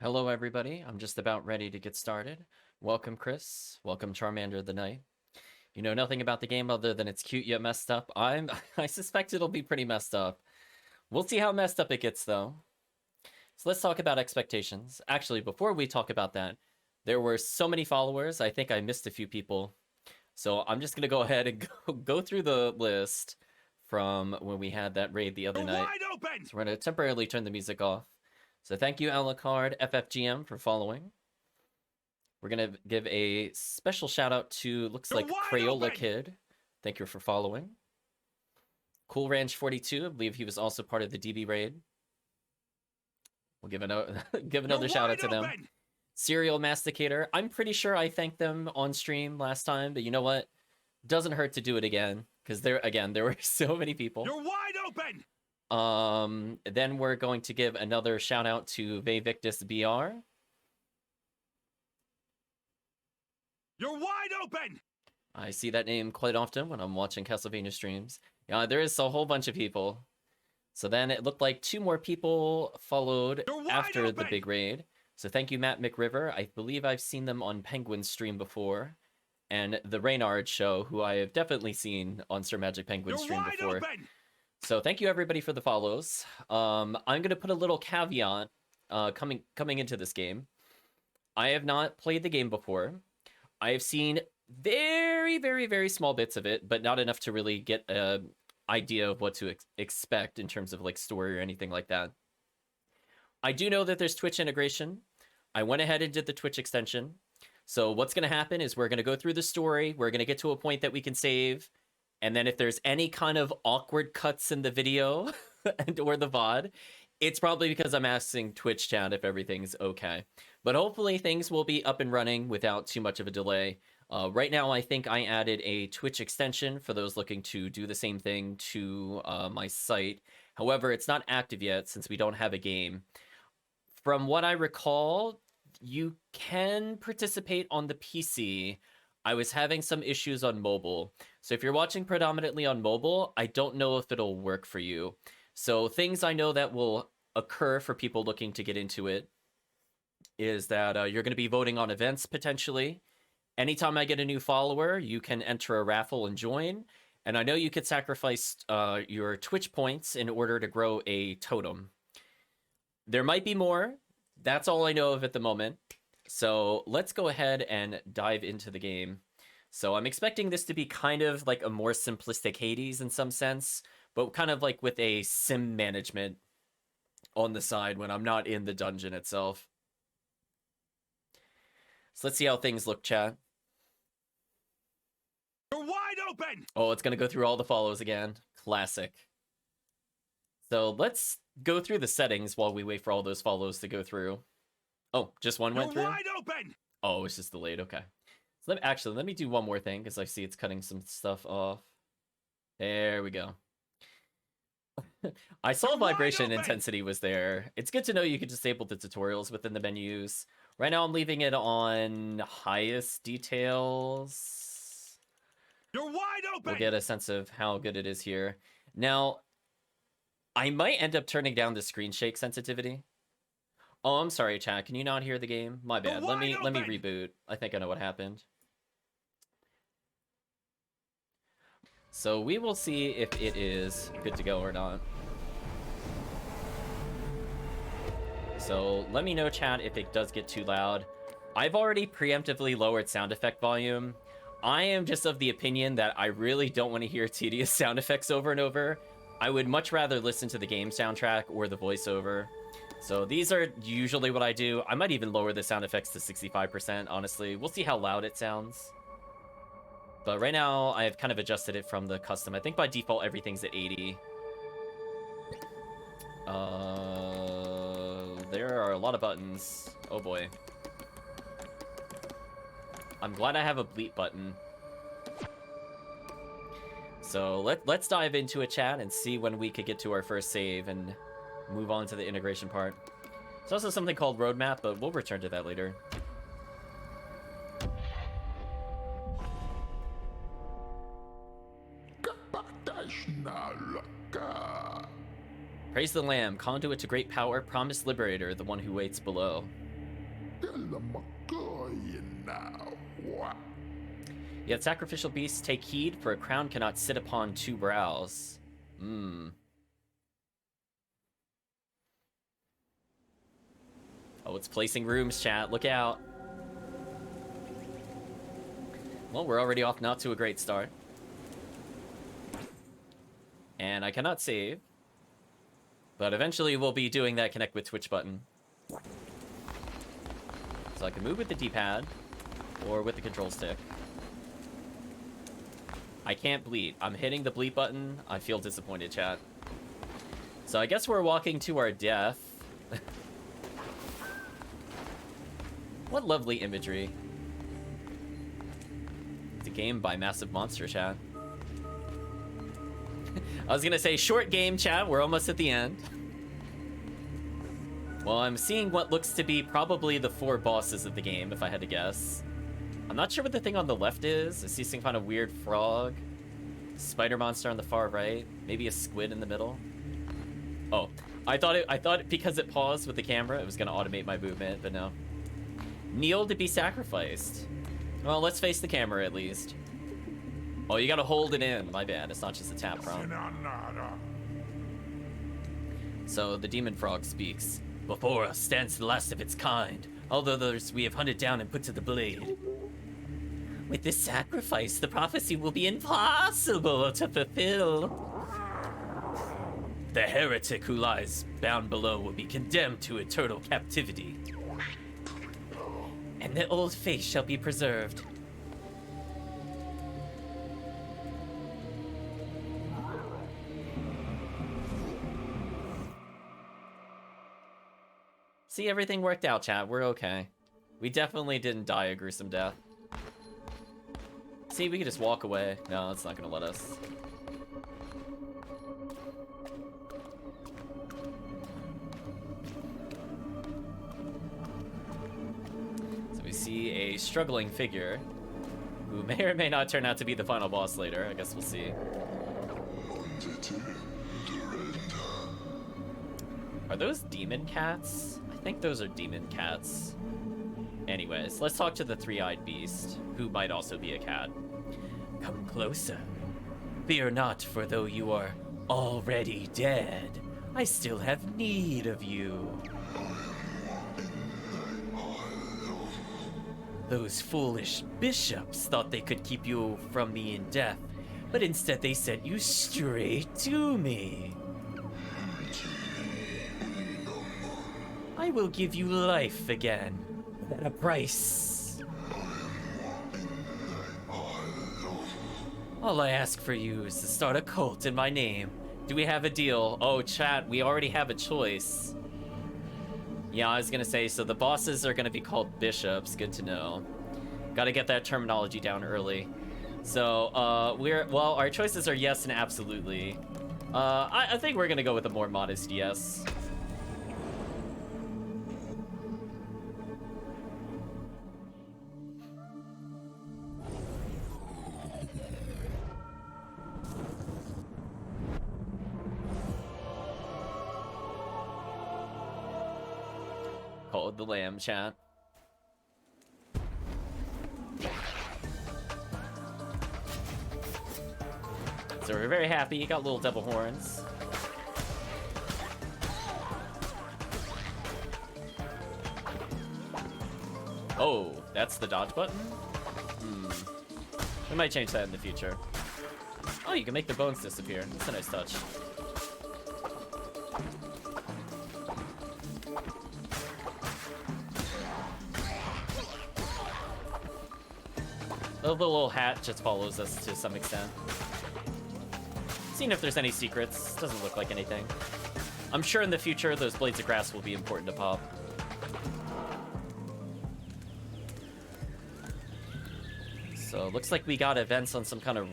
Hello, everybody. I'm just about ready to get started. Welcome, Chris. Welcome, Charmander the Knight. You know nothing about the game other than it's cute yet messed up. I suspect it'll be pretty messed up. We'll see how messed up it gets, though. So let's talk about expectations. Actually, before we talk about that, there were so many followers. I think I missed a few people. So I'm just gonna go ahead and go through the list from when we had that raid the other night. Wide open! So we're gonna temporarily turn the music off. So thank you, Alucard FFGM, for following. We're gonna give a special shout out to looks like Crayola Kid. Thank you for following. Cool Ranch 42, I believe he was also part of the DB raid. We'll give another shout out to them. Serial Masticator. I'm pretty sure I thanked them on stream last time, but you know what? Doesn't hurt to do it again because there were so many people. You're wide open. Then we're going to give another shout out to Vevictus BR. You're wide open. I see that name quite often when I'm watching Castlevania streams. Yeah, there is a whole bunch of people. So then it looked like 2 more people followed after the big raid. So thank you, Matt McRiver. I believe I've seen them on Penguin's stream before. And the Reynard Show, who I have definitely seen on Sir Magic Penguin's stream before. Open. So thank you, everybody, for the follows. I'm going to put a little caveat coming into this game. I have not played the game before. I have seen very, very, very small bits of it, but not enough to really get an idea of what to expect in terms of like story or anything like that. I do know that there's Twitch integration. I went ahead and did the Twitch extension. So what's going to happen is we're going to go through the story. We're going to get to a point that we can save. And then if there's any kind of awkward cuts in the video or the VOD, it's probably because I'm asking Twitch chat if everything's okay. But hopefully things will be up and running without too much of a delay. Right now, I think I added a Twitch extension for those looking to do the same thing to my site. However, it's not active yet since we don't have a game. From what I recall, you can participate on the PC. I was having some issues on mobile. So if you're watching predominantly on mobile, I don't know if it'll work for you. So things I know that will occur for people looking to get into it is that you're going to be voting on events potentially. Anytime I get a new follower, you can enter a raffle and join. And I know you could sacrifice your Twitch points in order to grow a totem. There might be more. That's all I know of at the moment. So let's go ahead and dive into the game. So I'm expecting this to be kind of like a more simplistic Hades in some sense, but kind of like with a sim management on the side when I'm not in the dungeon itself. So let's see how things look, chat. You're wide open. Oh, it's going to go through all the follows again. Classic. So let's go through the settings while we wait for all those follows to go through. Oh, just one went through? You're wide open. Oh, it's just delayed. Okay. So let me do one more thing because I see it's cutting some stuff off. There we go. I saw vibration intensity was there. It's good to know you can disable the tutorials within the menus. Right now I'm leaving it on highest details. You're wide open. We'll get a sense of how good it is here. Now, I might end up turning down the screen shake sensitivity. Oh, I'm sorry, chat. Can you not hear the game? My bad. Let me reboot. I think I know what happened. So we will see if it is good to go or not. So let me know, chat, if it does get too loud. I've already preemptively lowered sound effect volume. I am just of the opinion that I really don't want to hear tedious sound effects over and over. I would much rather listen to the game soundtrack or the voiceover. So these are usually what I do. I might even lower the sound effects to 65%, honestly. We'll see how loud it sounds. But right now, I've kind of adjusted it from the custom. I think by default, everything's at 80. There are a lot of buttons. Oh boy. I'm glad I have a bleep button. So let's dive into a chat and see when we could get to our first save and move on to the integration part. There's also something called roadmap, but we'll return to that later. Praise the Lamb, conduit to great power, promised liberator, the one who waits below. Yet sacrificial beasts take heed, for a crown cannot sit upon two brows. Oh, it's placing rooms, chat. Look out. Well, we're already off not to a great start. And I cannot save. But eventually we'll be doing that connect with Twitch button. So I can move with the D-pad or with the control stick. I can't bleed. I'm hitting the bleed button. I feel disappointed, chat. So I guess we're walking to our death. What lovely imagery. It's a game by Massive Monster, chat. I was gonna say short game, chat. We're almost at the end. Well, I'm seeing what looks to be probably the 4 bosses of the game, if I had to guess. I'm not sure what the thing on the left is. I see some kind of weird frog. Spider monster on the far right. Maybe a squid in the middle. Oh, I thought because it paused with the camera, it was gonna automate my movement, but no. Kneel to be sacrificed. Well, let's face the camera at least. Oh, you gotta hold it in. My bad. It's not just a tap prompt. So the demon frog speaks. Before us stands the last of its kind, although those we have hunted down and put to the blade. With this sacrifice, the prophecy will be impossible to fulfill. The heretic who lies bound below will be condemned to eternal captivity. And the old faith shall be preserved. See, everything worked out, chat. We're okay. We definitely didn't die a gruesome death. See, we could just walk away. No, it's not gonna let us. So we see a struggling figure who may or may not turn out to be the final boss later. I guess we'll see. Are those demon cats? I think those are demon cats. Anyways, let's talk to the three-eyed beast, who might also be a cat. Come closer. Fear not, for though you are already dead, I still have need of you. Those foolish bishops thought they could keep you from me in death, but instead they sent you straight to me. I will give you life again, but at a price. All I ask for you is to start a cult in my name. Do we have a deal? Oh, chat, we already have a choice. Yeah, I was gonna say, so the bosses are gonna be called bishops. Good to know. Gotta get that terminology down early. So, our choices are yes and absolutely. I think we're gonna go with a more modest yes. Hold the lamb, chat. So we're very happy. You got little devil horns. Oh, that's the dodge button? We might change that in the future. Oh, you can make the bones disappear. That's a nice touch. The little hat just follows us to some extent. Seeing if there's any secrets. Doesn't look like anything. I'm sure in the future those blades of grass will be important to pop. So looks like we got events on some kind of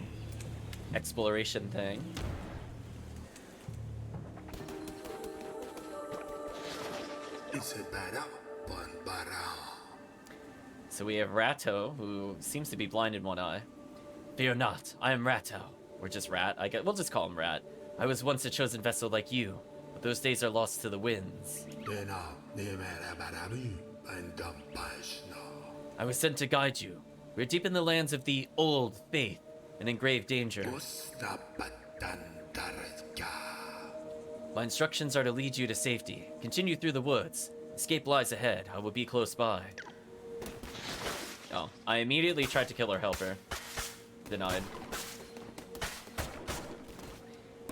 exploration thing. So we have Ratto, who seems to be blind in one eye. Fear not, I am Ratto. Or just Rat, I guess. We'll just call him Rat. I was once a chosen vessel like you, but those days are lost to the winds. I was sent to guide you. We're deep in the lands of the old faith and in grave danger. My instructions are to lead you to safety. Continue through the woods. Escape lies ahead. I will be close by. Oh, I immediately tried to kill our helper. Denied.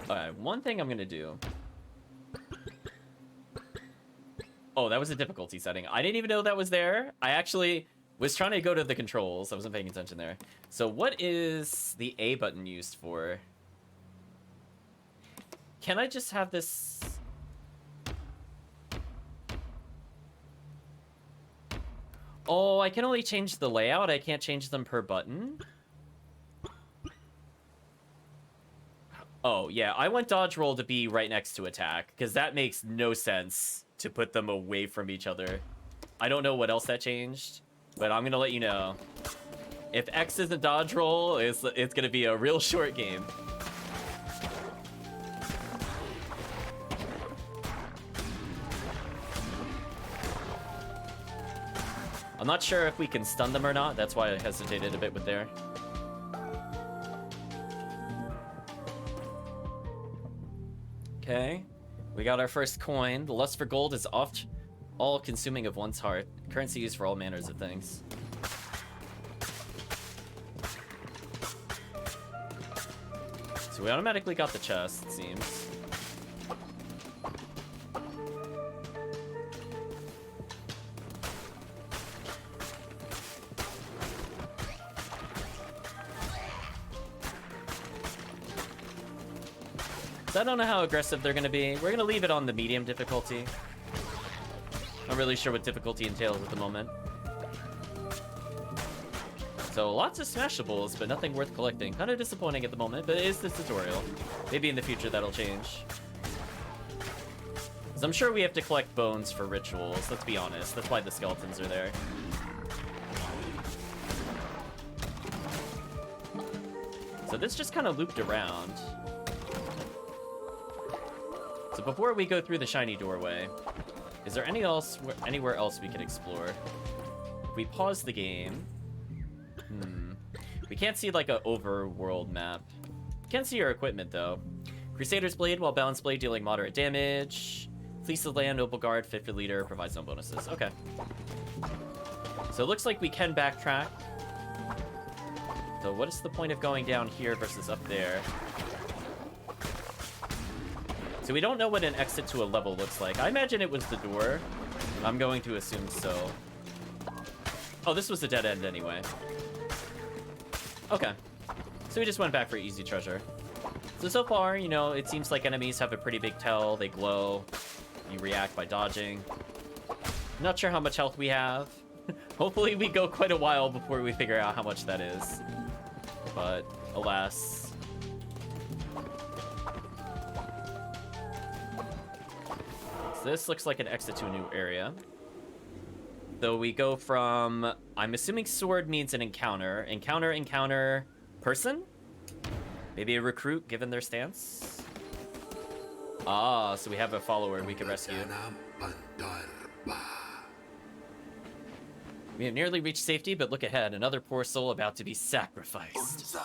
Alright, one thing I'm gonna do. Oh, that was a difficulty setting. I didn't even know that was there. I actually was trying to go to the controls. I wasn't paying attention there. So what is the A button used for? Can I just have this... Oh, I can only change the layout. I can't change them per button. Oh, yeah. I want dodge roll to be right next to attack, because that makes no sense to put them away from each other. I don't know what else that changed, but I'm going to let you know. If X isn't dodge roll, it's going to be a real short game. I'm not sure if we can stun them or not. That's why I hesitated a bit with there. Okay. We got our first coin. The lust for gold is oft all-consuming of one's heart. Currency used for all manners of things. So we automatically got the chest, it seems. So I don't know how aggressive they're going to be. We're going to leave it on the medium difficulty. Not really sure what difficulty entails at the moment. So lots of smashables, but nothing worth collecting. Kind of disappointing at the moment, but it is the tutorial. Maybe in the future that'll change. Because I'm sure we have to collect bones for rituals, let's be honest. That's why the skeletons are there. So this just kind of looped around. So before we go through the shiny doorway, is there anywhere else we can explore? If we pause the game... We can't see like an overworld map. Can see your equipment though. Crusader's Blade, while Balanced Blade dealing moderate damage. Fleece of Land, Noble Guard, fit for leader, provides no bonuses. Okay. So it looks like we can backtrack. So what is the point of going down here versus up there? So we don't know what an exit to a level looks like. I imagine it was the door. I'm going to assume so. Oh, this was a dead end anyway. Okay. So we just went back for easy treasure. So far, you know, it seems like enemies have a pretty big tell. They glow. You react by dodging. Not sure how much health we have. Hopefully we go quite a while before we figure out how much that is. But, alas... This looks like an exit to a new area. Though we go from... I'm assuming sword means an encounter. Encounter, person? Maybe a recruit, given their stance? Ah, so we have a follower we can rescue. We have nearly reached safety, but look ahead. Another poor soul about to be sacrificed.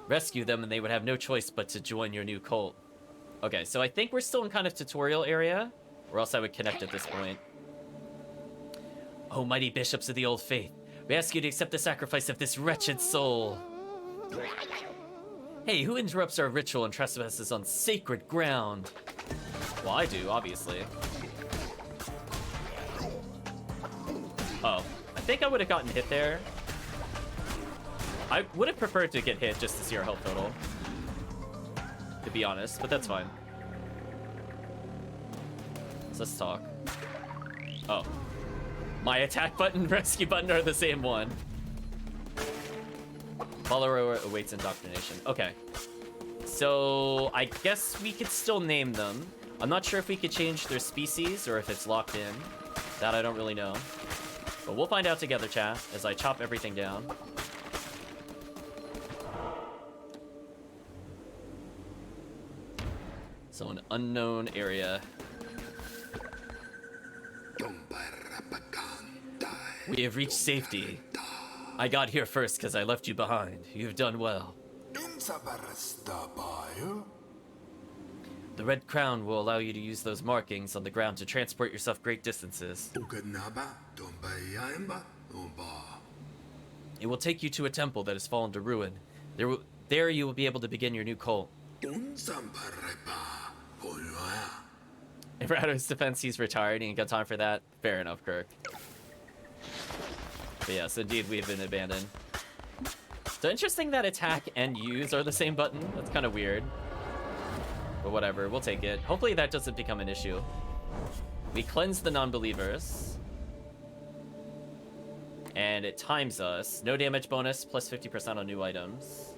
Rescue them and they would have no choice but to join your new cult. Okay, so I think we're still in kind of tutorial area, or else I would connect at this point. Oh, mighty bishops of the old faith, we ask you to accept the sacrifice of this wretched soul. Hey, who interrupts our ritual and trespasses on sacred ground? Well, I do, obviously. Oh, I think I would have gotten hit there. I would have preferred to get hit just to see our health total, to be honest, but that's fine. So let's talk. Oh. My attack button, rescue button are the same one. Follower awaits indoctrination. Okay. So, I guess we could still name them. I'm not sure if we could change their species or if it's locked in. That I don't really know. But we'll find out together, chat, as I chop everything down. So an unknown area. We have reached safety. I got here first because I left you behind. You've done well. The red crown will allow you to use those markings on the ground to transport yourself great distances. It will take you to a temple that has fallen to ruin. There you will be able to begin your new cult. In Rado's defense, he's retired. He ain't got time for that. Fair enough, Kirk. But yes, indeed, we've been abandoned. So interesting that attack and use are the same button. That's kind of weird. But whatever, we'll take it. Hopefully that doesn't become an issue. We cleanse the non-believers. And it times us. No damage bonus, plus 50% on new items.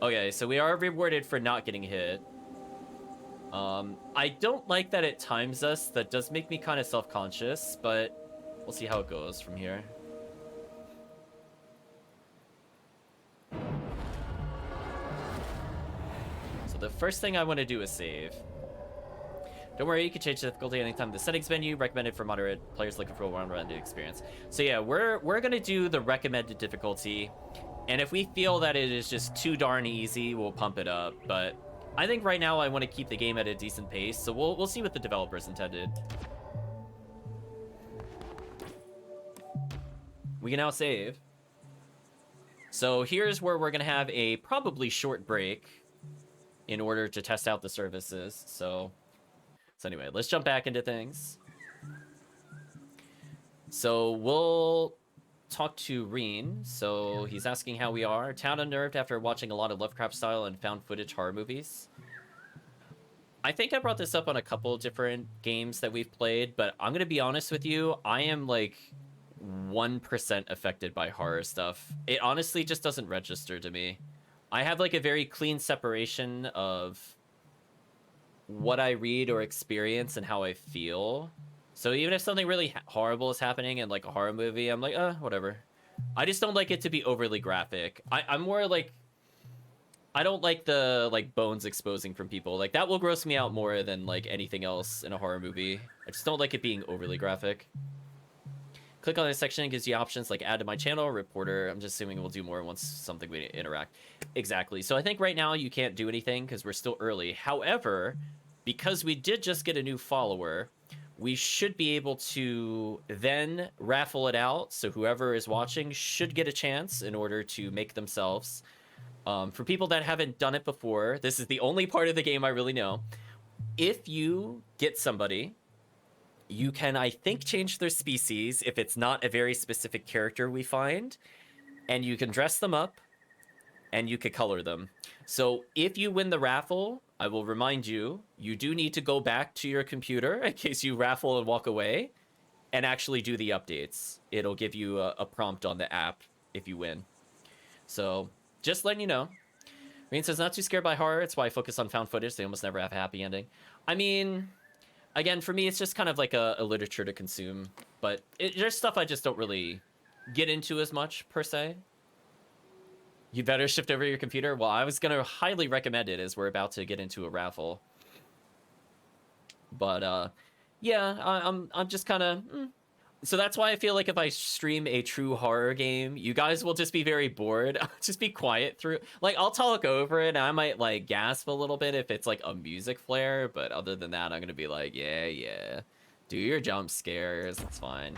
Okay, so we are rewarded for not getting hit. I don't like that it times us. That does make me kind of self-conscious, but we'll see how it goes from here. So the first thing I want to do is save. Don't worry, you can change the difficulty anytime. The settings menu, recommended for moderate players looking for a one-round experience. So yeah, we're going to do the recommended difficulty. And if we feel that it is just too darn easy, we'll pump it up. But I think right now I want to keep the game at a decent pace, so we'll see what the developers intended. We can now save. So here's where we're going to have a probably short break in order to test out the services. So anyway, let's jump back into things. So we'll talk to Reen. So he's asking how we are. Town unnerved after watching a lot of Lovecraft style and found footage horror movies. I think I brought this up on a couple different games that we've played, but I'm gonna be honest with you, I am like 1% affected by horror stuff. It honestly just doesn't register to me. I have like a very clean separation of what I read or experience and how I feel. So even if something really horrible is happening in like a horror movie, I'm like, whatever. I just don't like it to be overly graphic. I'm more like, I don't like the like bones exposing from people. Like that will gross me out more than like anything else in a horror movie. I just don't like it being overly graphic. Click on this section, it gives you options like add to my channel, reporter. I'm just assuming we'll do more once something we interact. Exactly. So I think right now you can't do anything because we're still early. However, because we did just get a new follower, we should be able to then raffle it out. So whoever is watching should get a chance in order to make themselves. For people that haven't done it before, this is the only part of the game I really know. If you get somebody, you can, I think, change their species if it's not a very specific character we find. And you can dress them up and you could color them. So if you win the raffle, I will remind you, you do need to go back to your computer in case you raffle and walk away and actually do the updates. It'll give you a prompt on the app if you win. So just letting you know. Reen says, not too scared by horror. It's why I focus on found footage. They almost never have a happy ending. I mean, again, for me, it's just kind of like a literature to consume. But there's stuff I just don't really get into as much, per se. You better shift over your computer. Well, I was going to highly recommend it as we're about to get into a raffle. But, yeah, I'm just kind of... So that's why I feel like if I stream a true horror game, you guys will just be very bored. Just be quiet through... Like, I'll talk over it, and I might, like, gasp a little bit if it's, like, a music flare. But other than that, I'm going to be like, yeah. Do your jump scares. It's fine.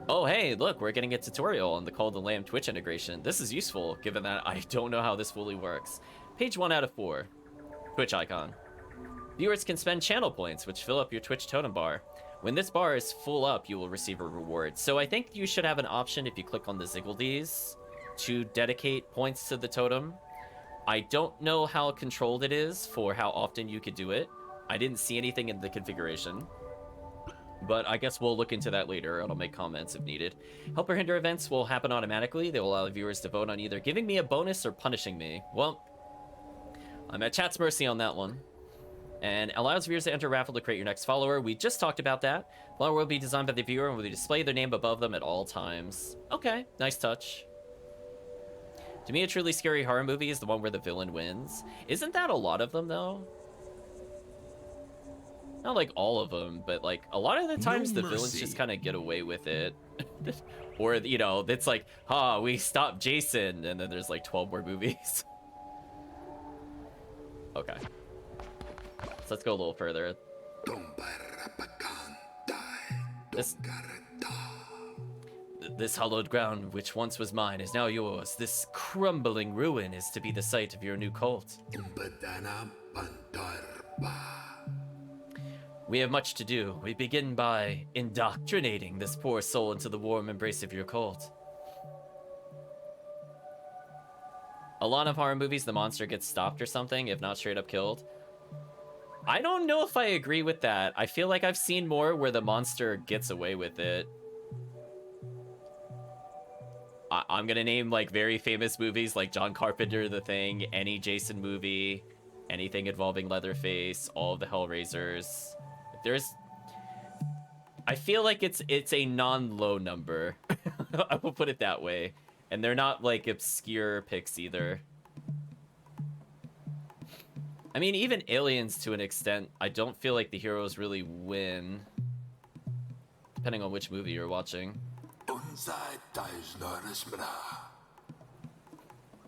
Oh, hey, look, we're getting a tutorial on the Call of the Lamb Twitch integration. This is useful, given that I don't know how this fully works. Page 1 out of 4. Twitch icon. Viewers can spend channel points, which fill up your Twitch totem bar. When this bar is full up, you will receive a reward. So I think you should have an option if you click on the Ziggledies to dedicate points to the totem. I don't know how controlled it is for how often you could do it. I didn't see anything in the configuration. But I guess we'll look into that later. I'll make comments if needed. Help or hinder events will happen automatically. They will allow viewers to vote on either giving me a bonus or punishing me. Well, I'm at chat's mercy on that one. And allows viewers to enter a raffle to create your next follower. We just talked about that. Follower will be designed by the viewer and will display their name above them at all times. Okay, nice touch. To me, a truly scary horror movie is the one where the villain wins. Isn't that a lot of them, though? Not like all of them, but like a lot of the times No the villains mercy. just kind of get away with it. Or, you know, it's like, we stopped Jason, and then there's like 12 more movies. Okay. So let's go a little further. This hallowed ground, which once was mine, is now yours. This crumbling ruin is to be the site of your new cult. We have much to do. We begin by indoctrinating this poor soul into the warm embrace of your cult. A lot of horror movies, the monster gets stopped or something, if not straight up killed. I don't know if I agree with that. I feel like I've seen more where the monster gets away with it. I'm gonna name like very famous movies like John Carpenter, The Thing, any Jason movie, anything involving Leatherface, all of the Hellraisers. I feel like it's a non-low number. I will put it that way. And they're not like obscure picks either. I mean, even Aliens to an extent, I don't feel like the heroes really win. Depending on which movie you're watching.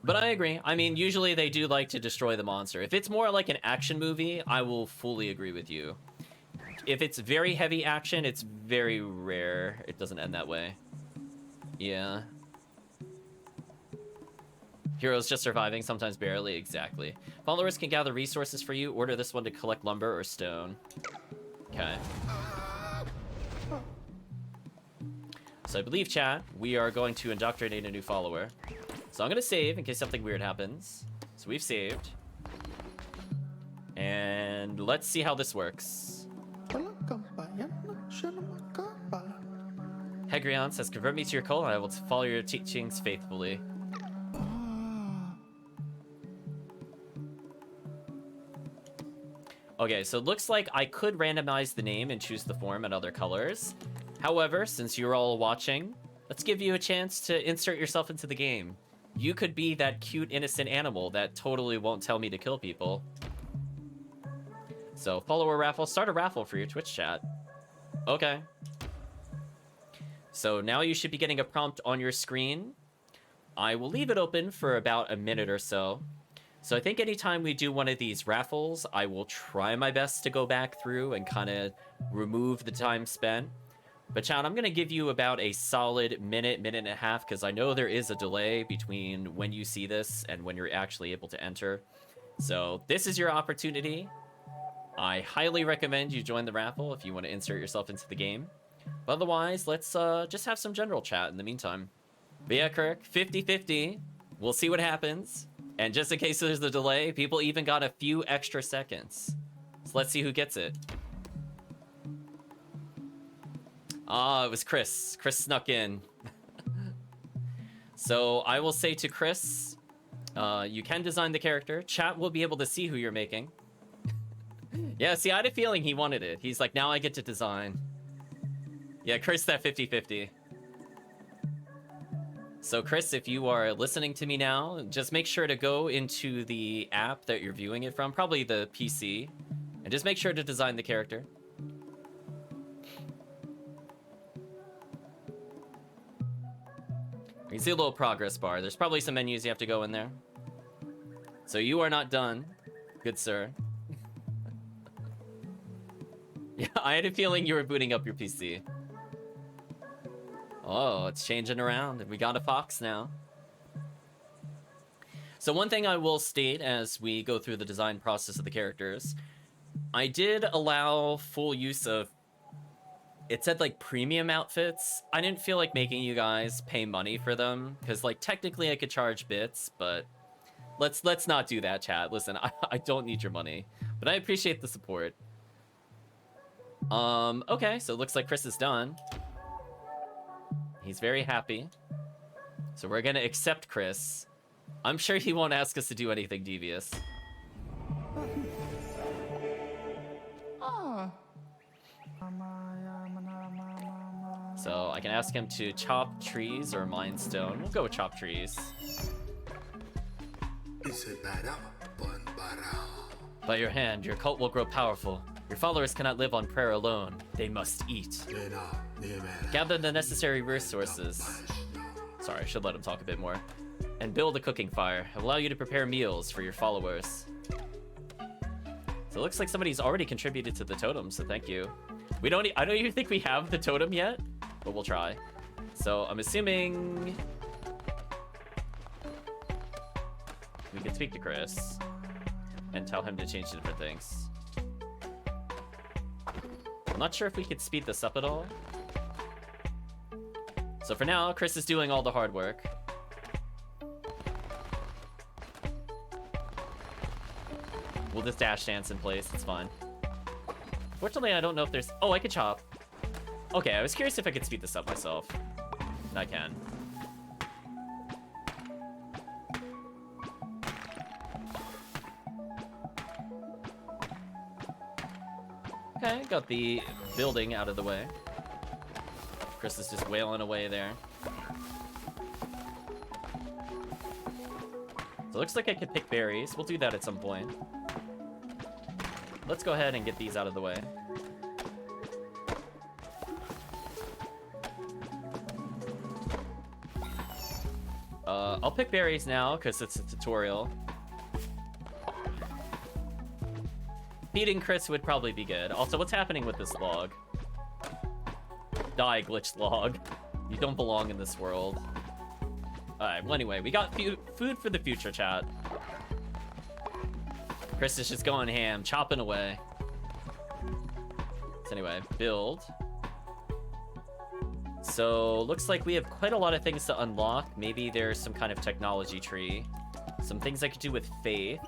But I agree. I mean, usually they do like to destroy the monster. If it's more like an action movie, I will fully agree with you. If it's very heavy action, it's very rare. It doesn't end that way. Yeah. Heroes just surviving, sometimes barely. Exactly. Followers can gather resources for you. Order this one to collect lumber or stone. Okay. So I believe, chat, we are going to indoctrinate a new follower. So I'm going to save in case something weird happens. So we've saved. And let's see how this works. Hegrion says, convert me to your cult and I will follow your teachings faithfully. Okay, so it looks like I could randomize the name and choose the form and other colors. However, since you're all watching, let's give you a chance to insert yourself into the game. You could be that cute, innocent animal that totally won't tell me to kill people. So, follower raffle. Start a raffle for your Twitch chat. Okay. So now you should be getting a prompt on your screen. I will leave it open for about a minute or so. So I think anytime we do one of these raffles, I will try my best to go back through and kind of remove the time spent. But chat, I'm going to give you about a solid minute, minute and a half, because I know there is a delay between when you see this and when you're actually able to enter. So this is your opportunity. I highly recommend you join the raffle if you want to insert yourself into the game. But otherwise, let's just have some general chat in the meantime. But yeah, Kirk, 50-50. We'll see what happens. And just in case there's a delay, people even got a few extra seconds. So let's see who gets it. It was Chris. Chris snuck in. So I will say to Chris, you can design the character. Chat will be able to see who you're making. Yeah, see, I had a feeling he wanted it. He's like, now I get to design. Yeah, Chris, that 50-50. So Chris, if you are listening to me now, just make sure to go into the app that you're viewing it from, probably the PC, and just make sure to design the character. You can see a little progress bar. There's probably some menus you have to go in there. So you are not done, good sir. Yeah, I had a feeling you were booting up your PC. Oh, it's changing around. We got a fox now. So one thing I will state as we go through the design process of the characters, I did allow full use of, it said like premium outfits. I didn't feel like making you guys pay money for them, because like technically I could charge bits, but let's not do that, chat. Listen, I don't need your money, but I appreciate the support. Okay, so it looks like Chris is done. He's very happy. So we're gonna accept Chris. I'm sure he won't ask us to do anything devious. So I can ask him to chop trees or mine stone. We'll go with chop trees. By your hand, your cult will grow powerful. Your followers cannot live on prayer alone. They must eat. Gather the necessary resources. Sorry, I should let him talk a bit more. And build a cooking fire. It will allow you to prepare meals for your followers. So it looks like somebody's already contributed to the totem, so thank you. I don't even think we have the totem yet, but we'll try. So I'm assuming we can speak to Chris and tell him to change different things. I'm not sure if we could speed this up at all. So for now, Chris is doing all the hard work. We'll just dash dance in place, it's fine. Fortunately, I don't know if there's... Oh, I could chop. Okay, I was curious if I could speed this up myself. I can. Okay, got the building out of the way. Chris is just wailing away there. So it looks like I could pick berries. We'll do that at some point. Let's go ahead and get these out of the way. I'll pick berries now because it's a tutorial. Feeding Chris would probably be good. Also, what's happening with this log? Die, glitched log. You don't belong in this world. Alright, well anyway, we got food for the future, chat. Chris is just going ham, chopping away. So anyway, build. So, looks like we have quite a lot of things to unlock. Maybe there's some kind of technology tree. Some things I could do with faith.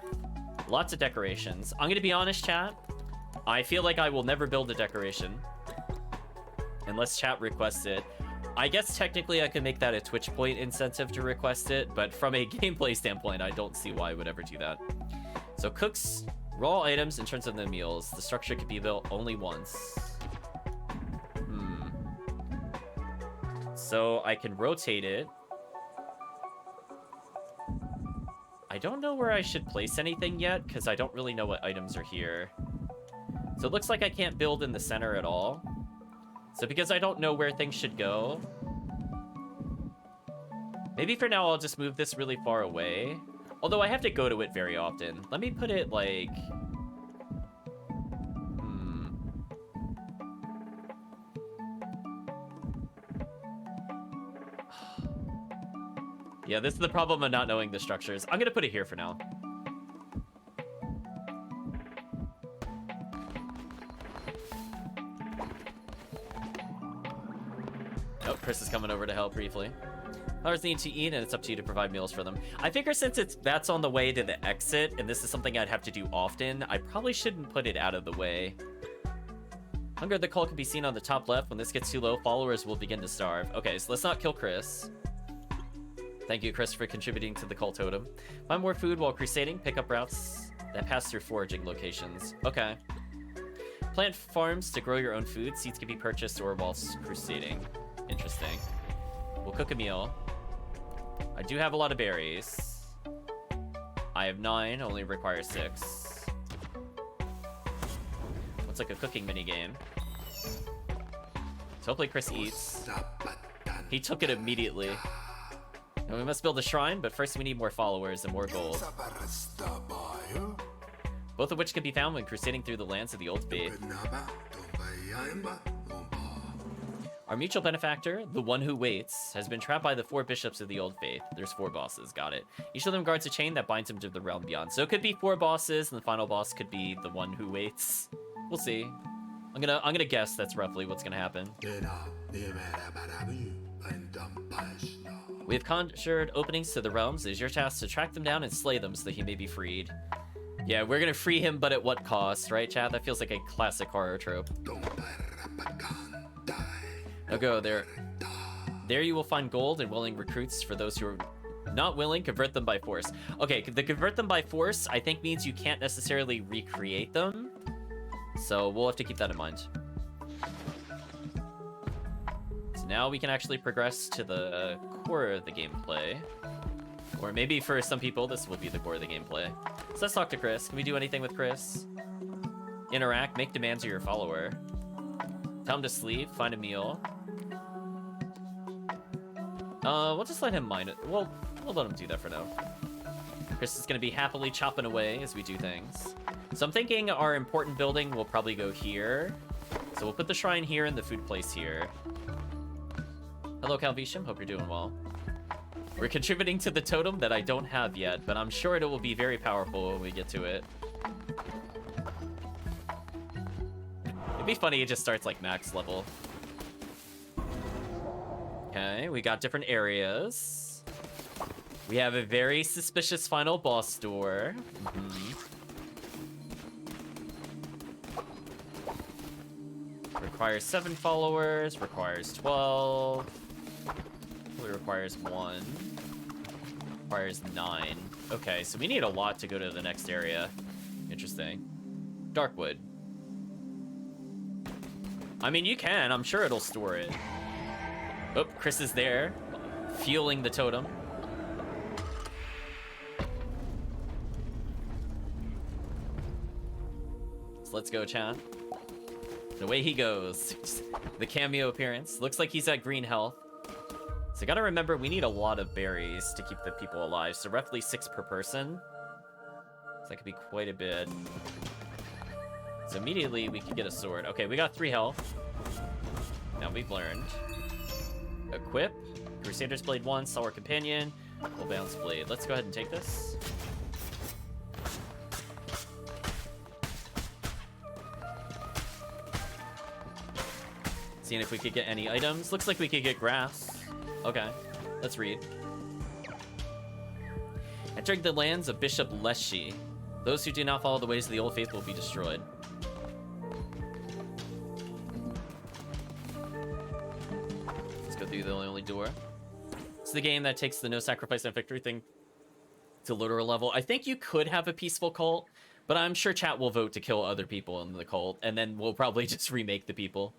Lots of decorations. I'm gonna be honest, chat. I feel like I will never build a decoration. Unless chat requests it. I guess technically I could make that a Twitch point incentive to request it, but from a gameplay standpoint, I don't see why I would ever do that. So cooks raw items in terms of the meals. The structure could be built only once. So I can rotate it. I don't know where I should place anything yet, because I don't really know what items are here. So it looks like I can't build in the center at all. So because I don't know where things should go, maybe for now I'll just move this really far away. Although I have to go to it very often. Let me put it like... Yeah, this is the problem of not knowing the structures. I'm gonna put it here for now. Oh, Chris is coming over to help briefly. Flowers need to eat, and it's up to you to provide meals for them. I figure since that's on the way to the exit, and this is something I'd have to do often, I probably shouldn't put it out of the way. Hunger of the cult can be seen on the top left. When this gets too low, followers will begin to starve. Okay, so let's not kill Chris. Thank you, Chris, for contributing to the cult totem. Find more food while crusading. Pick up routes that pass through foraging locations. Okay. Plant farms to grow your own food. Seeds can be purchased or whilst crusading. Interesting. We'll cook a meal. I do have a lot of berries. I have 9, only require 6. Looks like a cooking minigame. So hopefully Chris eats. He took it immediately. And we must build a shrine, but first we need more followers and more gold. Both of which can be found when crusading through the lands of the old faith. Our mutual benefactor, the one who waits, has been trapped by the 4 bishops of the old faith. There's 4 bosses, got it. Each of them guards a chain that binds him to the realm beyond. So it could be 4 bosses, and the final boss could be the one who waits. We'll see. I'm gonna guess that's roughly what's gonna happen. We have conjured openings to the realms. It is your task to track them down and slay them so that he may be freed. Yeah, we're gonna free him, but at what cost, right, chat? That feels like a classic horror trope. Now go there. There you will find gold and willing recruits for those who are not willing. Convert them by force. Okay, the convert them by force, I think means you can't necessarily recreate them. So we'll have to keep that in mind. So now we can actually progress to the core of the gameplay. Or maybe for some people, this will be the core of the gameplay. So let's talk to Chris. Can we do anything with Chris? Interact, make demands of your follower. Tell him to sleep, find a meal. We'll just let him mine it. We'll let him do that for now. Chris is going to be happily chopping away as we do things. So I'm thinking our important building will probably go here. So we'll put the shrine here and the food place here. Hello, Calvisham. Hope you're doing well. We're contributing to the totem that I don't have yet, but I'm sure it will be very powerful when we get to it. It'd be funny, it just starts like max level. Okay, we got different areas. We have a very suspicious final boss door. Requires 7 followers, requires 12. Only requires 1. Requires 9. Okay, so we need a lot to go to the next area. Interesting. Darkwood. I mean, you can. I'm sure it'll store it. Oh, Chris is there. Fueling the totem. So let's go, Chan. The way he goes. The cameo appearance. Looks like he's at green health. So gotta remember, we need a lot of berries to keep the people alive. So roughly 6 per person. So that could be quite a bit. So immediately we can get a sword. Okay, we got 3 health. Now we've learned. Equip. Crusader's Blade 1, Stalwart Companion. Full Bounce Blade. Let's go ahead and take this. Seeing if we could get any items. Looks like we could get grass. Okay, let's read. Entering the lands of Bishop Leshy. Those who do not follow the ways of the old faith will be destroyed. Let's go through the only door. It's the game that takes the no sacrifice and victory thing to literal level. I think you could have a peaceful cult, but I'm sure chat will vote to kill other people in the cult, and then we'll probably just remake the people.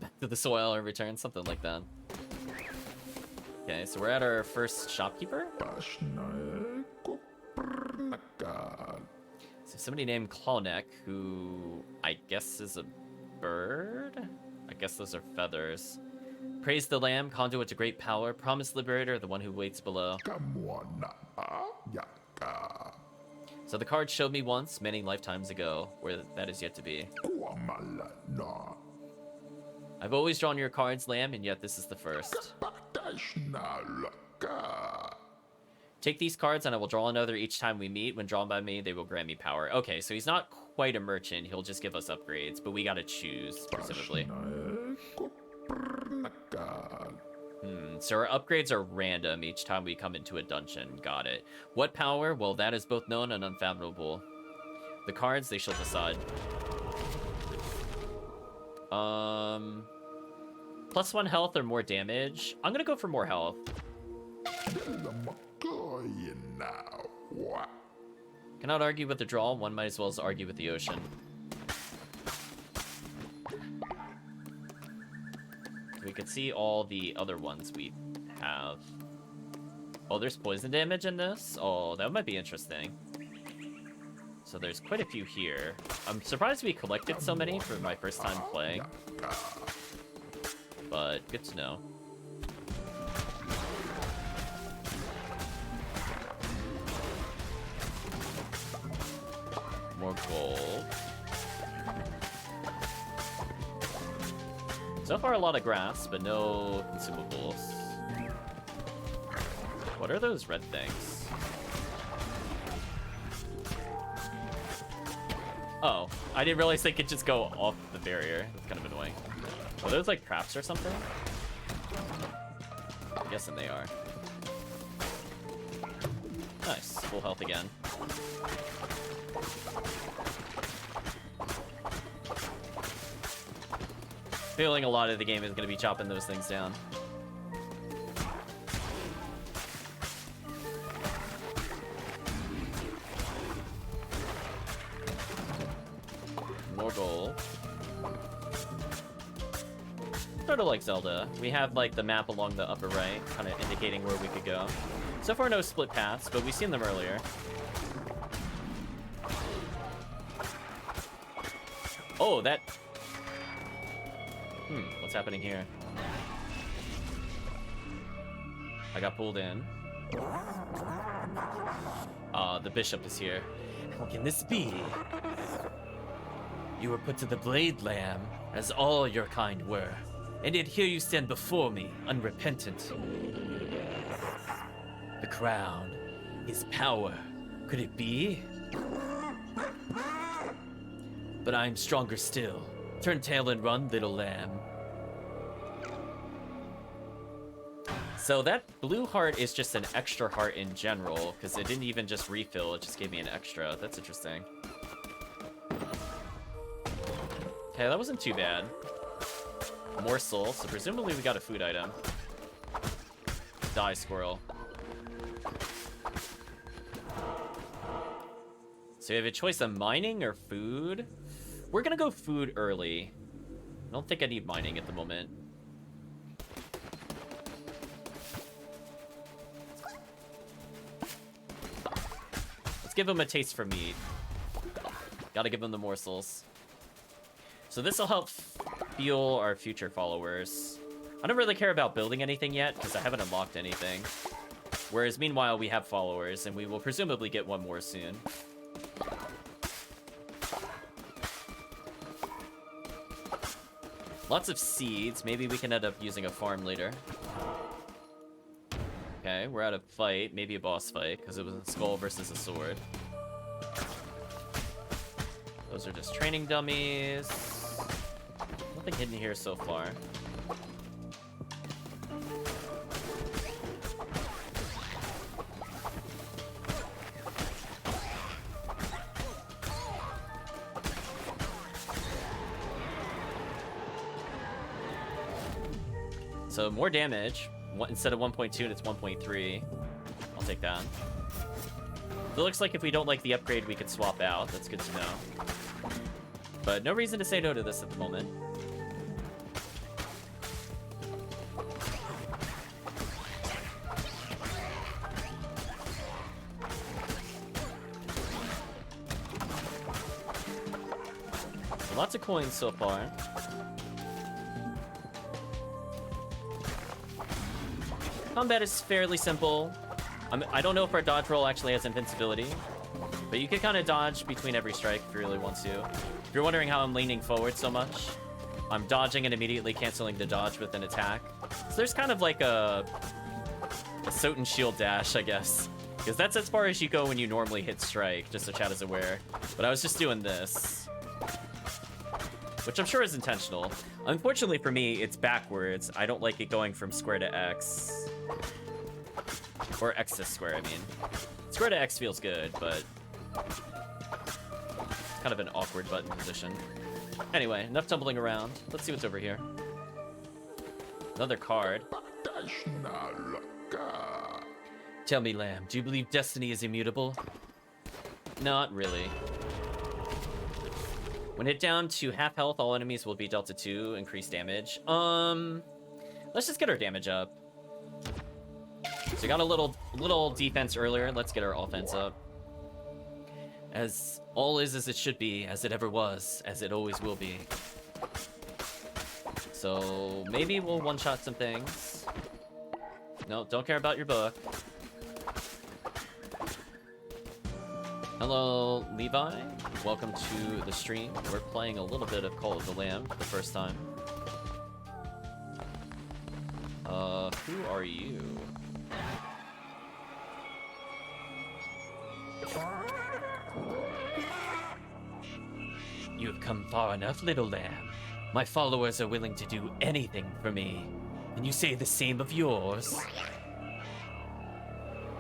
Back to the soil and return, something like that. Okay, so we're at our first shopkeeper. So somebody named Clawneck, who I guess is a bird? I guess those are feathers. Praise the Lamb, conduit to great power, promised liberator, the one who waits below. So the card showed me once, many lifetimes ago, where that is yet to be. I've always drawn your cards, Lamb, and yet this is the first. Take these cards and I will draw another each time we meet. When drawn by me, they will grant me power. Okay, so he's not quite a merchant. He'll just give us upgrades, but we gotta choose, presumably. So our upgrades are random each time we come into a dungeon. Got it. What power? Well, that is both known and unfathomable. The cards, they shall decide. +1 health or more damage. I'm gonna go for more health. Cannot argue with the draw. One might as well as argue with the ocean. We could see all the other ones we have. Oh, there's poison damage in this? Oh, that might be interesting. So there's quite a few here. I'm surprised we collected so many for my first time playing. But good to know. More gold. So far a lot of grass, but no consumables. What are those red things? Oh, I didn't realize they could just go off the barrier. That's kind of annoying. Are those like traps or something? I'm guessing they are. Nice, full health again. Feeling a lot of the game is going to be chopping those things down. More gold. Sort of like Zelda. We have like the map along the upper right, kind of indicating where we could go. So far, no split paths, but we've seen them earlier. Oh, that... what's happening here? I got pulled in. The bishop is here. How can this be? You were put to the blade, lamb, as all your kind were. And yet here you stand before me, unrepentant. The crown, his power, could it be? But I'm stronger still. Turn tail and run, little lamb. So that blue heart is just an extra heart in general, because it didn't even just refill, it just gave me an extra. That's interesting. Okay, that wasn't too bad. Morsel, so presumably we got a food item. Die, squirrel. So we have a choice of mining or food. We're gonna go food early. I don't think I need mining at the moment. Let's give him a taste for meat. Gotta give him the morsels. So this will help fuel our future followers. I don't really care about building anything yet, because I haven't unlocked anything. Whereas meanwhile, we have followers, and we will presumably get one more soon. Lots of seeds. Maybe we can end up using a farm later. Okay, we're at a fight. Maybe a boss fight, because it was a skull versus a sword. Those are just training dummies. Nothing hidden here so far. So more damage. Instead of 1.2, it's 1.3. I'll take that. It looks like if we don't like the upgrade, we could swap out. That's good to know. But no reason to say no to this at the moment. Lots of coins so far. Combat is fairly simple. I don't know if our dodge roll actually has invincibility, but you can kind of dodge between every strike if you really want to. If you're wondering how I'm leaning forward so much, I'm dodging and immediately canceling the dodge with an attack. So there's kind of like a Soten and shield dash, I guess. Because that's as far as you go when you normally hit strike, just so chat is aware. But I was just doing this, which I'm sure is intentional. Unfortunately for me, it's backwards. I don't like it going from square to X. Or X to square, I mean. Square to X feels good, but it's kind of an awkward button position. Anyway, enough tumbling around. Let's see what's over here. Another card. Tell me, Lamb, do you believe destiny is immutable? Not really. When hit down to half health, all enemies will be dealt to 2 increased damage. Let's just get our damage up. So we got a little defense earlier. Let's get our offense up. As all is as it should be, as it ever was, as it always will be. So maybe we'll one-shot some things. No, don't care about your book. Hello, Levi. Welcome to the stream. We're playing a little bit of Call of the Lamb for the first time. Who are you? You have come far enough, little lamb. My followers are willing to do anything for me. And you say the same of yours?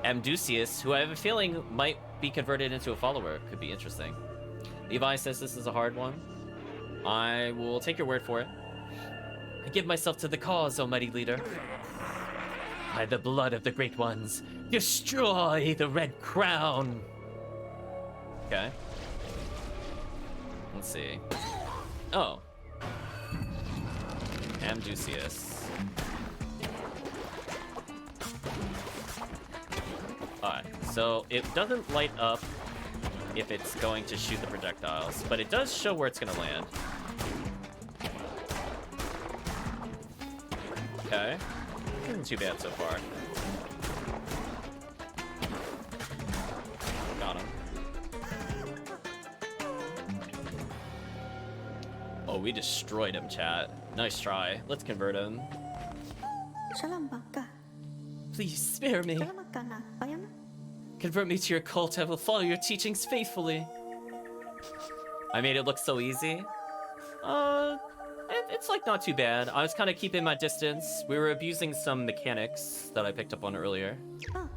Amdusius, who I have a feeling might be converted into a follower. Could be interesting. Levi says this is a hard one. I will take your word for it. I give myself to the cause, almighty leader. By the blood of the great ones, destroy the red crown. Okay. Let's see. Oh. Amdusius. Alright, so it doesn't light up if it's going to shoot the projectiles, but it does show where it's going to land. Okay. Isn't too bad so far. Got him. Oh, we destroyed him, chat. Nice try. Let's convert him. Salamat ka. Please spare me. Salamat ka na. Kaya na. Convert me to your cult. I will follow your teachings faithfully. I made it look so easy. It's like not too bad. I was kind of keeping my distance. We were abusing some mechanics that I picked up on earlier. Ah.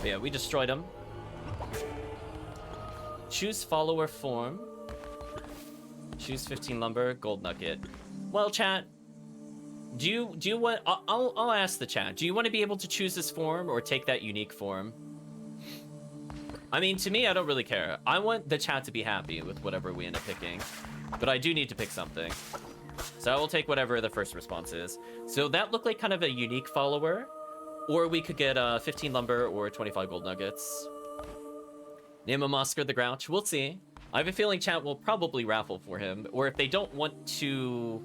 But yeah, we destroyed him. Choose follower form. Choose 15 lumber, gold nugget. Well, chat, do you want? I'll ask the chat. Do you want to be able to choose this form or take that unique form? I mean, to me, I don't really care. I want the chat to be happy with whatever we end up picking, but I do need to pick something. So I will take whatever the first response is. So that looked like kind of a unique follower, or we could get 15 lumber or 25 gold nuggets. Name him Oscar the Grouch. We'll see. I have a feeling chat will probably raffle for him, or if they don't want to...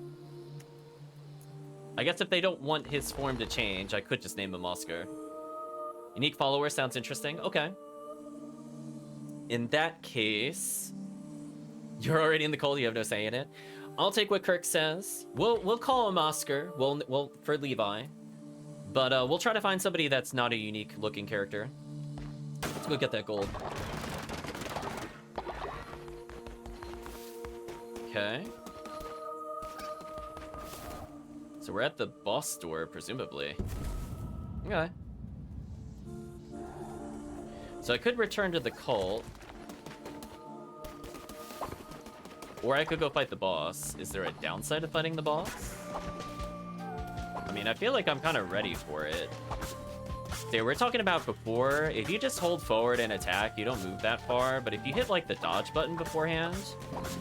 I guess if they don't want his form to change, I could just name him Oscar. Unique follower sounds interesting. Okay. In that case... You're already in the cold, you have no say in it. I'll take what Kirk says. We'll call him Oscar. We'll for Levi. But we'll try to find somebody that's not a unique looking character. Let's go get that gold. Okay. So we're at the boss store, presumably. Okay. So I could return to the cult. Or I could go fight the boss. Is there a downside to fighting the boss? I mean, I feel like I'm kind of ready for it. They were talking about before, if you just hold forward and attack, you don't move that far, but if you hit like the dodge button beforehand,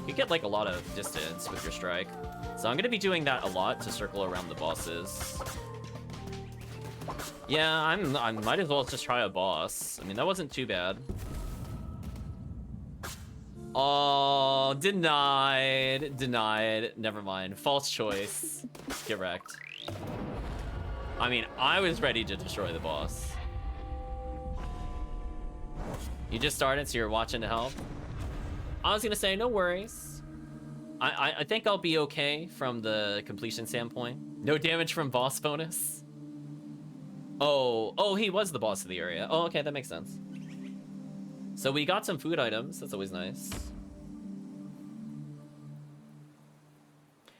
you get like a lot of distance with your strike. So I'm gonna be doing that a lot to circle around the bosses. Yeah, I might as well just try a boss. I mean, that wasn't too bad. Oh, denied. Never mind. False choice. Get wrecked. I mean, I was ready to destroy the boss. You just started, so you're watching to help? I was gonna say, no worries. I think I'll be okay from the completion standpoint. No damage from boss bonus. Oh, he was the boss of the area. Oh, okay, that makes sense. So we got some food items. That's always nice.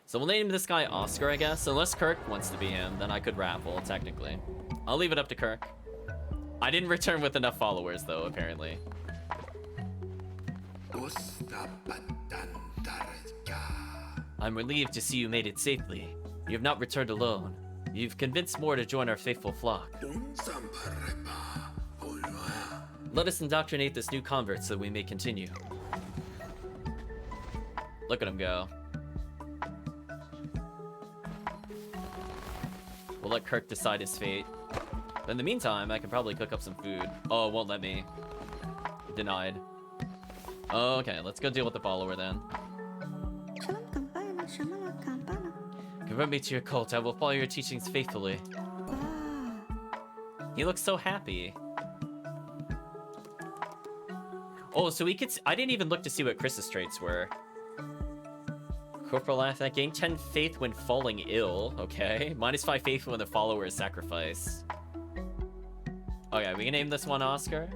So we'll name this guy Oscar, I guess. Unless Kirk wants to be him, then I could raffle, technically. I'll leave it up to Kirk. I didn't return with enough followers, though, apparently. I'm relieved to see you made it safely. You have not returned alone. You've convinced more to join our faithful flock. Let us indoctrinate this new convert so we may continue. Look at him go. We'll let Kirk decide his fate. But in the meantime, I can probably cook up some food. Oh, it won't let me. Denied. Okay, let's go deal with the follower then. Convert me to your cult. I will follow your teachings faithfully. He looks so happy. Oh, so we could... I didn't even look to see what Chris's traits were. Corporal Laugh, that gain 10 faith when falling ill. Okay. -5 faith when the follower is sacrificed. Okay, we can name this one Oscar.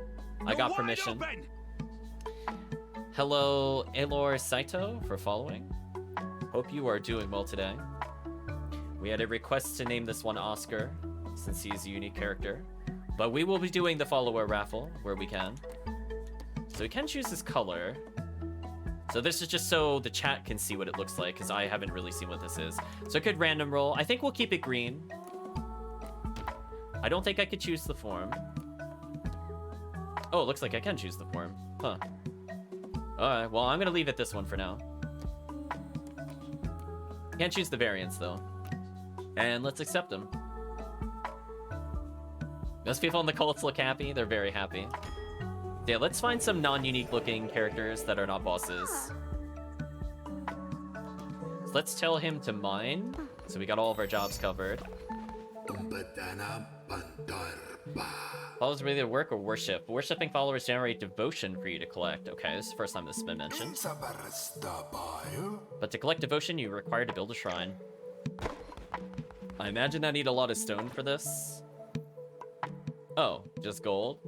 I got permission. Hello, Elor Saito, for following. Hope you are doing well today. We had a request to name this one Oscar, since he's a unique character. But we will be doing the follower raffle, where we can. So we can choose this color. So this is just so the chat can see what it looks like, because I haven't really seen what this is. So I could random roll. I think we'll keep it green. I don't think I could choose the form. Oh, it looks like I can choose the form. Huh. Alright, well, I'm going to leave it this one for now. Can't choose the variants, though. And let's accept them. Most people in the cults look happy. They're very happy. Yeah, let's find some non-unique looking characters that are not bosses. So let's tell him to mine. So we got all of our jobs covered. Followers ready to work or worship? Worshipping followers generate devotion for you to collect. Okay, this is the first time this has been mentioned. But to collect devotion, you require to build a shrine. I imagine I need a lot of stone for this. Oh, just gold?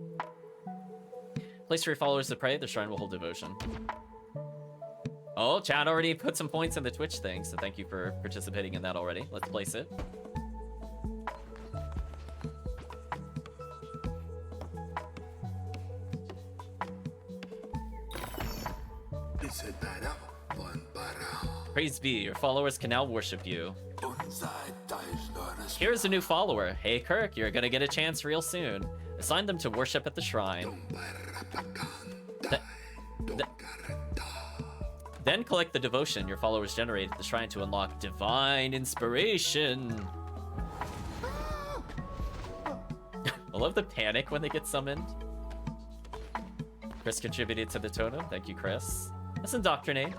Place for your followers to pray, the shrine will hold devotion. Oh, Chad already put some points in the Twitch thing, so thank you for participating in that already. Let's place it. Praise be, your followers can now worship you. Here's a new follower. Hey Kirk, you're gonna get a chance real soon. Assign them to worship at the shrine. Then collect the devotion your followers generate at the shrine to unlock divine inspiration. I love the panic when they get summoned. Chris contributed to the totem. Thank you, Chris. Let's indoctrinate.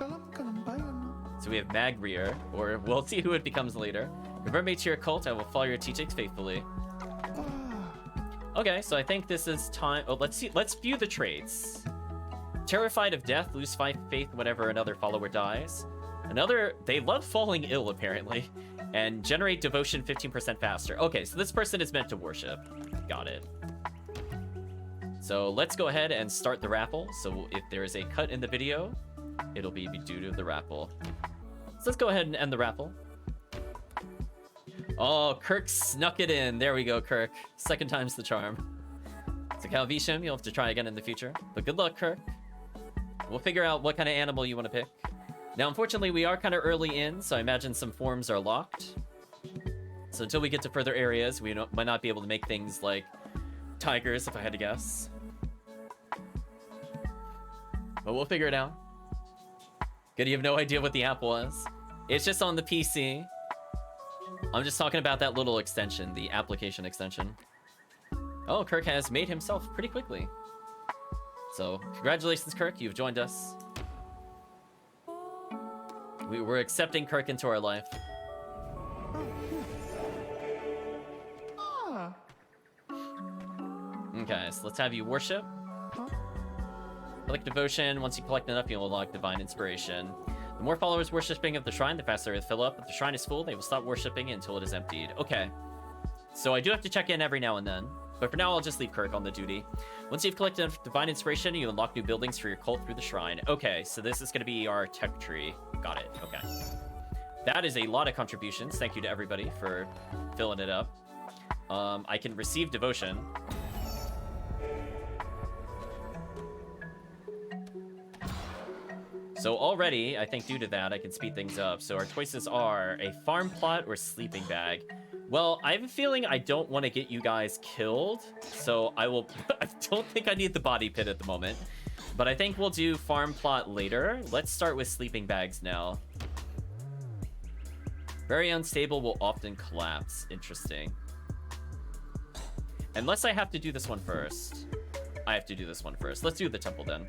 So we have Magrier, or we'll see who it becomes later. Convert me to your cult, I will follow your teachings faithfully. Okay, so I think this is time. Oh, let's view the traits. Terrified of death, lose faith whenever another follower dies. They love falling ill, apparently. And generate devotion 15% faster. Okay, so this person is meant to worship. Got it. So let's go ahead and start the raffle. So if there is a cut in the video, it'll be due to the raffle. So let's go ahead and end the raffle. Oh, Kirk snuck it in. There we go, Kirk. Second time's the charm. So Calvisham, you'll have to try again in the future. But good luck, Kirk. We'll figure out what kind of animal you want to pick. Now, unfortunately, we are kind of early in, so I imagine some forms are locked. So until we get to further areas, we might not be able to make things like tigers, if I had to guess. But we'll figure it out. Good, you have no idea what the app was. It's just on the PC. I'm just talking about that little extension, the application extension. Oh, Kirk has made himself pretty quickly. So, congratulations, Kirk. You've joined us. We're accepting Kirk into our life. Okay, so let's have you worship. Collect devotion. Once you collect enough, you'll unlock divine inspiration. The more followers worshipping at the shrine, the faster it will fill up. If the shrine is full, they will stop worshipping until it is emptied. Okay. So I do have to check in every now and then. But for now, I'll just leave Kirk on the duty. Once you've collected enough divine inspiration, you unlock new buildings for your cult through the shrine. Okay, so this is going to be our tech tree. Got it. Okay. That is a lot of contributions. Thank you to everybody for filling it up. I can receive devotion. So already, I think due to that, I can speed things up. So our choices are a farm plot or sleeping bag. Well, I have a feeling I don't want to get you guys killed, so I will... I don't think I need the body pit at the moment, but I think we'll do farm plot later. Let's start with sleeping bags now. Very unstable, will often collapse. Interesting. Unless I have to do this one first. I have to do this one first. Let's do the temple then.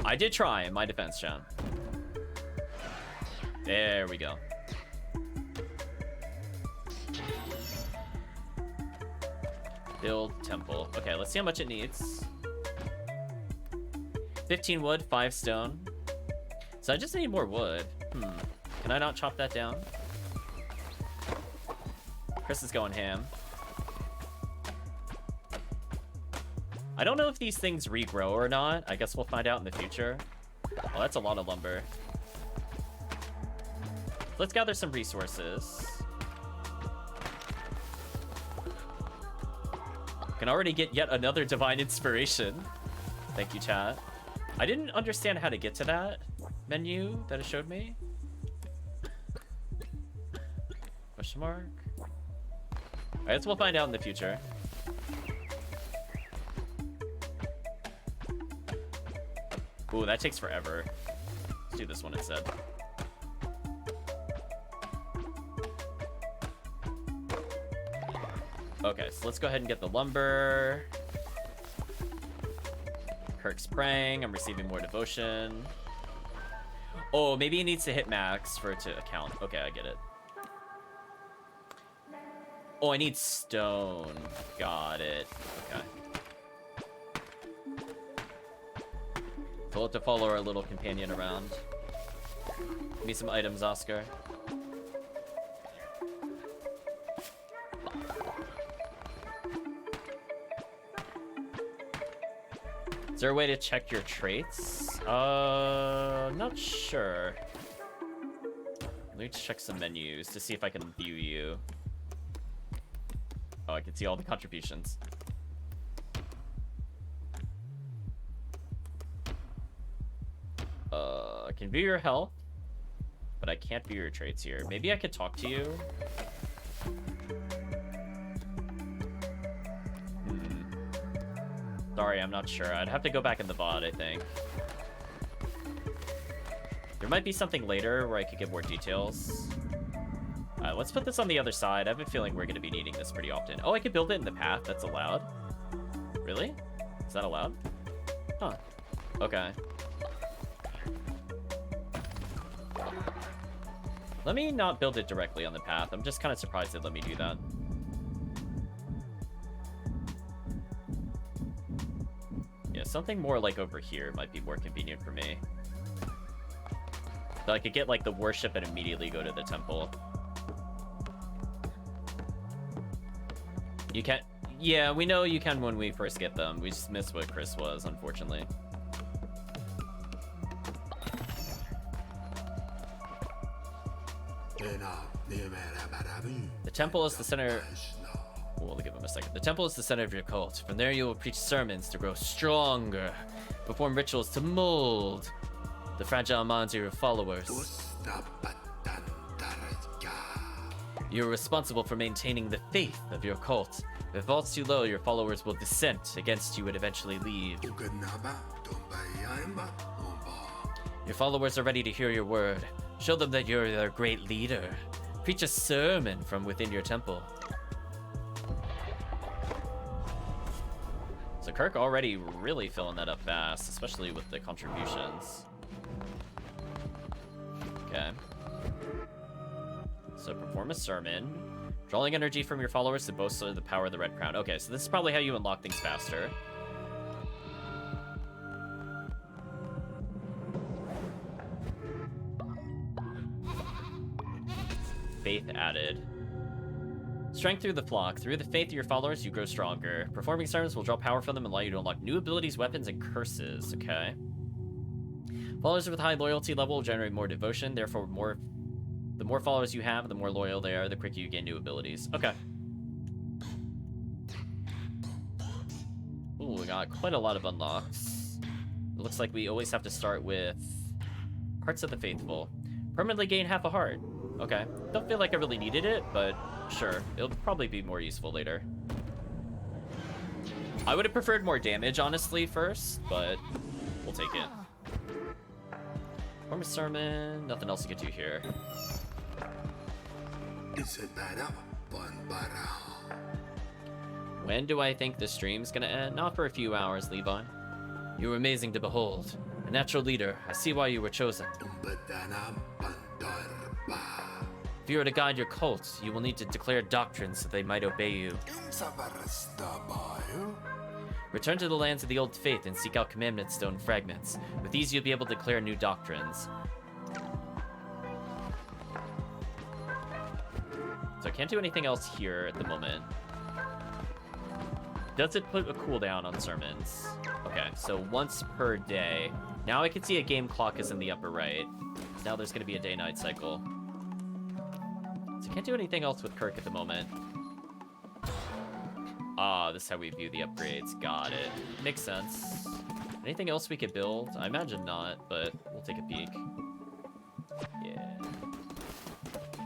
I did try in my defense, John. There we go. Build temple. Okay, let's see how much it needs. 15 wood, 5 stone. So I just need more wood. Can I not chop that down? Chris is going ham. I don't know if these things regrow or not. I guess we'll find out in the future. Oh, that's a lot of lumber. Let's gather some resources. Can already get yet another divine inspiration. Thank you, chat. I didn't understand how to get to that menu that it showed me. Question mark. I guess we'll find out in the future. Ooh, that takes forever. Let's do this one instead. Okay, so let's go ahead and get the lumber. Kirk's praying. I'm receiving more devotion. Oh, maybe he needs to hit max for it to account. Okay, I get it. Oh, I need stone. Got it. Okay. We'll have to follow our little companion around. Give me some items, Oscar. Is there a way to check your traits? Not sure. Let me check some menus to see if I can view you. Oh, I can see all the contributions. I can view your health, but I can't view your traits here. Maybe I could talk to you. Sorry, I'm not sure. I'd have to go back in the VOD, I think. There might be something later where I could get more details. Let's put this on the other side. I have a feeling we're going to be needing this pretty often. Oh, I could build it in the path. That's allowed. Really? Is that allowed? Huh. Okay. Let me not build it directly on the path. I'm just kind of surprised they let me do that. Yeah, something more like over here might be more convenient for me. So I could get like the worship and immediately go to the temple. You can't... Yeah, we know you can when we first get them. We just missed what Chris was, unfortunately. The temple is the center... We'll give him a second. The temple is the center of your cult. From there you will preach sermons to grow stronger, perform rituals to mold the fragile minds of your followers. You are responsible for maintaining the faith of your cult. If it falls too low, your followers will dissent against you and eventually leave. Your followers are ready to hear your word. Show them that you're their great leader. Preach a sermon from within your temple. So Kirk already really filling that up fast, especially with the contributions. Okay. So perform a sermon. Drawing energy from your followers to boast of the power of the Red Crown. Okay, so this is probably how you unlock things faster. Faith added. Strength through the flock. Through the faith of your followers, you grow stronger. Performing sermons will draw power from them and allow you to unlock new abilities, weapons, and curses. Okay. Followers with high loyalty level will generate more devotion. Therefore, the more followers you have, the more loyal they are, the quicker you gain new abilities. Okay. Ooh, we got quite a lot of unlocks. It looks like we always have to start with Hearts of the Faithful. Permanently gain half a heart. Okay. Don't feel like I really needed it, but sure. It'll probably be more useful later. I would have preferred more damage, honestly, first, but we'll take it. Perform a sermon. Nothing else to get to here. When do I think the stream's gonna end? Not for a few hours, Levi. You were amazing to behold. A natural leader. I see why you were chosen. If you are to guide your cult, you will need to declare doctrines so they might obey you. Return to the lands of the old faith and seek out commandment stone fragments. With these, you'll be able to declare new doctrines. So I can't do anything else here at the moment. Does it put a cooldown on sermons? Okay, so once per day. Now I can see a game clock is in the upper right. Now there's going to be a day-night cycle. So I can't do anything else with Kirk at the moment. Ah, this is how we view the upgrades. Got it. Makes sense. Anything else we could build? I imagine not, but we'll take a peek. Yeah.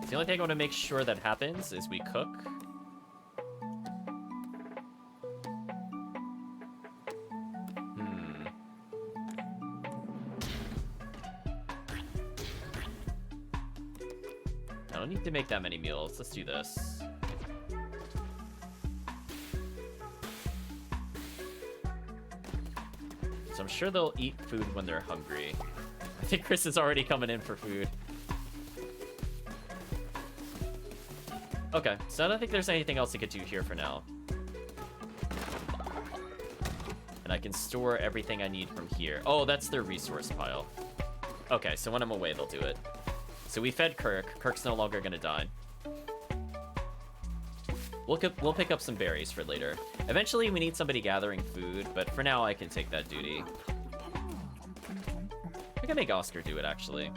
The only thing I want to make sure that happens is we cook. I don't need to make that many meals. Let's do this. So I'm sure they'll eat food when they're hungry. I think Chris is already coming in for food. Okay, so I don't think there's anything else I could do here for now. And I can store everything I need from here. Oh, that's their resource pile. Okay, so when I'm away, they'll do it. So we fed Kirk. Kirk's no longer gonna die. We'll pick up some berries for later. Eventually, we need somebody gathering food, but for now, I can take that duty. I can make Oscar do it, actually.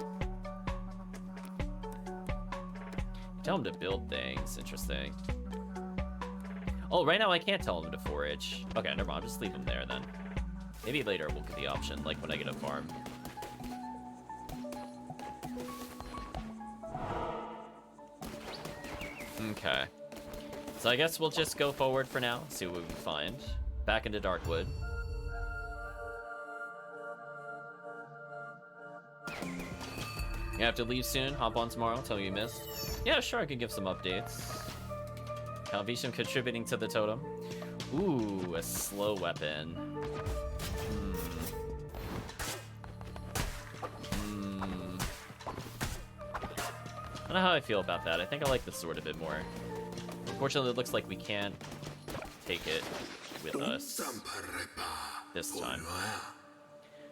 Tell him to build things. Interesting. Oh, right now I can't tell him to forage. Okay, never mind. I'll just leave him there, then. Maybe later we'll get the option, like when I get a farm. Okay. So I guess we'll just go forward for now, see what we can find. Back into Darkwood. You have to leave soon, hop on tomorrow, tell me you missed. Yeah, sure, I can give some updates. Calvisham contributing to the totem. Ooh, a slow weapon. I don't know how I feel about that. I think I like the sword a bit more. Unfortunately, it looks like we can't take it with us this time.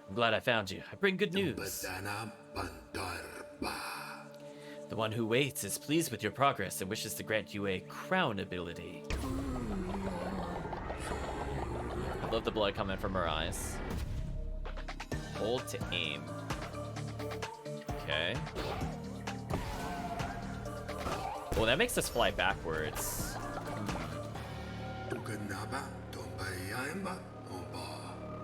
I'm glad I found you. I bring good news. The one who waits is pleased with your progress and wishes to grant you a crown ability. I love the blood coming from her eyes. Hold to aim. Okay. Oh, that makes us fly backwards.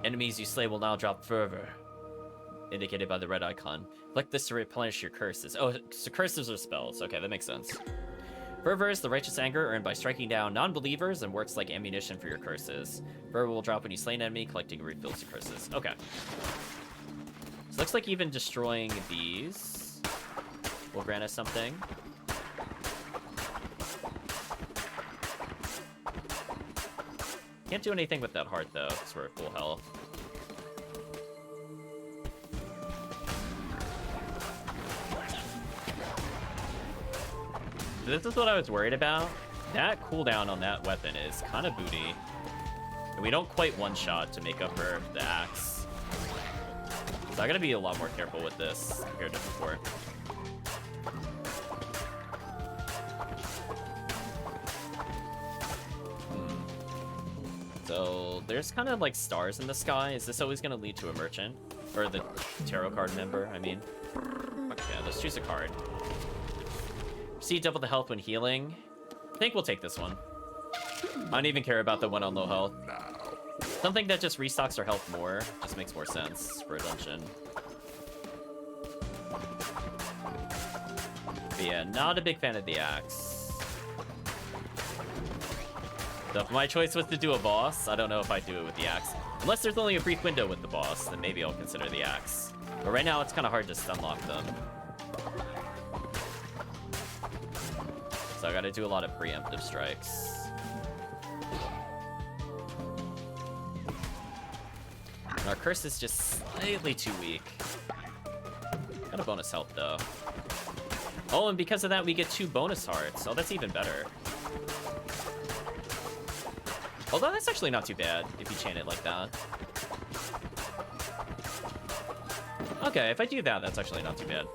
Enemies you slay will now drop fervor, indicated by the red icon. Click this to replenish your curses. Oh, so curses are spells. Okay, that makes sense. Fervor is the righteous anger earned by striking down non-believers and works like ammunition for your curses. Fervor will drop when you slay an enemy, collecting refills your curses. Okay. So looks like even destroying these will grant us something. Can't do anything with that heart, though, because we're at full health. This is what I was worried about. That cooldown on that weapon is kind of booty. And we don't quite one-shot to make up for the axe. So I gotta be a lot more careful with this compared to before. So there's kind of like stars in the sky. Is this always going to lead to a merchant? Or the tarot card member, I mean. Okay, let's choose a card. See double the health when healing. I think we'll take this one. I don't even care about the one on low health. Something that just restocks our health more just makes more sense for a dungeon. But yeah, not a big fan of the axe. So if my choice was to do a boss, I don't know if I'd do it with the axe. Unless there's only a brief window with the boss, then maybe I'll consider the axe. But right now, it's kind of hard to stun lock them. So I gotta do a lot of preemptive strikes. And our curse is just slightly too weak. Got a bonus health, though. Oh, and because of that, we get 2 bonus hearts. Oh, that's even better. Although that's actually not too bad if you chain it like that. Okay, if I do that, that's actually not too bad.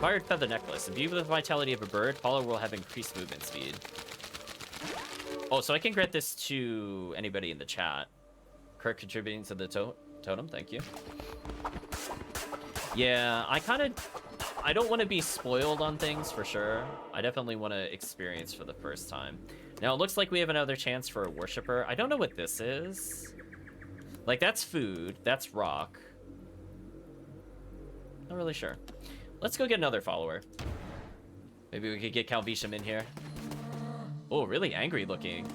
Fired feather necklace. Imbued with the vitality of a bird, follower will have increased movement speed. Oh, so I can grant this to anybody in the chat. Kirk contributing to the totem, thank you. Yeah, I don't want to be spoiled on things for sure. I definitely want to experience for the first time. Now, it looks like we have another chance for a worshiper. I don't know what this is. Like, that's food. That's rock. Not really sure. Let's go get another follower. Maybe we could get Calvisham in here. Oh, really angry looking.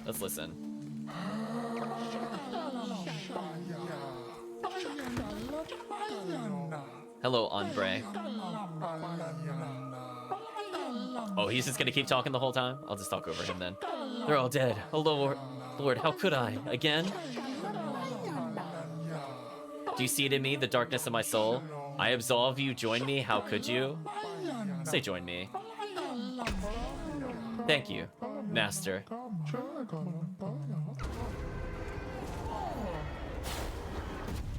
Let's listen. Hello, Ombre. Oh, he's just gonna keep talking the whole time? I'll just talk over him then. They're all dead. Lord, how could I? Again? Do you see it in me, the darkness of my soul? I absolve you, join me, how could you? Say join me. Thank you, Master.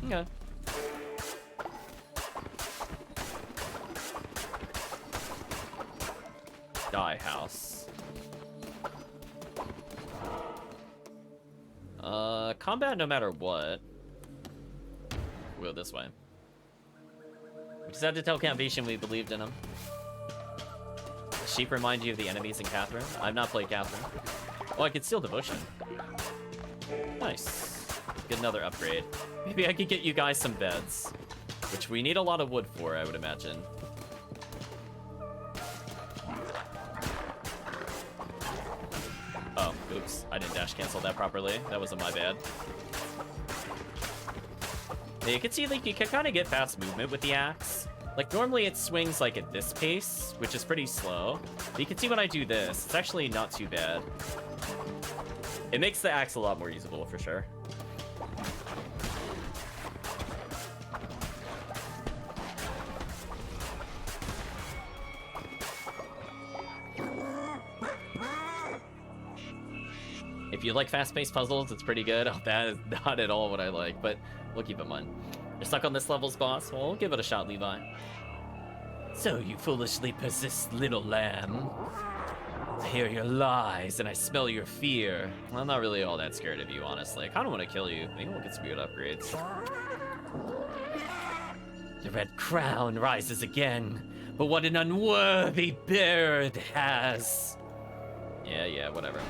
Okay. Die house. Combat no matter what. We'll go this way. We just had to tell Camvation we believed in him. Sheep remind you of the enemies in Catherine? I've not played Catherine. Oh, I could steal Devotion. Nice. Get another upgrade. Maybe I could get you guys some beds. Which we need a lot of wood for, I would imagine. Oh, oops. I didn't dash cancel that properly. That wasn't my bad. Yeah, you can see, like, you can kind of get fast movement with the axe. Like, normally it swings, like, at this pace, which is pretty slow. But you can see when I do this, it's actually not too bad. It makes the axe a lot more usable, for sure. If you like fast-paced puzzles, it's pretty good. Oh, that is not at all what I like, but we'll keep it in mind. You're stuck on this level's boss? Well, we'll give it a shot, Levi. So you foolishly persist, little lamb. I hear your lies, and I smell your fear. Well, I'm not really all that scared of you, honestly. I kind of want to kill you. Maybe we'll get some good upgrades. The red crown rises again, but what an unworthy bearer it has. Yeah, whatever.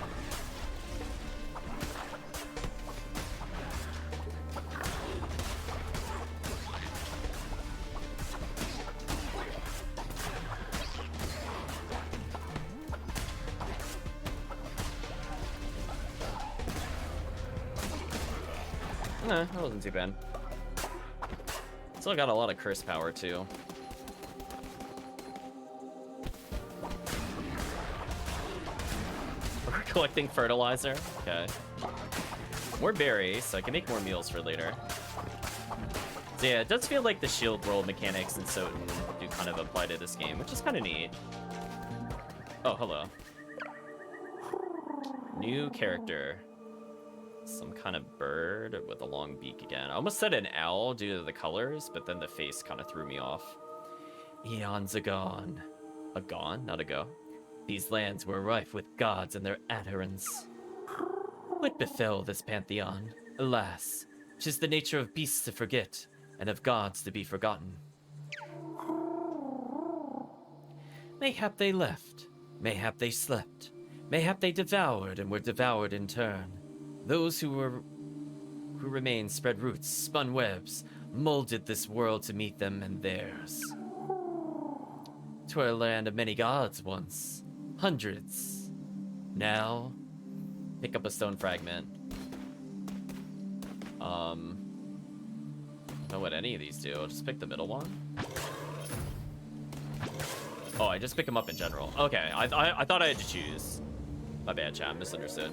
That wasn't too bad. Still got a lot of curse power, too. We're collecting fertilizer? Okay. More berries, so I can make more meals for later. So yeah, it does feel like the shield roll mechanics in Soten do kind of apply to this game, which is kind of neat. Oh, hello. New character. Some kind of bird with a long beak again. I almost said an owl due to the colors, but then the face kind of threw me off. Eons agone. Agone? Not ago. These lands were rife with gods and their adherents. What befell this pantheon? Alas, 'tis the nature of beasts to forget, and of gods to be forgotten. Mayhap they left, mayhap they slept, mayhap they devoured and were devoured in turn. Those who remained spread roots, spun webs, molded this world to meet them and theirs. 'Twere a land of many gods once, hundreds. Now, pick up a stone fragment. I don't know what any of these do. I'll just pick the middle one. Oh, I just pick them up in general. Okay, I thought I had to choose. My bad, chat. Misunderstood.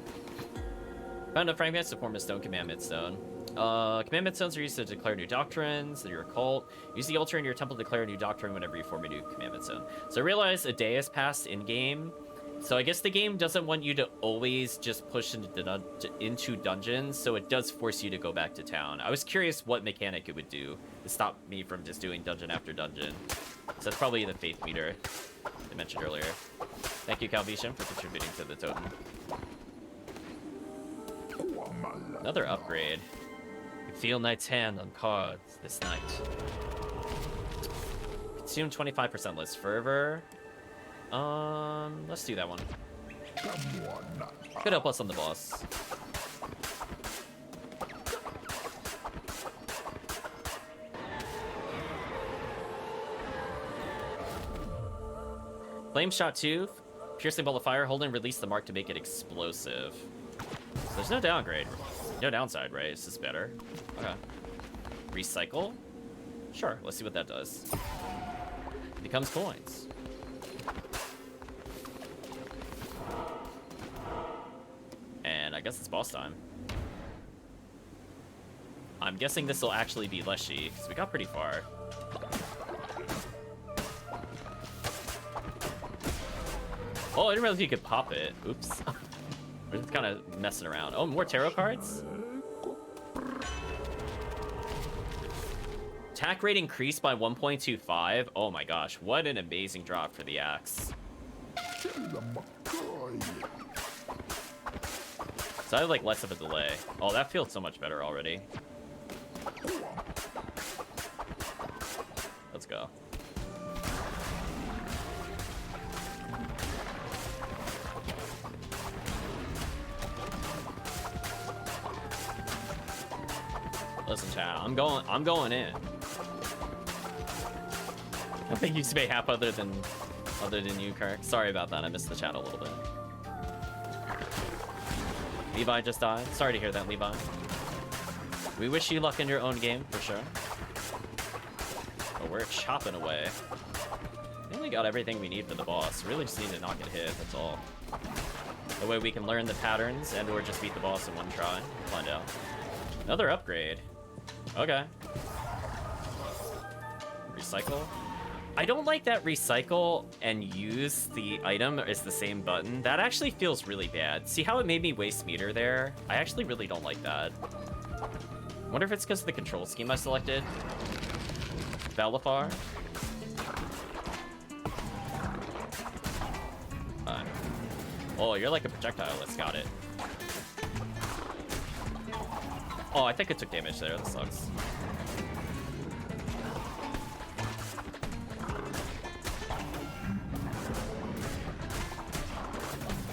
Found a fragment to form a stone commandment stone. Commandment stones are used to declare new doctrines that you're a cult. Use the altar in your temple to declare a new doctrine whenever you form a new commandment stone. So I realized a day has passed in-game. So I guess the game doesn't want you to always just push into dungeons, so it does force you to go back to town. I was curious what mechanic it would do to stop me from just doing dungeon after dungeon. So that's probably the faith meter I mentioned earlier. Thank you, Calvation, for contributing to the totem. Another upgrade. You feel Knight's hand on cards this night. Consume 25% less fervor. Let's do that one. Could help us on the boss. Flame shot 2. Piercing ball of fire. Hold and release the mark to make it explosive. So there's no downgrade. No downside, right? It's just better. Okay. Recycle? Sure, let's see what that does. It becomes coins. And I guess it's it's boss time. I'm guessing this will actually be Leshy, because we got pretty far. Oh, I didn't realize you could pop it. Oops. We're just kind of messing around. Oh, more tarot cards? Attack rate increased by 1.25. Oh my gosh, what an amazing drop for the axe. So I have like less of a delay. Oh, that feels so much better already. Let's go. Listen, chat, I'm going in. I think you say half other than you, Kirk. Sorry about that. I missed the chat a little bit. Levi just died. Sorry to hear that, Levi. We wish you luck in your own game, for sure. But we're chopping away. I think we got everything we need for the boss. Really just need to not get hit, that's all. That way we can learn the patterns and or just beat the boss in one try. Find out. Another upgrade. Okay. Recycle. I don't like that recycle and use the item is the same button. That actually feels really bad. See how it made me waste meter there? I actually really don't like that. Wonder if it's because of the control scheme I selected. Balafar. Oh, you're like a projectile. Let's got it. Oh, I think it took damage there. That sucks.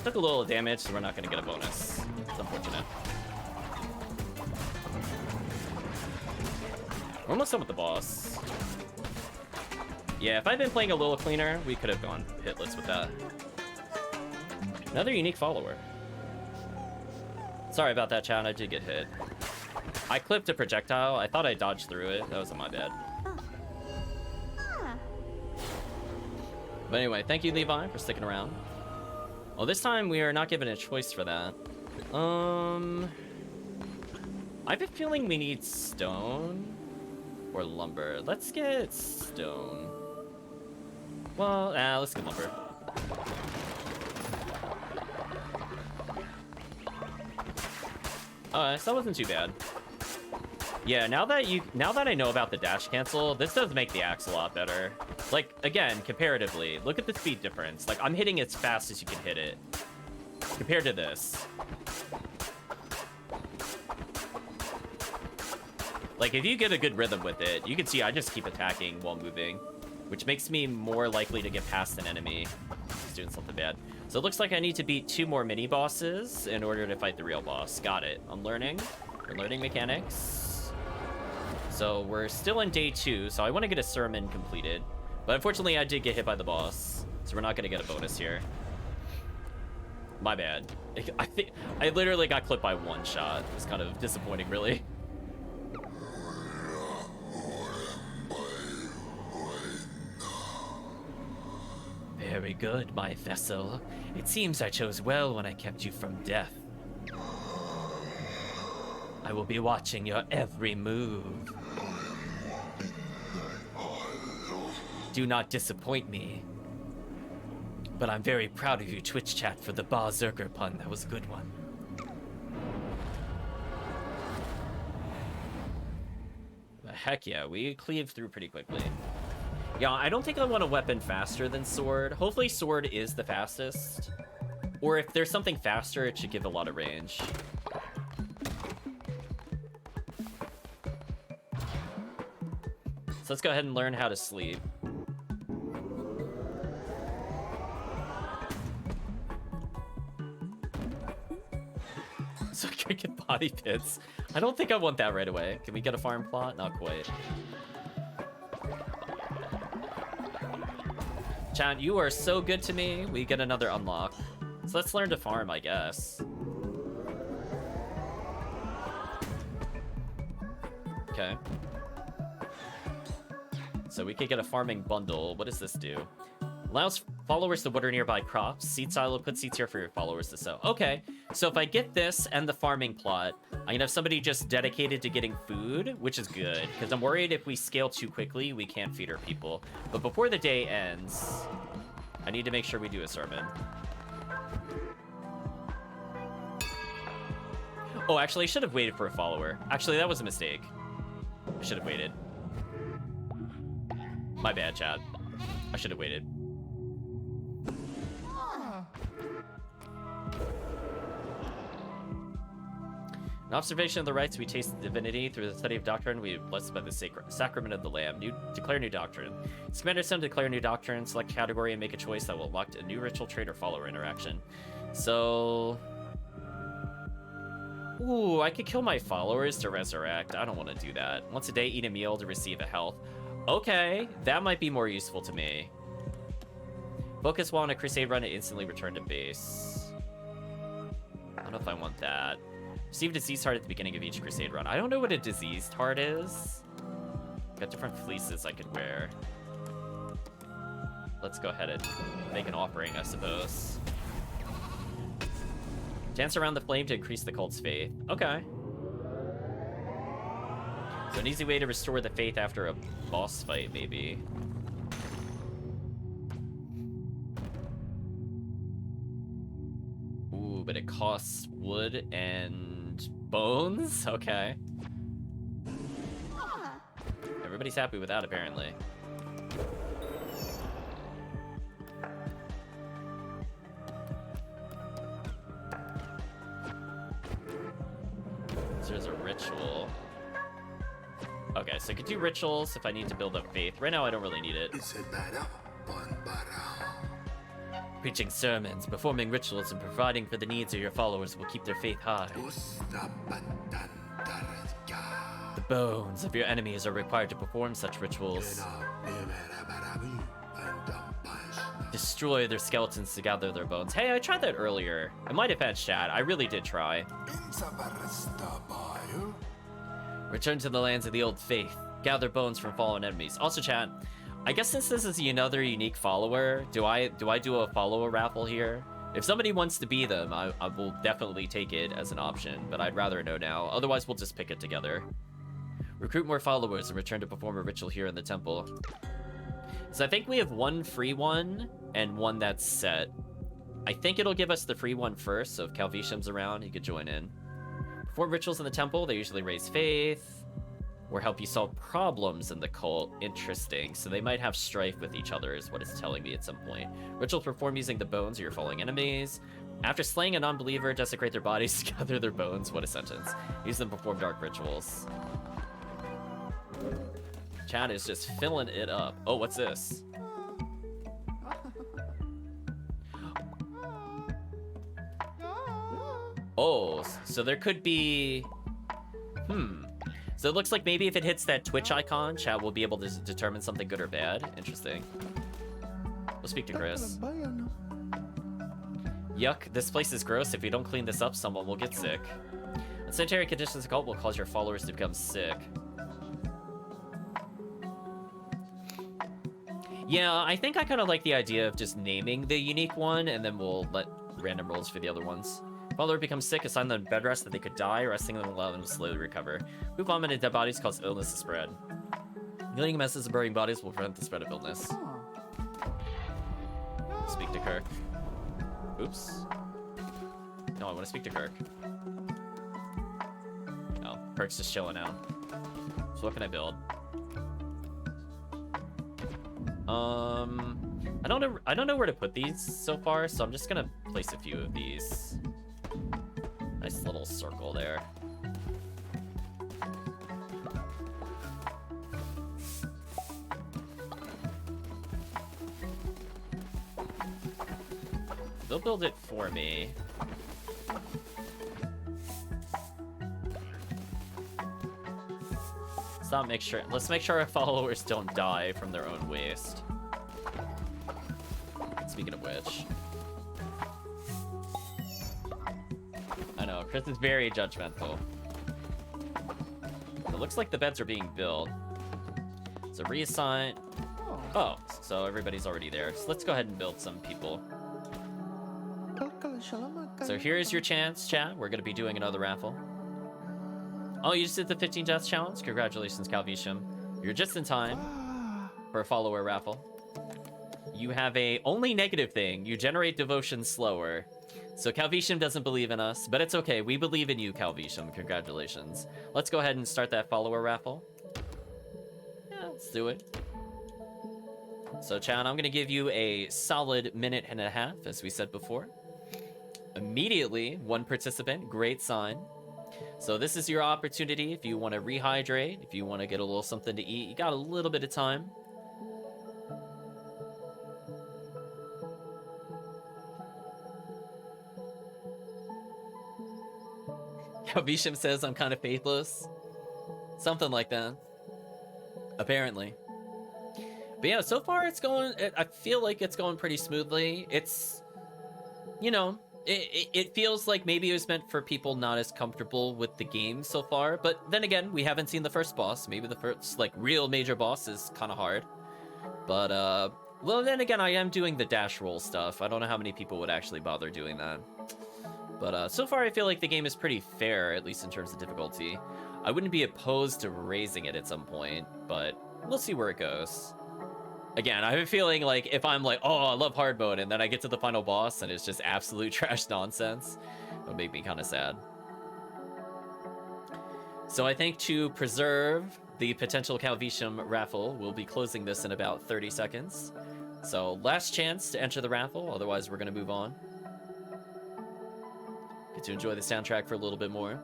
Took a little damage, so we're not going to get a bonus. It's unfortunate. We're almost done with the boss. Yeah, if I'd been playing a little cleaner, we could have gone hitless with that. Another unique follower. Sorry about that, chat. I did get hit. I clipped a projectile. I thought I dodged through it. That wasn't my bad. But anyway, thank you, Levi, for sticking around. Well, this time we are not given a choice for that. I have a feeling we need stone or lumber. Let's get stone. Well, let's get lumber. So that wasn't too bad. Yeah, now that I know about the dash cancel, this does make the axe a lot better. Like, again, comparatively, look at the speed difference. Like, I'm hitting as fast as you can hit it. Compared to this. Like, if you get a good rhythm with it, you can see I just keep attacking while moving, which makes me more likely to get past an enemy who's doing something bad. So it looks like I need to beat 2 more mini-bosses in order to fight the real boss. Got it. I'm learning. We're learning mechanics. So we're still in day 2, so I want to get a sermon completed. But unfortunately, I did get hit by the boss, so we're not going to get a bonus here. My bad. I think I literally got clipped by 1 shot. It was kind of disappointing, really. Very good, my vessel. It seems I chose well when I kept you from death. I will be watching your every move. Do not disappoint me. But I'm very proud of you, Twitch chat, for the Berserker pun. That was a good one. Heck yeah, we cleaved through pretty quickly. Yeah, I don't think I want a weapon faster than sword. Hopefully sword is the fastest. Or if there's something faster, it should give a lot of range. So let's go ahead and learn how to sleep. So I can get body pits. I don't think I want that right away. Can we get a farm plot? Not quite. Chat, you are so good to me. We get another unlock. So let's learn to farm, I guess. Okay. So we could get a farming bundle. What does this do? Allows followers to water nearby crops. Seed silo, put seeds here for your followers to sow. Okay. So if I get this and the farming plot, I can have somebody just dedicated to getting food, which is good, because I'm worried if we scale too quickly, we can't feed our people. But before the day ends, I need to make sure we do a sermon. Oh, actually, I should have waited for a follower. Actually, that was a mistake. I should have waited. My bad, chat. I should have waited. An observation of the rites, we taste divinity. Through the study of doctrine, we are blessed by the sacrament of the Lamb. Declare new doctrine. It's commanded some to declare new doctrine, select a category, and make a choice that will unlock a new ritual trait or follower interaction. So... Ooh, I could kill my followers to resurrect. I don't want to do that. Once a day, eat a meal to receive a health. Okay, that might be more useful to me. Focus while on a crusade run and instantly return to base. I don't know if I want that. Receive disease heart at the beginning of each crusade run. I don't know what a diseased heart is. Got different fleeces I could wear. Let's go ahead and make an offering, I suppose. Dance around the flame to increase the cult's faith. Okay. So an easy way to restore the faith after a boss fight, maybe. Ooh, but it costs wood and bones? Okay. Everybody's happy with that, apparently. So there's a ritual. Okay, so I could do rituals if I need to build up faith. Right now, I don't really need it. Preaching sermons, performing rituals, and providing for the needs of your followers will keep their faith high. The bones of your enemies are required to perform such rituals. Destroy their skeletons to gather their bones. Hey, I tried that earlier. In my defense, chat, I really did try. Return to the lands of the old faith. Gather bones from fallen enemies. Also, chat, I guess since this is another unique follower, do I do a follower raffle here? If somebody wants to be them, I will definitely take it as an option, but I'd rather know now. Otherwise, we'll just pick it together. Recruit more followers and return to perform a ritual here in the temple. So I think we have one free one and one that's set. I think it'll give us the free one first, so if Calvisham's around, he could join in. Perform rituals in the temple. They usually raise faith or help you solve problems in the cult. Interesting. So they might have strife with each other is what it's telling me at some point. Rituals performed using the bones of your falling enemies. After slaying a non-believer, desecrate their bodies to gather their bones. What a sentence. Use them to perform dark rituals. Chat is just filling it up. Oh, what's this? Oh, so there could be... So it looks like maybe if it hits that Twitch icon, chat will be able to determine something good or bad. Interesting. We'll speak to Chris. Yuck, this place is gross. If you don't clean this up, someone will get sick. Unsanitary conditions of cult will cause your followers to become sick. Yeah, I think I kind of like the idea of just naming the unique one, and then we'll let random rolls for the other ones. Follower becomes sick, assign them bed rest that they could die, resting them allow them to slowly recover. Move vomit in dead bodies cause illness to spread. Healing messes and burying bodies will prevent the spread of illness. Speak to Kirk. Oops. No, I want to speak to Kirk. Oh, Kirk's just chilling out. So what can I build? I don't know where to put these so far, so I'm just gonna place a few of these. Nice little circle there. They'll build it for me. Let's make sure our followers don't die from their own waste. Speaking of which. I know, Chris is very judgmental. It looks like the beds are being built. So reassign. Oh, so everybody's already there. So let's go ahead and build some people. So here's your chance, chat. We're going to be doing another raffle. Oh, you just did the 15 deaths challenge? Congratulations, Calvisham. You're just in time for a follower raffle. You have a only negative thing. You generate devotion slower. So Calvisham doesn't believe in us, but it's okay. We believe in you, Calvisham. Congratulations. Let's go ahead and start that follower raffle. Yeah, let's do it. So, chat, I'm going to give you a solid minute and a half, as we said before. Immediately, one participant. Great sign. So this is your opportunity if you want to rehydrate, if you want to get a little something to eat. You got a little bit of time. Visham says I'm kind of faithless. Something like that. Apparently. But yeah, so far it's going... I feel like it's going pretty smoothly. It's... You know... It feels like maybe it was meant for people not as comfortable with the game so far, but then again, we haven't seen the first boss. Maybe the first, like, real major boss is kind of hard. But, well, then again, I am doing the dash roll stuff. I don't know how many people would actually bother doing that. But, so far, I feel like the game is pretty fair, at least in terms of difficulty. I wouldn't be opposed to raising it at some point, but we'll see where it goes. Again, I have a feeling like if I'm like, oh, I love hard mode, and then I get to the final boss and it's just absolute trash nonsense, it'll make me kind of sad. So I think to preserve the potential Calvisham raffle, we'll be closing this in about 30 seconds. So last chance to enter the raffle, otherwise we're going to move on. Get to enjoy the soundtrack for a little bit more.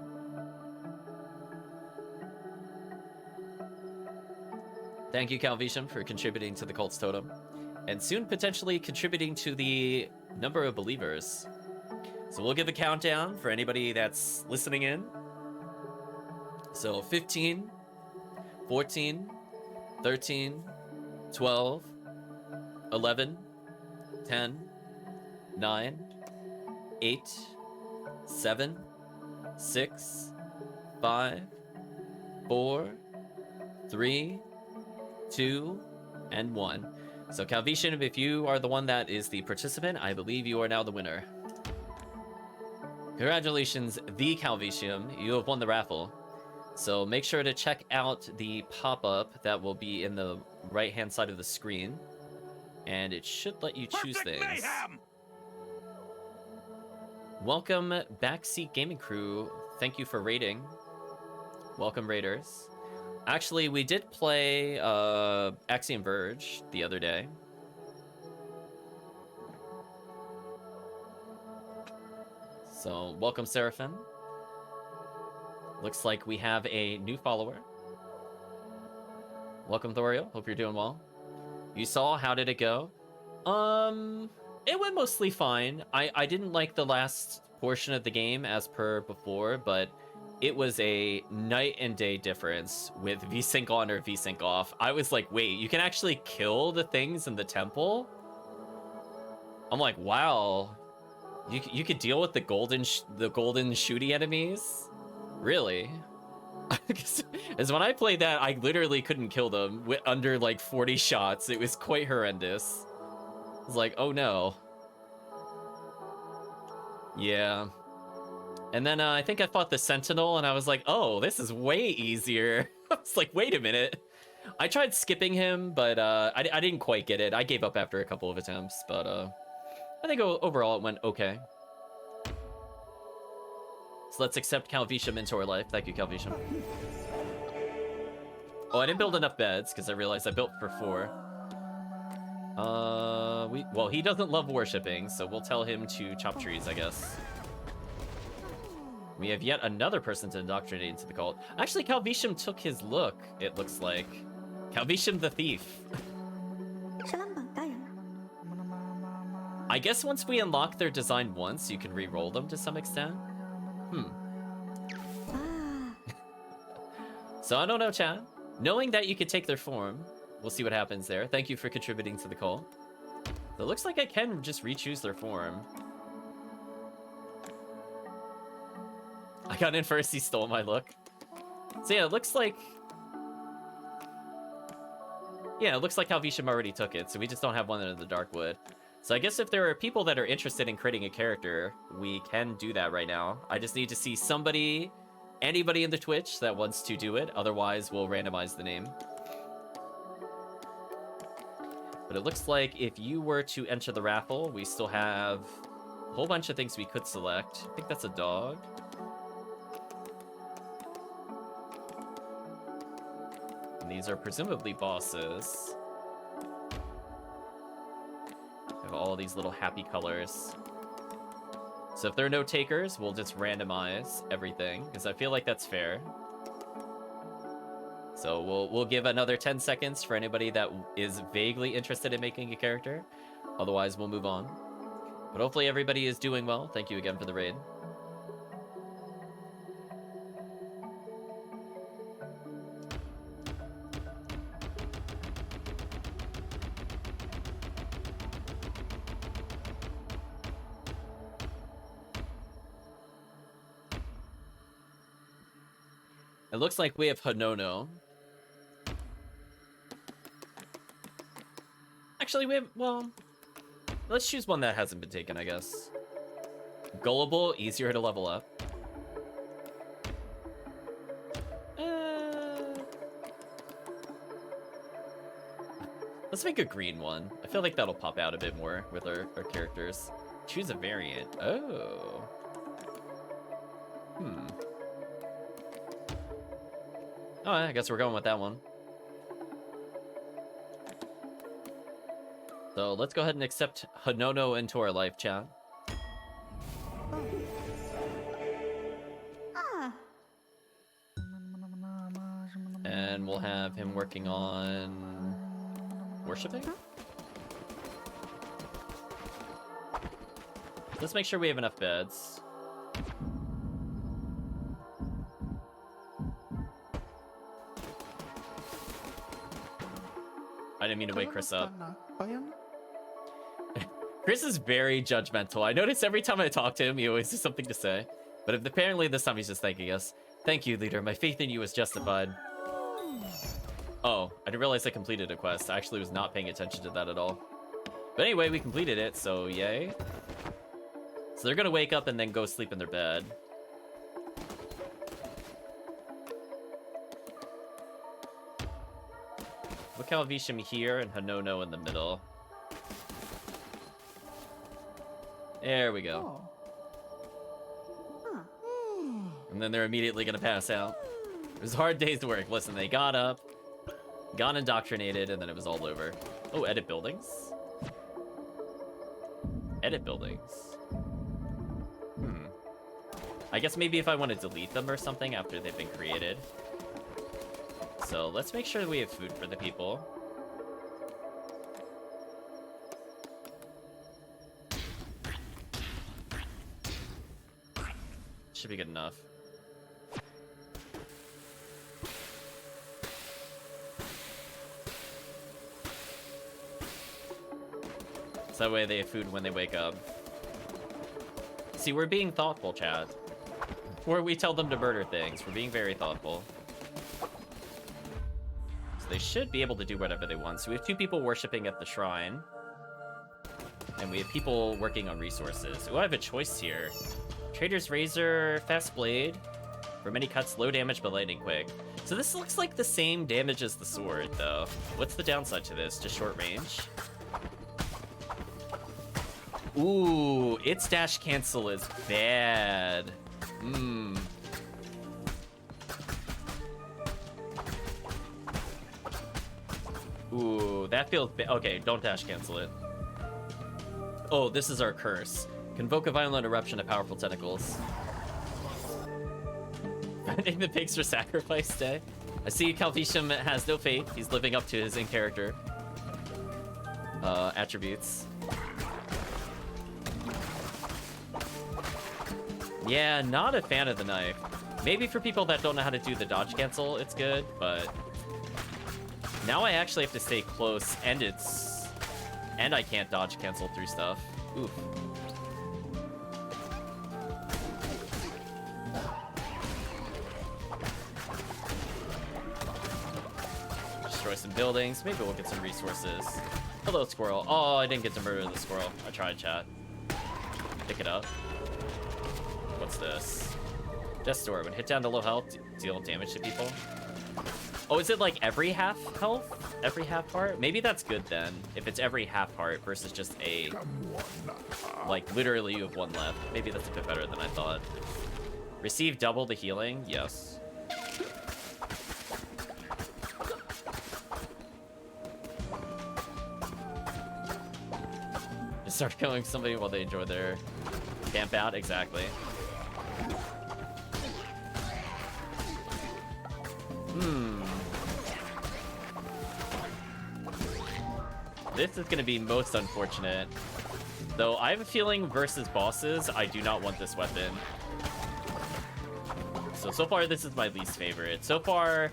Thank you, Calvisham, for contributing to the Cult's Totem, and soon potentially contributing to the number of believers. So we'll give a countdown for anybody that's listening in. So 15, 14, 13, 12, 11, 10, 9, 8, 7, 6, 5, 4, 3, 2, and 1. So Calvisham, if you are the one that is the participant, I believe you are now the winner. Congratulations, the Calvisham. You have won the raffle. So make sure to check out the pop-up that will be in the right-hand side of the screen. And it should let you choose things. Mayhem! Welcome, Backseat Gaming Crew. Thank you for raiding. Welcome, raiders. Actually, we did play Axiom Verge the other day. So, welcome, Seraphim. Looks like we have a new follower. Welcome, Thoriel. Hope you're doing well. You saw, how did it go? It went mostly fine. I didn't like the last portion of the game as per before, but it was a night and day difference with VSync on or VSync off. I was like, wait, you can actually kill the things in the temple? I'm like, wow. You could deal with the golden shooty enemies? Really? As when I played that, I literally couldn't kill them under like 40 shots. It was quite horrendous. I was like, oh no. Yeah. And then I think I fought the Sentinel, and I was like, oh, this is way easier. I was like, wait a minute. I tried skipping him, but I didn't quite get it. I gave up after a couple of attempts, but I think overall it went okay. So let's accept Calvisham into our life. Thank you, Calvisham. Oh, I didn't build enough beds, because I realized I built for 4. Well, he doesn't love worshipping, so we'll tell him to chop trees, I guess. We have yet another person to indoctrinate into the cult. Actually, Calvisham took his look, it looks like. Calvisham the Thief. I guess once we unlock their design once, you can re-roll them to some extent. So I don't know, chat. Knowing that you could take their form, we'll see what happens there. Thank you for contributing to the cult. So it looks like I can just re-choose their form. I got in first, he stole my look. So yeah, it looks like... Yeah, it looks like Calvisham already took it, so we just don't have one in the Darkwood. So I guess if there are people that are interested in creating a character, we can do that right now. I just need to see anybody in the Twitch that wants to do it. Otherwise, we'll randomize the name. But it looks like if you were to enter the raffle, we still have a whole bunch of things we could select. I think that's a dog. And these are presumably bosses. Have all these little happy colors. So if there are no takers, we'll just randomize everything, because I feel like that's fair. So we'll give another 10 seconds for anybody that is vaguely interested in making a character. Otherwise, we'll move on. But hopefully everybody is doing well. Thank you again for the raid. It looks like we have Hanono. Actually, well, let's choose one that hasn't been taken, I guess. Gullible, easier to level up. Let's make a green one. I feel like that'll pop out a bit more with our characters. Choose a variant. Oh. Oh, I guess we're going with that one. So let's go ahead and accept Hanono into our life chat. Ah. And we'll have him working on worshipping. Let's make sure we have enough beds. I didn't mean to wake Chris up. Chris is very judgmental. I notice every time I talk to him, he always has something to say. But apparently this time he's just thanking us. Thank you, leader. My faith in you is justified. Oh, I didn't realize I completed a quest. I actually was not paying attention to that at all. But anyway, we completed it, so yay. So they're gonna wake up and then go sleep in their bed. Look how Visham here and Hanono in the middle. There we go. And then they're immediately gonna pass out. It was a hard day's work. Listen, they got up, got indoctrinated, and then it was all over. Oh, edit buildings? Edit buildings. I guess maybe if I want to delete them or something after they've been created. So let's make sure we have food for the people. Should be good enough. So that way they have food when they wake up. See, we're being thoughtful, chat. Or we tell them to murder things. We're being very thoughtful. So they should be able to do whatever they want. So we have 2 people worshipping at the shrine. And we have people working on resources. Oh, I have a choice here. Trader's Razor, Fast Blade. For many cuts, low damage but lightning quick. So this looks like the same damage as the sword, though. What's the downside to this? Just short range? Ooh, its dash cancel is bad. Ooh, that feels okay, don't dash cancel it. Oh, this is our curse. Convoke a violent eruption of powerful tentacles. Finding the pigs for sacrifice day. I see Calvisham has no faith. He's living up to his in-character attributes. Yeah, not a fan of the knife. Maybe for people that don't know how to do the dodge cancel, it's good, but now I actually have to stay close, and I can't dodge cancel through stuff. Oof. Destroy some buildings. Maybe we'll get some resources. Hello, squirrel. Oh, I didn't get to murder the squirrel. I tried, chat. Pick it up. What's this? Death Door. When hit down to low health, deal damage to people. Oh, is it like every half health? Every half heart? Maybe that's good then. If it's every half heart versus just a... Like, literally you have one left. Maybe that's a bit better than I thought. Receive double the healing? Yes. Just start killing somebody while they enjoy their camp out? Exactly. This is going to be most unfortunate. Though I have a feeling versus bosses, I do not want this weapon. So far, this is my least favorite. So far,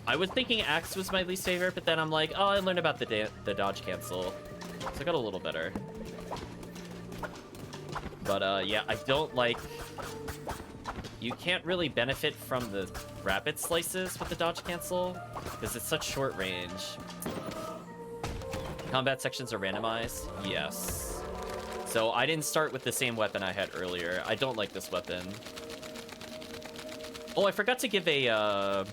I was thinking Axe was my least favorite, but then I'm like, oh, I learned about the dodge cancel. So I got a little better. But yeah, I don't like... You can't really benefit from the rapid slices with the dodge cancel, because it's such short range. Combat sections are randomized? Yes. So I didn't start with the same weapon I had earlier. I don't like this weapon. Oh, I forgot to give a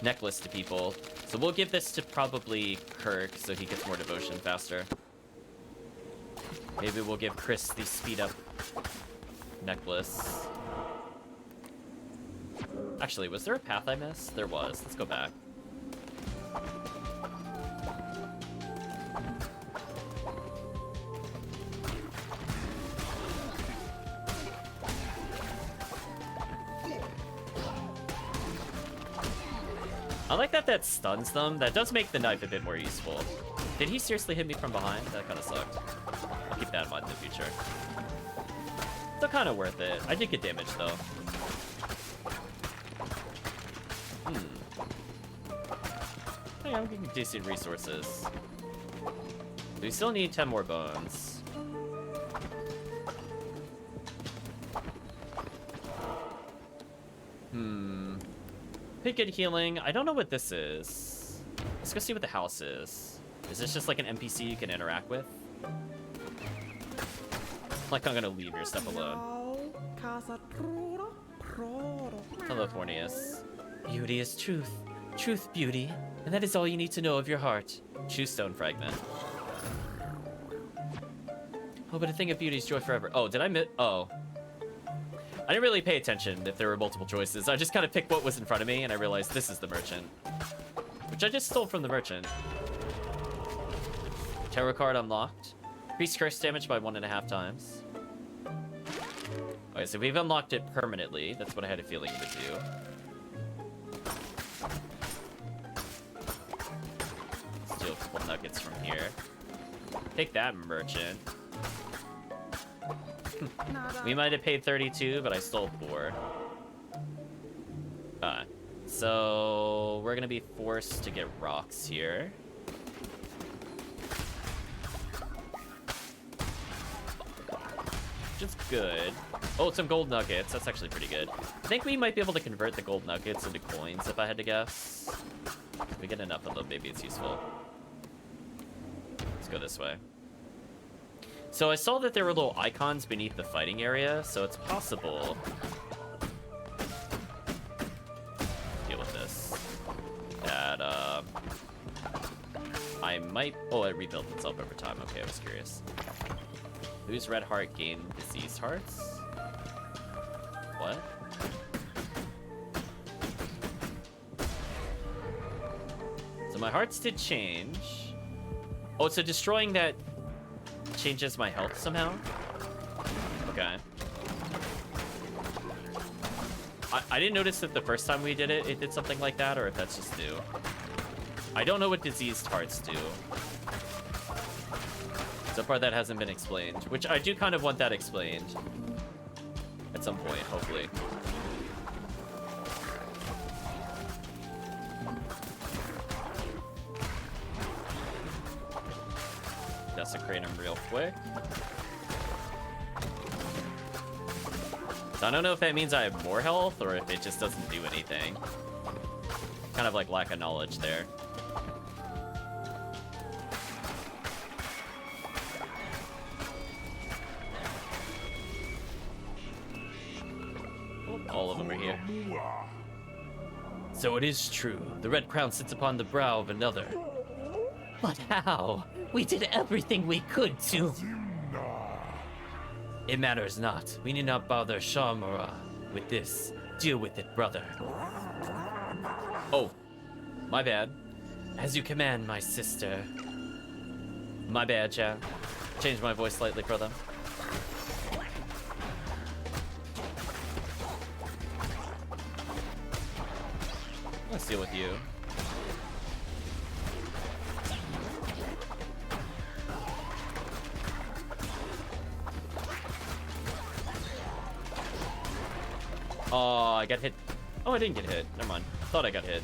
necklace to people. So we'll give this to probably Kirk so he gets more devotion faster. Maybe we'll give Chris the speed up necklace. Actually, was there a path I missed? There was. Let's go back. I like that stuns them. That does make the knife a bit more useful. Did he seriously hit me from behind? That kind of sucked. I'll keep that in mind in the future. Still kind of worth it. I did get damage, though. Yeah, I'm getting decent resources. We still need 10 more bones. Pretty good healing. I don't know what this is. Let's go see what the house is. Is this just like an NPC you can interact with? Like I'm gonna leave your stuff alone. Hello, Fornius. Beauty is truth. Truth, beauty. And that is all you need to know of your heart. Choose stone fragment. Oh, but a thing of beauty is joy forever. Oh, did I miss? Oh. I didn't really pay attention if there were multiple choices. I just kind of picked what was in front of me, and I realized this is the merchant. Which I just stole from the merchant. Tarot card unlocked. Increase curse damage by 1.5 times. Okay, so we've unlocked it permanently. That's what I had a feeling it would do. Steal a couple nuggets from here. Take that, merchant. We might have paid 32, but I stole 4. So we're gonna be forced to get rocks here. Which is good. Oh, some gold nuggets. That's actually pretty good. I think we might be able to convert the gold nuggets into coins, if I had to guess. If we get enough of them, maybe it's useful. Let's go this way. So I saw that there were little icons beneath the fighting area, so it's possible... Deal with this. That, I might... Oh, it rebuilt itself over time. Okay, I was curious. Lose red heart, gain diseased hearts? What? So my hearts did change. Oh, so destroying that changes my health somehow? Okay. I didn't notice that the first time we did it, it did something like that, or if that's just new. I don't know what diseased hearts do. So far that hasn't been explained, which I do kind of want that explained. At some point, hopefully. Desecrate him real quick. So I don't know if that means I have more health or if it just doesn't do anything. Kind of like lack of knowledge there. all of them are here. So it is true. The red crown sits upon the brow of another. But how? We did everything we could to... It matters not. We need not bother Shamura with this. Deal with it, brother. Oh, my bad. As you command, my sister. My bad, chat. Changed my voice slightly for them. Let's deal with you. Oh, I got hit. Oh, I didn't get hit. Never mind. Thought I got hit.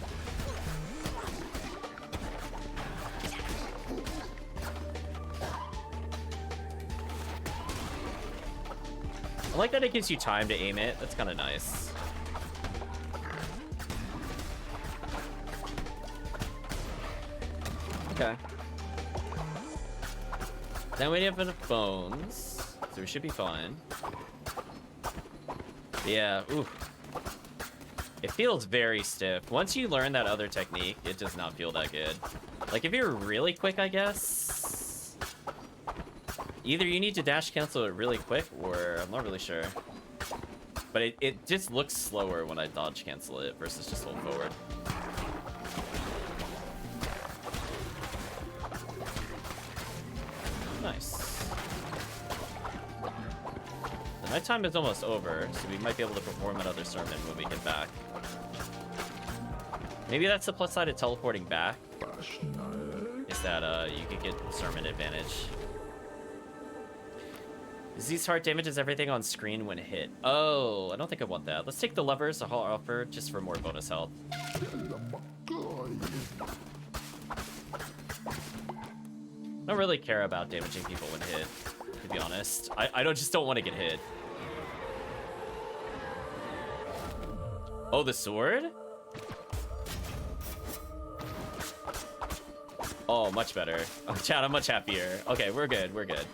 I like that it gives you time to aim it. That's kind of nice. Okay. Then we have enough bones, so we should be fine. Yeah, ooh. It feels very stiff. Once you learn that other technique, it does not feel that good. Like, if you're really quick, I guess... Either you need to dash cancel it really quick, or... I'm not really sure. But it just looks slower when I dodge cancel it versus just hold forward. Nice. The nighttime is almost over, so we might be able to perform another sermon when we get back. Maybe that's the plus side of teleporting back. Is that you could get sermon advantage. Disease heart damages everything on screen when hit. Oh, I don't think I want that. Let's take the levers, I'll offer just for more bonus health. I don't really care about damaging people when hit, to be honest. I just don't want to get hit. Oh, the sword? Oh, much better. Oh, chat, I'm much happier. Okay, we're good, we're good.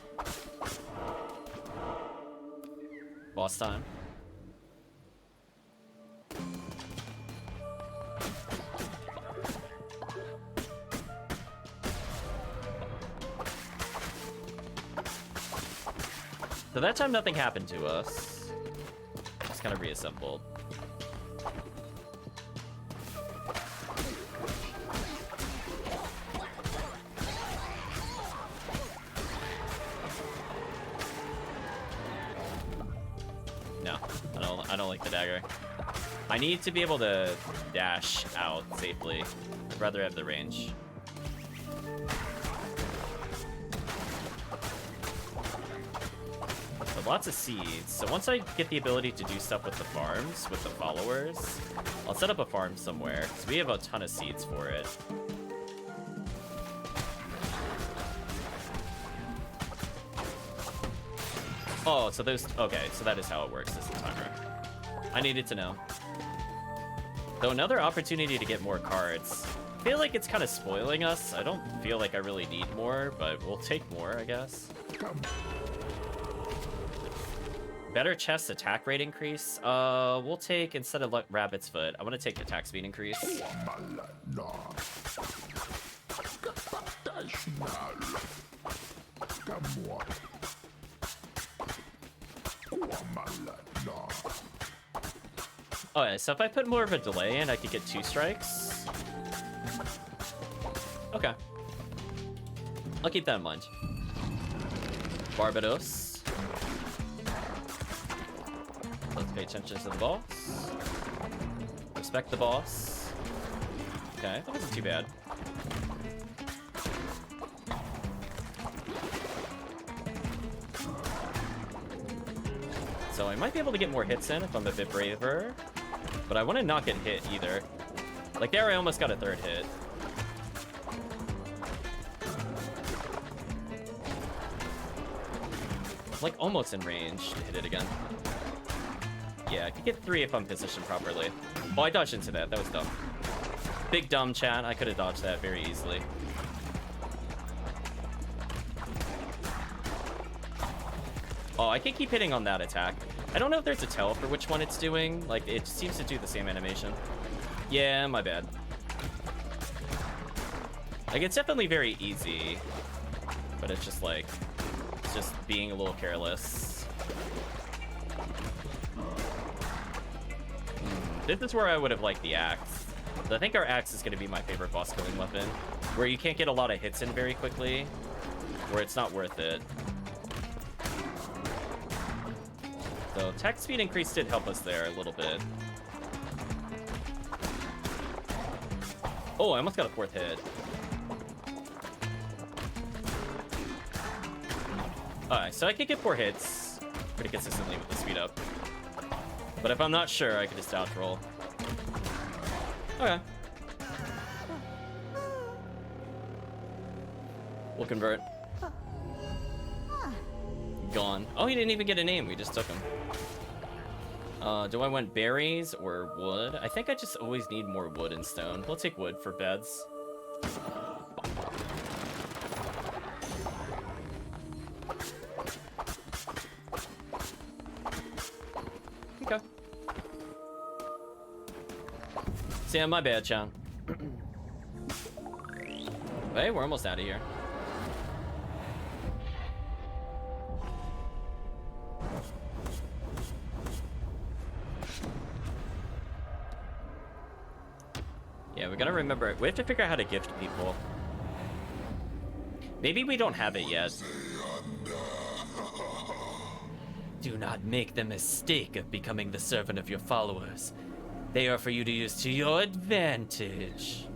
Boss time. So that time nothing happened to us. Just kind of reassembled. No, I don't like the dagger. I need to be able to dash out safely. I'd rather have the range. But lots of seeds. So once I get the ability to do stuff with the farms, with the followers, I'll set up a farm somewhere, because we have a ton of seeds for it. Oh, so there's... Okay, so that is how it works as a timer. I needed to know. Though another opportunity to get more cards. I feel like it's kind of spoiling us. I don't feel like I really need more, but we'll take more, I guess. Better chest attack rate increase. We'll take, instead of rabbit's foot, I want to take attack speed increase. Oh yeah, so if I put more of a delay in, I could get 2 strikes. Okay. I'll keep that in mind. Barbados. Let's pay attention to the boss. Respect the boss. Okay, that wasn't too bad. So I might be able to get more hits in if I'm a bit braver. But I want to not get hit either. Like there, I almost got a 3rd hit. I'm like almost in range to hit it again. Yeah, I could get 3 if I'm positioned properly. Oh, I dodged into that. That was dumb. Big dumb, chat. I could have dodged that very easily. Oh, I can keep hitting on that attack. I don't know if there's a tell for which one it's doing. Like, it seems to do the same animation. Yeah, my bad. Like, it's definitely very easy, but it's just like, it's just being a little careless. This is where I would have liked the axe. I think our axe is going to be my favorite boss killing weapon, where you can't get a lot of hits in very quickly, where it's not worth it. So attack speed increase did help us there a little bit. Oh, I almost got a 4th hit. Alright, so I could get 4 hits pretty consistently with the speed up. But if I'm not sure, I can just dodge roll. Okay. We'll convert. Gone. Oh, he didn't even get a name. We just took him. Do I want berries or wood? I think I just always need more wood and stone. We'll take wood for beds. Okay. Sam, my bad, Chan. Hey, we're almost out of here. Yeah, we gotta remember, we have to figure out how to gift people. Maybe we don't have it yet. Do not make the mistake of becoming the servant of your followers. They are for you to use to your advantage.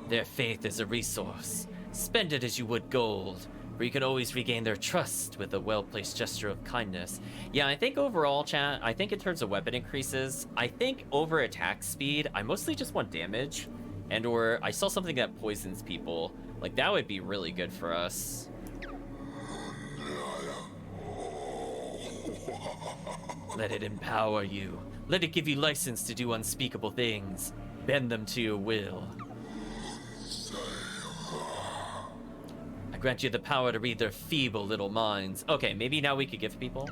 Their faith is a resource. Spend it as you would gold, for you can always regain their trust with a well-placed gesture of kindness. Yeah, I think overall, chat, I think in terms of weapon increases, I think over attack speed, I mostly just want damage. And or I saw something that poisons people. Like, that would be really good for us. Let it empower you. Let it give you license to do unspeakable things. Bend them to your will. I grant you the power to read their feeble little minds. Okay, maybe now we could gift people.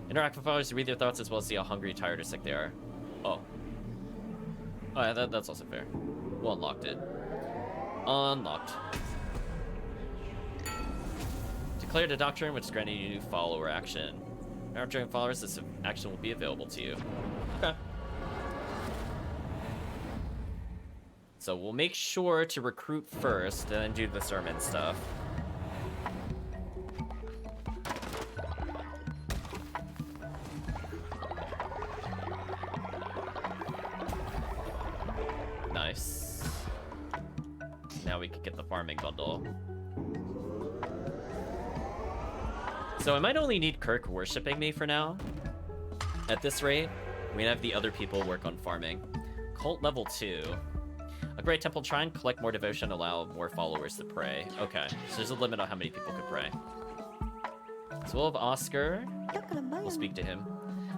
Interact with others to read their thoughts as well as see how hungry, tired, or sick they are. Oh. Oh, yeah, that's also fair. We'll unlock it. Unlocked. Declare the doctrine, which is granting you new follower action. After followers, this action will be available to you. Okay. So we'll make sure to recruit first, and then do the sermon stuff. Nice. Now we can get the farming bundle. So I might only need Kirk worshipping me for now. At this rate, we can have the other people work on farming. Cult level 2. A great temple shrine, collect more devotion, allow more followers to pray. Okay, so there's a limit on how many people could pray. So we'll have Oscar. We'll speak to him.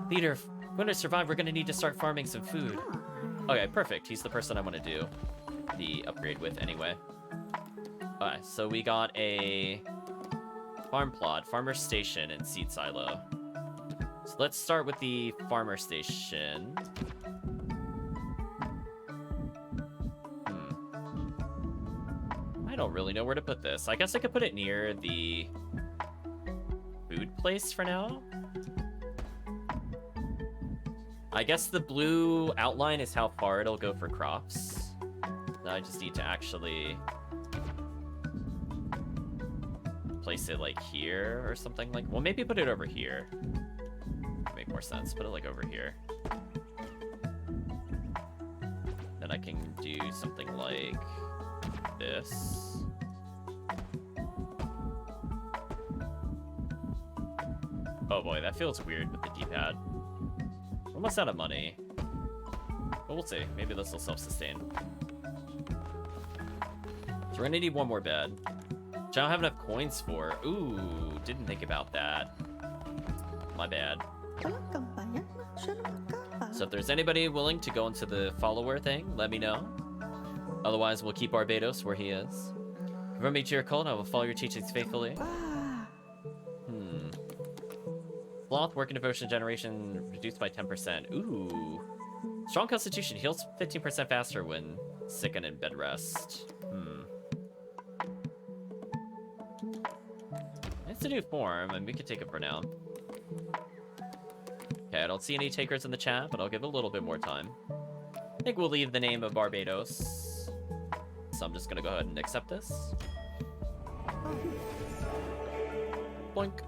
Leader, if we're going to survive, we're going to need to start farming some food. Okay, perfect. He's the person I want to do the upgrade with anyway. Alright, so we got a farm plot, farmer station, and seed silo. So let's start with the farmer station. I don't really know where to put this. I guess I could put it near the food place for now. I guess the blue outline is how far it'll go for crops. Now I just need to actually place it like here or something like, well, maybe put it over here. Make more sense. Put it like over here. Then I can do something like this. Oh boy, that feels weird with the D-pad. We're almost out of money. But we'll see. Maybe this will self-sustain. So we're gonna need one more bed. Which I don't have enough coins for. Ooh, didn't think about that. My bad. So if there's anybody willing to go into the follower thing, let me know. Otherwise, we'll keep Barbados where he is. Convert me to your cult, I will follow your teachings faithfully. 와. Sloth, work and devotion generation reduced by 10%. Ooh. Strong constitution heals 15% faster when sick and in bed rest. It's a new form, and we could take it for now. Okay, I don't see any takers in the chat, but I'll give it a little bit more time. I think we'll leave the name of Barbados. So I'm just gonna go ahead and accept this. Boink.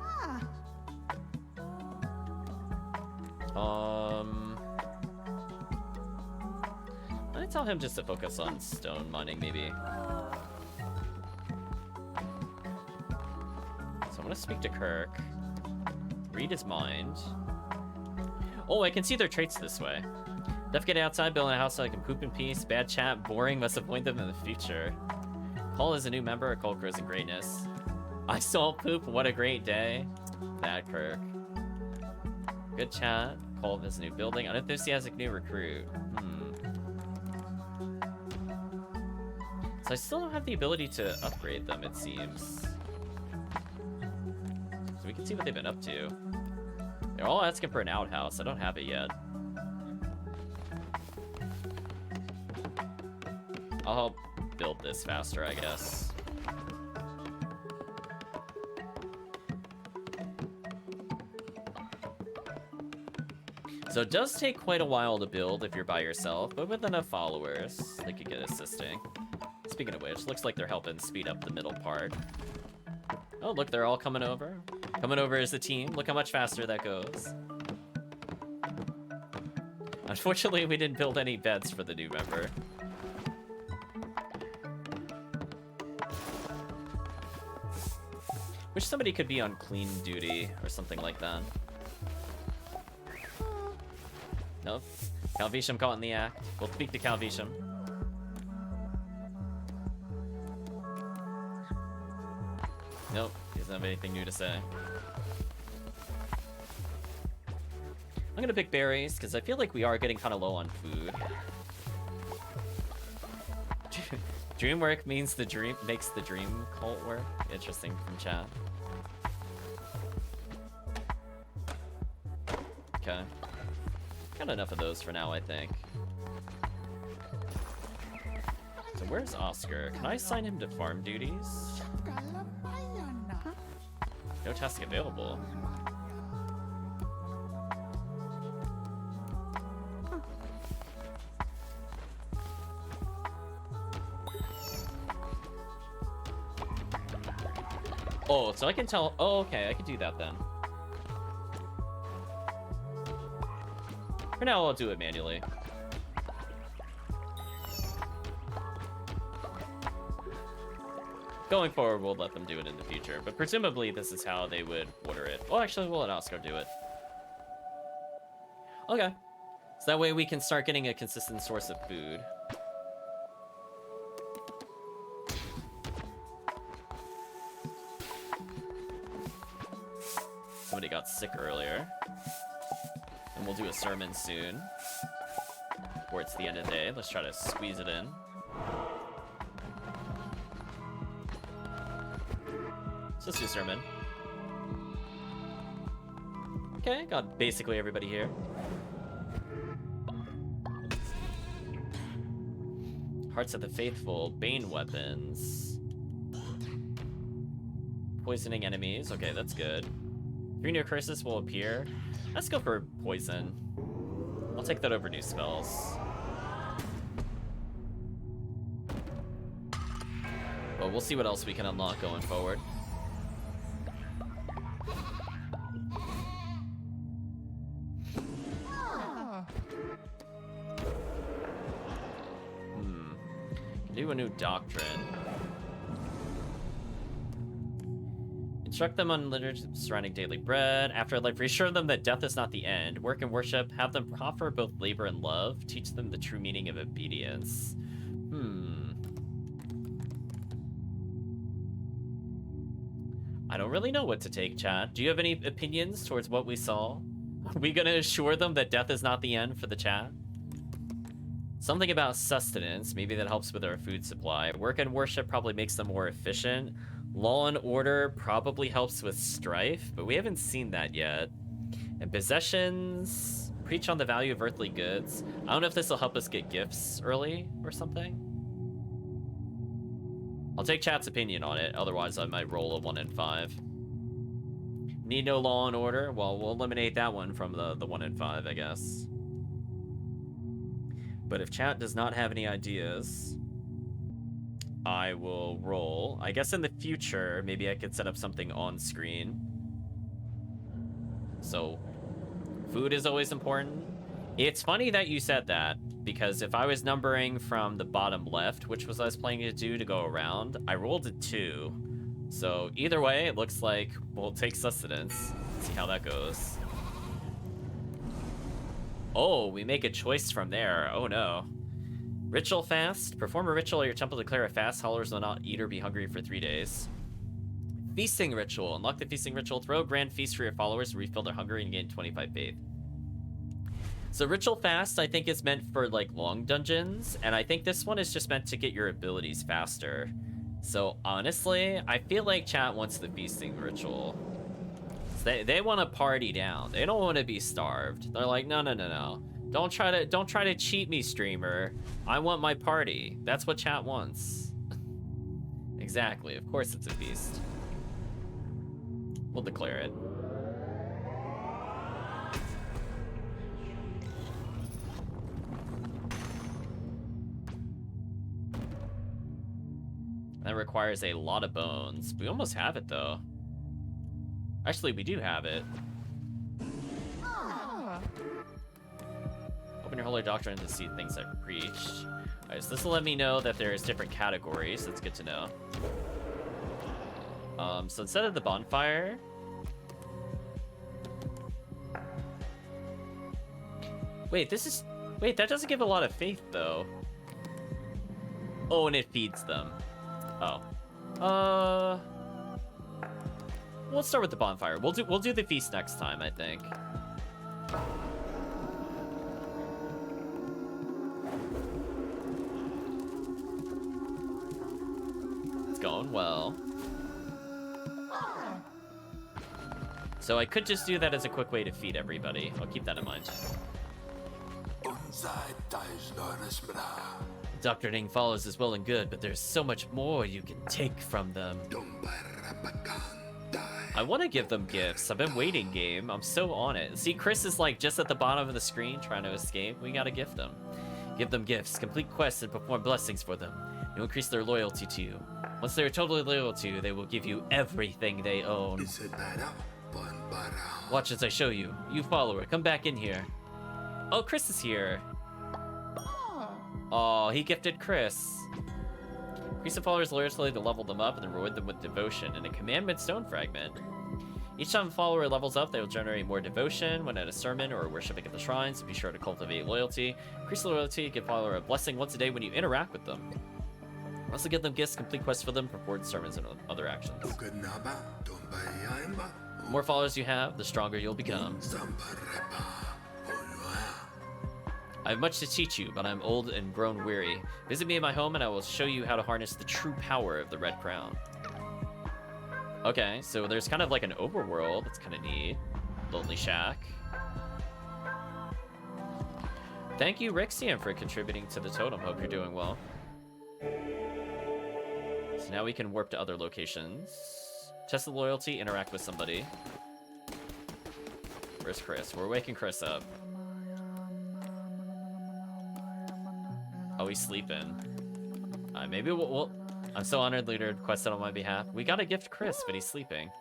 I tell him just to focus on stone mining, maybe. So I'm gonna speak to Kirk. Read his mind. Oh, I can see their traits this way. Def getting outside, building a house so I can poop in peace. Bad chat, boring, must avoid them in the future. Paul is a new member, a cult grows in greatness. I saw poop, what a great day. Bad Kirk. Good chat. Call is a new building. Unenthusiastic new recruit. So I still don't have the ability to upgrade them, it seems. So we can see what they've been up to. They're all asking for an outhouse. I don't have it yet. I'll help build this faster, I guess. So it does take quite a while to build if you're by yourself, but with enough followers, they could get assisting. Speaking of which, looks like they're helping speed up the middle part. Oh, look, they're all coming over. Coming over as a team. Look how much faster that goes. Unfortunately, we didn't build any beds for the new member. Wish somebody could be on clean duty or something like that. Nope. Calvisham caught in the act. We'll speak to Calvisham. Nope, he doesn't have anything new to say. I'm gonna pick berries, because I feel like we are getting kind of low on food. Dreamwork means the dream makes the dream cult work. Interesting from chat. Okay. Got enough of those for now, I think. So where's Oscar? Can I assign him to farm duties? No task available. Oh, so I can tell. Oh, okay, I can do that then. For now, I'll do it manually. Going forward, we'll let them do it in the future, but presumably this is how they would order it. Well, actually, we'll let Oscar do it. Okay. So that way we can start getting a consistent source of food. Somebody got sick earlier. And we'll do a sermon soon. Before it's the end of the day. Let's try to squeeze it in. So let's do a sermon. Okay, got basically everybody here. Hearts of the Faithful, Bane weapons. Poisoning enemies, okay, that's good. 3 new curses will appear. Let's go for poison. I'll take that over new spells. Well, we'll see what else we can unlock going forward. Do a new doctrine. Instruct them on liturgy surrounding daily bread. Afterlife, reassure them that death is not the end. Work and worship. Have them offer both labor and love. Teach them the true meaning of obedience. I don't really know what to take, chat. Do you have any opinions towards what we saw? Are we gonna assure them that death is not the end for the chat? Something about sustenance. Maybe that helps with our food supply. Work and worship probably makes them more efficient. Law and order probably helps with strife, but we haven't seen that yet. And possessions, preach on the value of earthly goods. I don't know if this will help us get gifts early or something. I'll take chat's opinion on it, otherwise I might roll a 1 in 5. Need no law and order? Well, we'll eliminate that one from the 1 in 5, I guess. But if chat does not have any ideas, I will roll. I guess in the future, maybe I could set up something on screen. So, food is always important. It's funny that you said that, because if I was numbering from the bottom left, which was I was planning to do to go around, I rolled a 2. So either way, it looks like we'll take sustenance. See how that goes. Oh, we make a choice from there. Oh no. Ritual fast. Perform a ritual at your temple to declare a fast. Followers will not eat or be hungry for 3 days. Feasting ritual. Unlock the feasting ritual. Throw a grand feast for your followers to refill their hunger and gain 25 faith. So ritual fast, I think, is meant for like long dungeons, and I think this one is just meant to get your abilities faster. So honestly, I feel like chat wants the feasting ritual. They want to party down. They don't want to be starved. They're like, no, no, no, no. Don't try to cheat me, streamer. I want my party. That's what chat wants. Exactly. Of course it's a feast. We'll declare it. That requires a lot of bones. We almost have it, though. Actually, we do have it. Open your holy doctrine to see things I've preached. Alright, so this will let me know that there's different categories. That's good to know. So instead of the bonfire... Wait, that doesn't give a lot of faith, though. Oh, and it feeds them. Oh. We'll start with the bonfire. We'll do the feast next time, I think. It's going well. So I could just do that as a quick way to feed everybody. I'll keep that in mind. Doctrinating follows is well and good, but there's so much more you can take from them. I want to give them gifts. I've been waiting, game. I'm so on it. See, Chris is like just at the bottom of the screen trying to escape. We gotta gift them. Give them gifts, complete quests, and perform blessings for them. You'll increase their loyalty to you. Once they're totally loyal to you, they will give you everything they own. Watch as I show you. You follower, come back in here. Oh, Chris is here. Oh, he gifted Chris. Increase the followers' loyalty to level them up and then reward them with devotion and a commandment stone fragment. Each time a follower levels up, they will generate more devotion when at a sermon or worshiping at the shrine, so be sure to cultivate loyalty. Increase loyalty, give follower a blessing once a day when you interact with them. Also give them gifts, complete quests for them, perform sermons, and other actions. The more followers you have, the stronger you'll become. I have much to teach you, but I'm old and grown weary. Visit me in my home and I will show you how to harness the true power of the Red Crown. Okay, so there's kind of like an overworld. That's kind of neat. Lonely Shack. Thank you, Rixian, for contributing to the totem. Hope you're doing well. So now we can warp to other locations. Test the loyalty, interact with somebody. Where's Chris? We're waking Chris up. Oh, he's sleeping. Maybe we'll... I'm so honored leader requested on my behalf. We gotta gift Chris, but he's sleeping.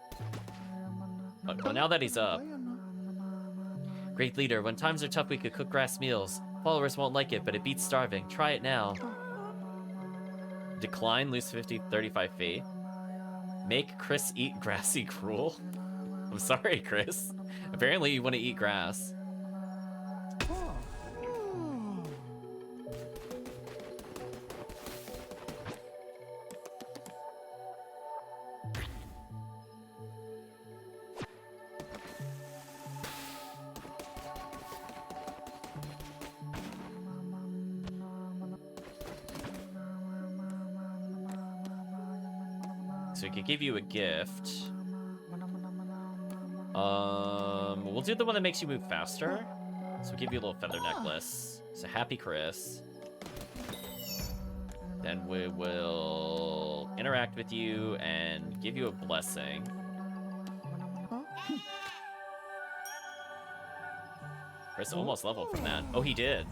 Well, now that he's up. Great leader, when times are tough, we could cook grass meals. Followers won't like it, but it beats starving. Try it now. Decline, lose 35 faith. Make Chris eat grassy gruel. I'm sorry, Chris. Apparently you want to eat grass. So we could give you a gift. We'll do the one that makes you move faster. So we'll give you a little feather necklace. So happy Chris. Then we will interact with you and give you a blessing. Chris almost leveled from that. Oh, he did.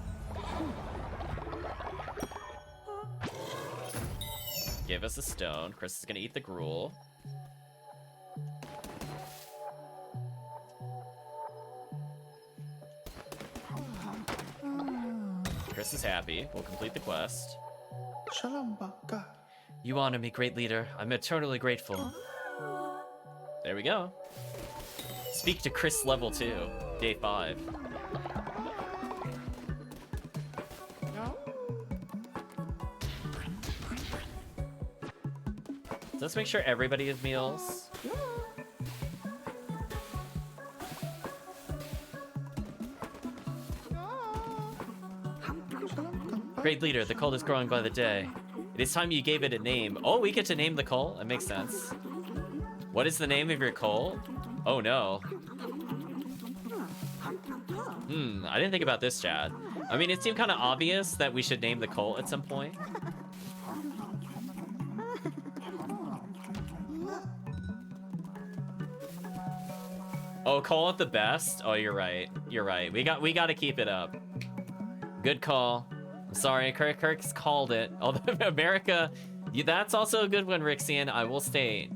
Give us a stone. Chris is gonna eat the gruel. Chris is happy. We'll complete the quest. You honor me, great leader. I'm eternally grateful. There we go. Speak to Chris level 2, day 5. So let's make sure everybody has meals. Great leader, the cult is growing by the day. It is time you gave it a name. Oh, we get to name the cult? That makes sense. What is the name of your cult? Oh no. I didn't think about this, Chad. I mean, it seemed kind of obvious that we should name the cult at some point. Oh, call it the best? Oh, you're right. You're right. We got to keep it up. Good call. I'm sorry, Kirk's called it. Although America, that's also a good one, Rixian. I will state.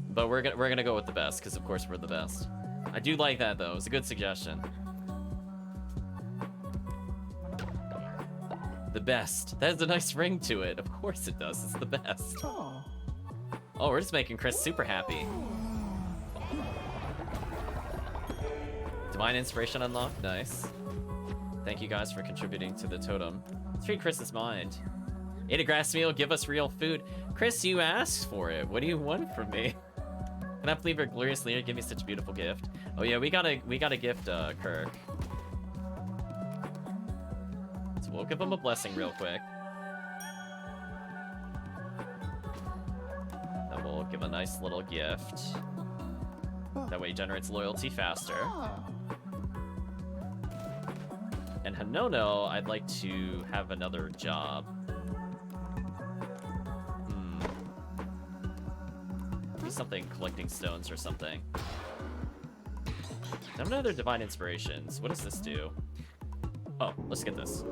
But we're gonna go with the best because of course we're the best. I do like that though. It's a good suggestion. The best. That has a nice ring to it. Of course it does. It's the best. Oh, we're just making Chris super happy. Divine inspiration unlocked. Nice. Thank you guys for contributing to the totem. Let's read Chris's mind. Ate a grass meal, give us real food. Chris, you asked for it. What do you want from me? Can I believe your glorious leader give me such a beautiful gift? Oh yeah, we gotta gift Kirk. So we'll give him a blessing real quick. Then we'll give a nice little gift. That way he generates loyalty faster. And Hanono, I'd like to have another job. Maybe something collecting stones or something. I have another divine inspirations. What does this do? Oh, let's get this.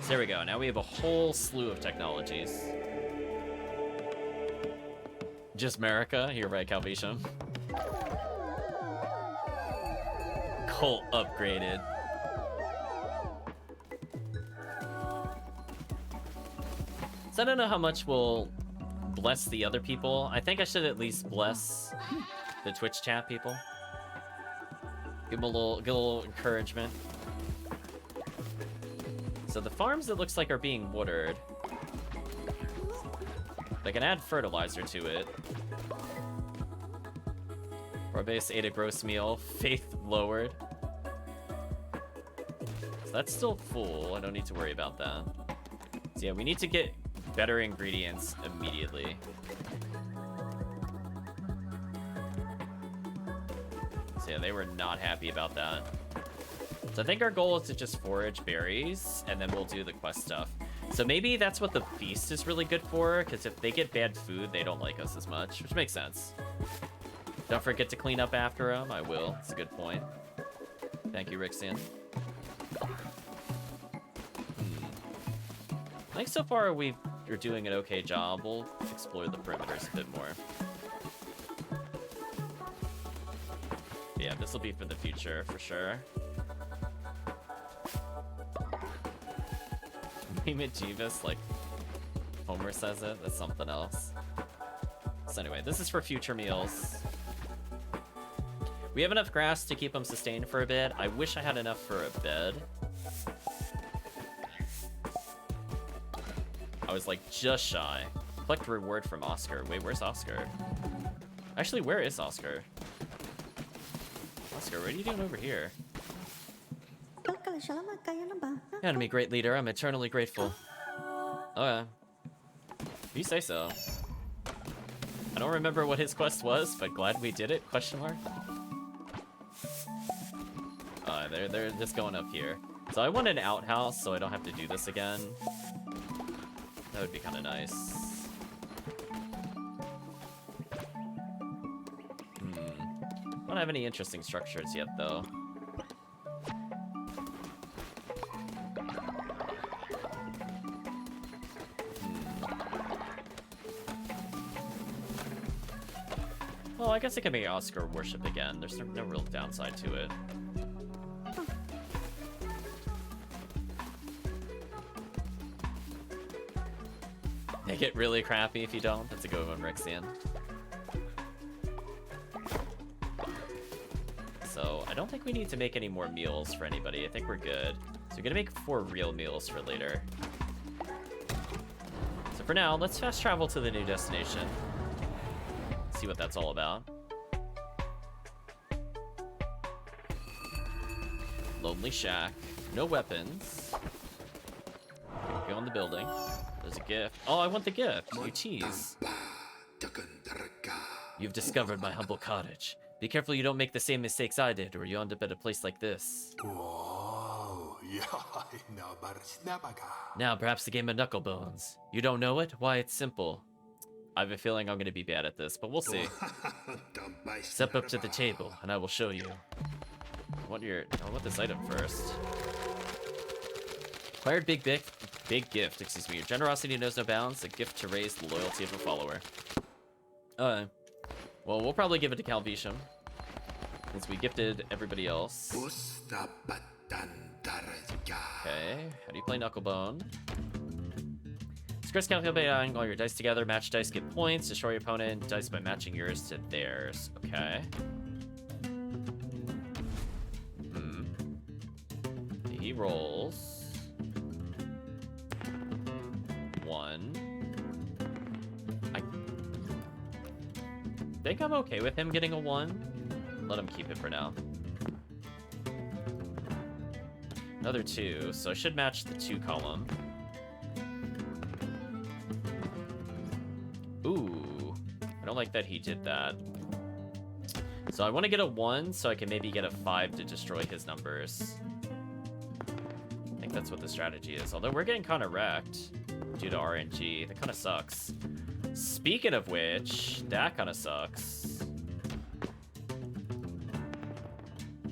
So there we go. Now we have a whole slew of technologies. Just America. You're right, Calvation. Cult upgraded. So I don't know how much we'll bless the other people. I think I should at least bless the Twitch chat people. Give them a little encouragement. So the farms, it looks like, are being watered. They can add fertilizer to it. Base ate a gross meal. Faith lowered. So that's still full. I don't need to worry about that. So yeah, we need to get better ingredients immediately. So yeah, they were not happy about that. So I think our goal is to just forage berries, and then we'll do the quest stuff. So maybe that's what the feast is really good for, because if they get bad food, they don't like us as much, which makes sense. Don't forget to clean up after them. I will. It's a good point. Thank you, Rixian. I think so far we're doing an okay job. We'll explore the perimeters a bit more. Yeah, this will be for the future, for sure. Name it Jeeves, like Homer says it. That's something else. So anyway, this is for future meals. We have enough grass to keep them sustained for a bit. I wish I had enough for a bed. I was like just shy. Collect reward from Oscar. Wait, where's Oscar? Actually, where is Oscar? Oscar, what are you doing over here? salamat kayo na ba? Enemy great leader, I'm eternally grateful. Okay. You say so. I don't remember what his quest was, but glad we did it, question mark? They're just going up here. So I want an outhouse so I don't have to do this again. That would be kind of nice. Don't have any interesting structures yet, though. Well, I guess I can make Oscar worship again. There's no real downside to it. They get really crappy if you don't. That's a good one, Rexian. So, I don't think we need to make any more meals for anybody. I think we're good. So we're gonna make 4 real meals for later. So for now, let's fast travel to the new destination. See what that's all about. Lonely shack. No weapons. Go in the building. There's a gift. Oh, I want the gift. You tease. You've discovered my humble cottage. Be careful you don't make the same mistakes I did, or you end up at a place like this. Now, perhaps the game of Knucklebones. You don't know it? Why, it's simple. I have a feeling I'm going to be bad at this, but we'll see. Step up to the table, and I will show you. I want this item first. Acquired big gift, excuse me. Your generosity knows no bounds. A gift to raise the loyalty of a follower. Well, we'll probably give it to Calvisham, since we gifted everybody else. Okay, how do you play Knucklebone? Scripts calculating all your dice together. Match dice get points. Destroy your opponent dice by matching yours to theirs. Okay. He rolls 1. I think I'm okay with him getting a 1. Let him keep it for now. Another 2, so I should match the 2 column. Ooh, I don't like that he did that. So I want to get a 1 so I can maybe get a 5 to destroy his numbers. I think that's what the strategy is. Although we're getting kind of wrecked due to RNG. That kind of sucks. Speaking of which, that kind of sucks.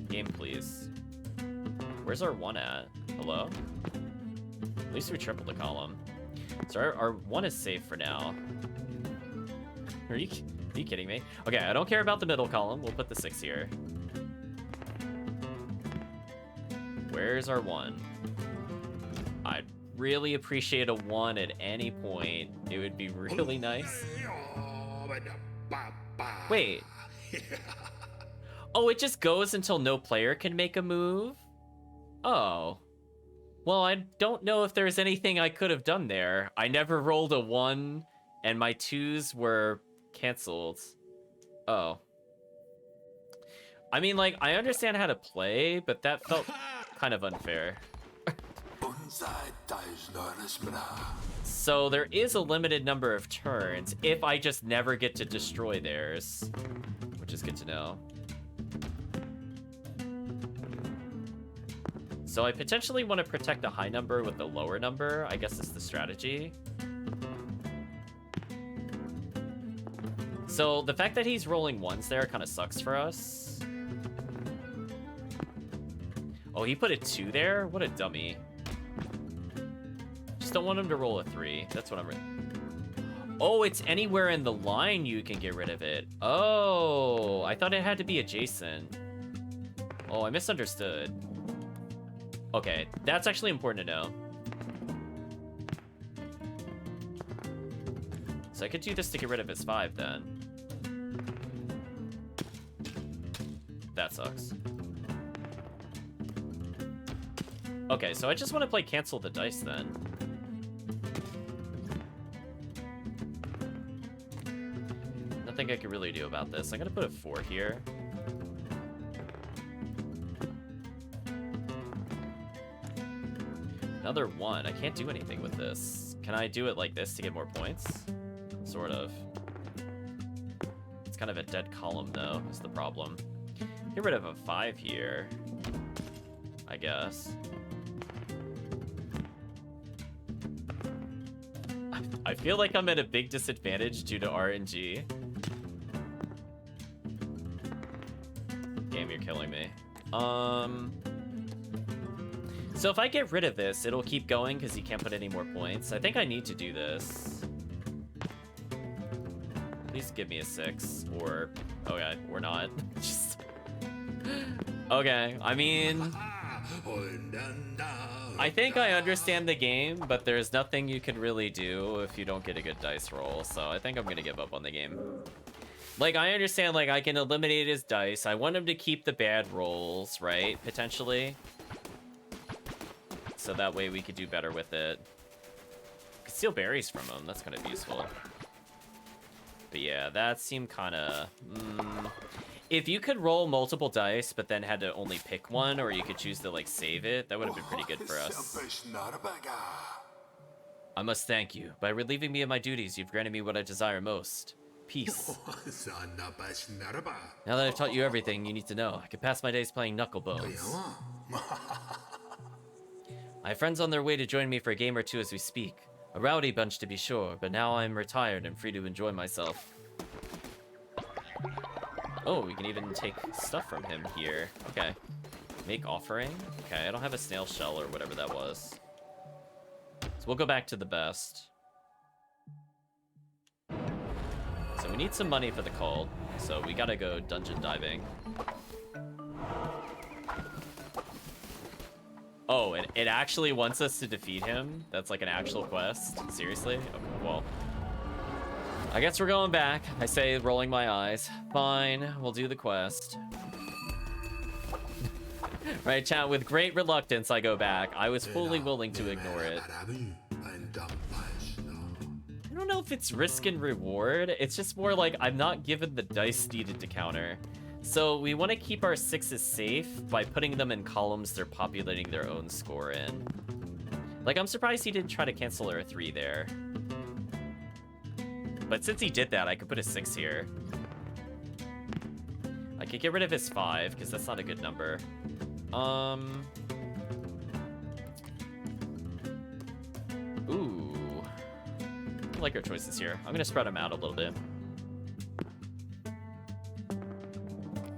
Game, please. Where's our 1 at? Hello? At least we tripled the column. So our 1 is safe for now. Are you kidding me? Okay, I don't care about the middle column. We'll put the 6 here. Where's our 1? I'd really appreciate a 1 at any point. It would be really nice. Wait. Oh, it just goes until no player can make a move? Oh. Well, I don't know if there's anything I could have done there. I never rolled a 1, and my 2s were canceled. Oh. I mean, like, I understand how to play, but that felt kind of unfair. So there is a limited number of turns if I just never get to destroy theirs, which is good to know. So I potentially want to protect a high number with a lower number. I guess is the strategy. So the fact that he's rolling 1s there kind of sucks for us. Oh, he put a 2 there? What a dummy. Just don't want him to roll a 3. That's what I'm... Oh, it's anywhere in the line you can get rid of it. Oh, I thought it had to be adjacent. Oh, I misunderstood. Okay, that's actually important to know. So I could do this to get rid of his 5 then. That sucks. Okay, so I just want to play cancel the dice then. Nothing I can really do about this. I'm gonna put a 4 here. Another 1. I can't do anything with this. Can I do it like this to get more points? Sort of. It's kind of a dead column, though, is the problem. Get rid of a 5 here, I guess. I feel like I'm at a big disadvantage due to RNG. Game, you're killing me. So if I get rid of this, it'll keep going because you can't put any more points. I think I need to do this. Please give me a 6, or... Okay, or not. Just... Okay, I mean... I think I understand the game, but there's nothing you can really do if you don't get a good dice roll, so I think I'm gonna give up on the game. Like, I understand, like, I can eliminate his dice. I want him to keep the bad rolls, right? Potentially. So that way we could do better with it. Could steal berries from him. That's kind of useful. But yeah, that seemed kind of... If you could roll multiple dice, but then had to only pick one, or you could choose to, like, save it, that would have been pretty good for us. I must thank you. By relieving me of my duties, you've granted me what I desire most. Peace. Now that I've taught you everything you need to know, I can pass my days playing knucklebones. I have friends on their way to join me for a game or two as we speak. A rowdy bunch to be sure, but now I'm retired and free to enjoy myself. Oh, we can even take stuff from him here. Okay. Make offering? Okay, I don't have a snail shell or whatever that was. So we'll go back to the best. So we need some money for the cult, so we gotta go dungeon diving. Oh, it actually wants us to defeat him? That's like an actual quest? Seriously? Okay, well. I guess we're going back. I say, rolling my eyes. Fine, we'll do the quest. Right, chat, with great reluctance I go back. I was fully willing to ignore it. I don't know if it's risk and reward. It's just more like I'm not given the dice needed to counter. So we want to keep our 6s safe by putting them in columns they're populating their own score in. Like, I'm surprised he didn't try to cancel our 3 there. But since he did that, I could put a 6 here. I could get rid of his 5, because that's not a good number. Ooh. I like our choices here. I'm gonna spread them out a little bit.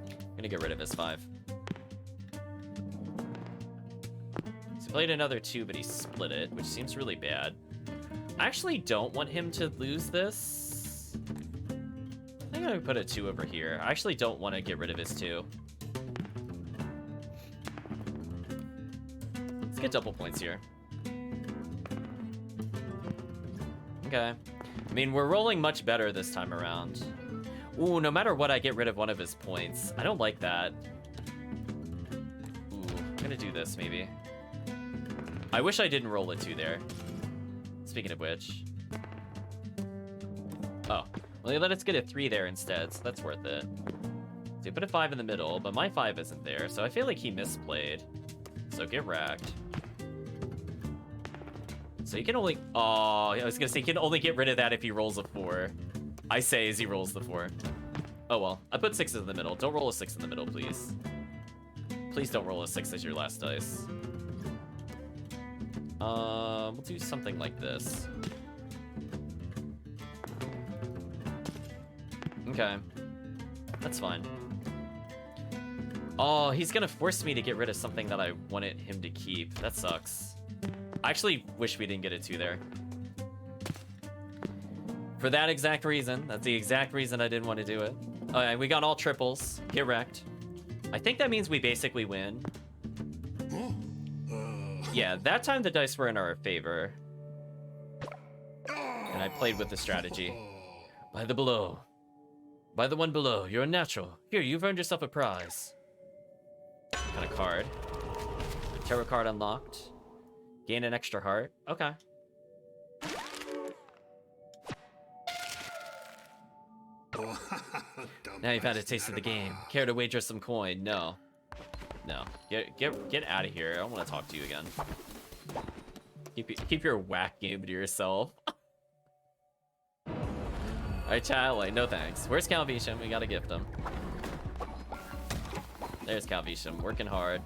I'm gonna get rid of his 5. So he played another 2, but he split it, which seems really bad. I actually don't want him to lose this. I think I'm gonna put a 2 over here. I actually don't want to get rid of his 2. Let's get double points here. Okay. I mean, we're rolling much better this time around. Ooh, no matter what, I get rid of one of his points. I don't like that. Ooh, I'm gonna do this, maybe. I wish I didn't roll a 2 there. Speaking of which. Oh. Well, let us get a 3 there instead, so that's worth it. So you put a 5 in the middle, but my 5 isn't there, so I feel like he misplayed. So get racked. So you can only... Oh, I was gonna say, you can only get rid of that if he rolls a 4. I say as he rolls the 4. Oh well, I put 6s in the middle. Don't roll a 6 in the middle, please. Please don't roll a 6 as your last dice. We'll do something like this. Okay. That's fine. Oh, he's gonna force me to get rid of something that I wanted him to keep. That sucks. I actually wish we didn't get a 2 there. For that exact reason. That's the exact reason I didn't want to do it. Alright, we got all triples. Get wrecked. I think that means we basically win. Yeah, that time the dice were in our favor. And I played with the strategy. By the below. By the one below. You're a natural. Here, you've earned yourself a prize. Got a card. Tarot card unlocked. Gain an extra heart. Okay. Now you've had a taste of the game. Care to wager some coin? No. No. Get out of here. I don't want to talk to you again. Keep your whack game to yourself. Alright, child, like, no thanks. Where's Calvisham? We gotta gift him. There's Calvisham, working hard.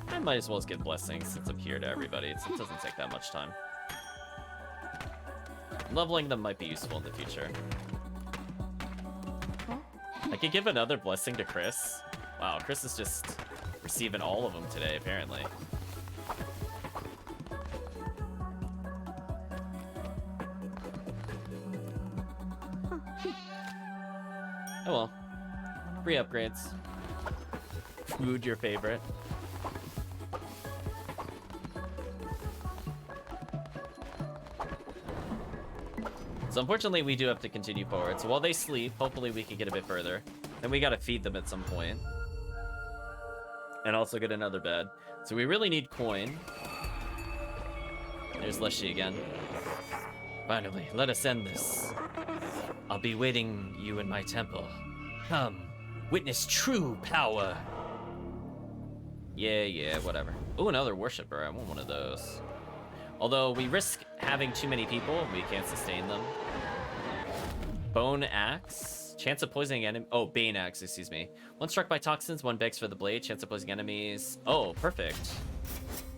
I might as well just give blessings since I'm here to everybody. It doesn't take that much time. Leveling them might be useful in the future. I could give another blessing to Chris. Wow, Chris is just receiving all of them today, apparently. Oh well. Free upgrades. Food, your favorite. So unfortunately, we do have to continue forward. So while they sleep, hopefully we can get a bit further. Then we gotta feed them at some point. And also get another bed. So we really need coin. There's Leshy again. Finally, let us end this. I'll be waiting you in my temple. Come, witness true power. Yeah, whatever. Ooh, another worshiper. I want one of those. Although we risk having too many people, we can't sustain them. Bone axe. Chance of poisoning enemy. Oh, bane axe, excuse me. One struck by toxins, one begs for the blade. Chance of poisoning enemies. Oh, perfect.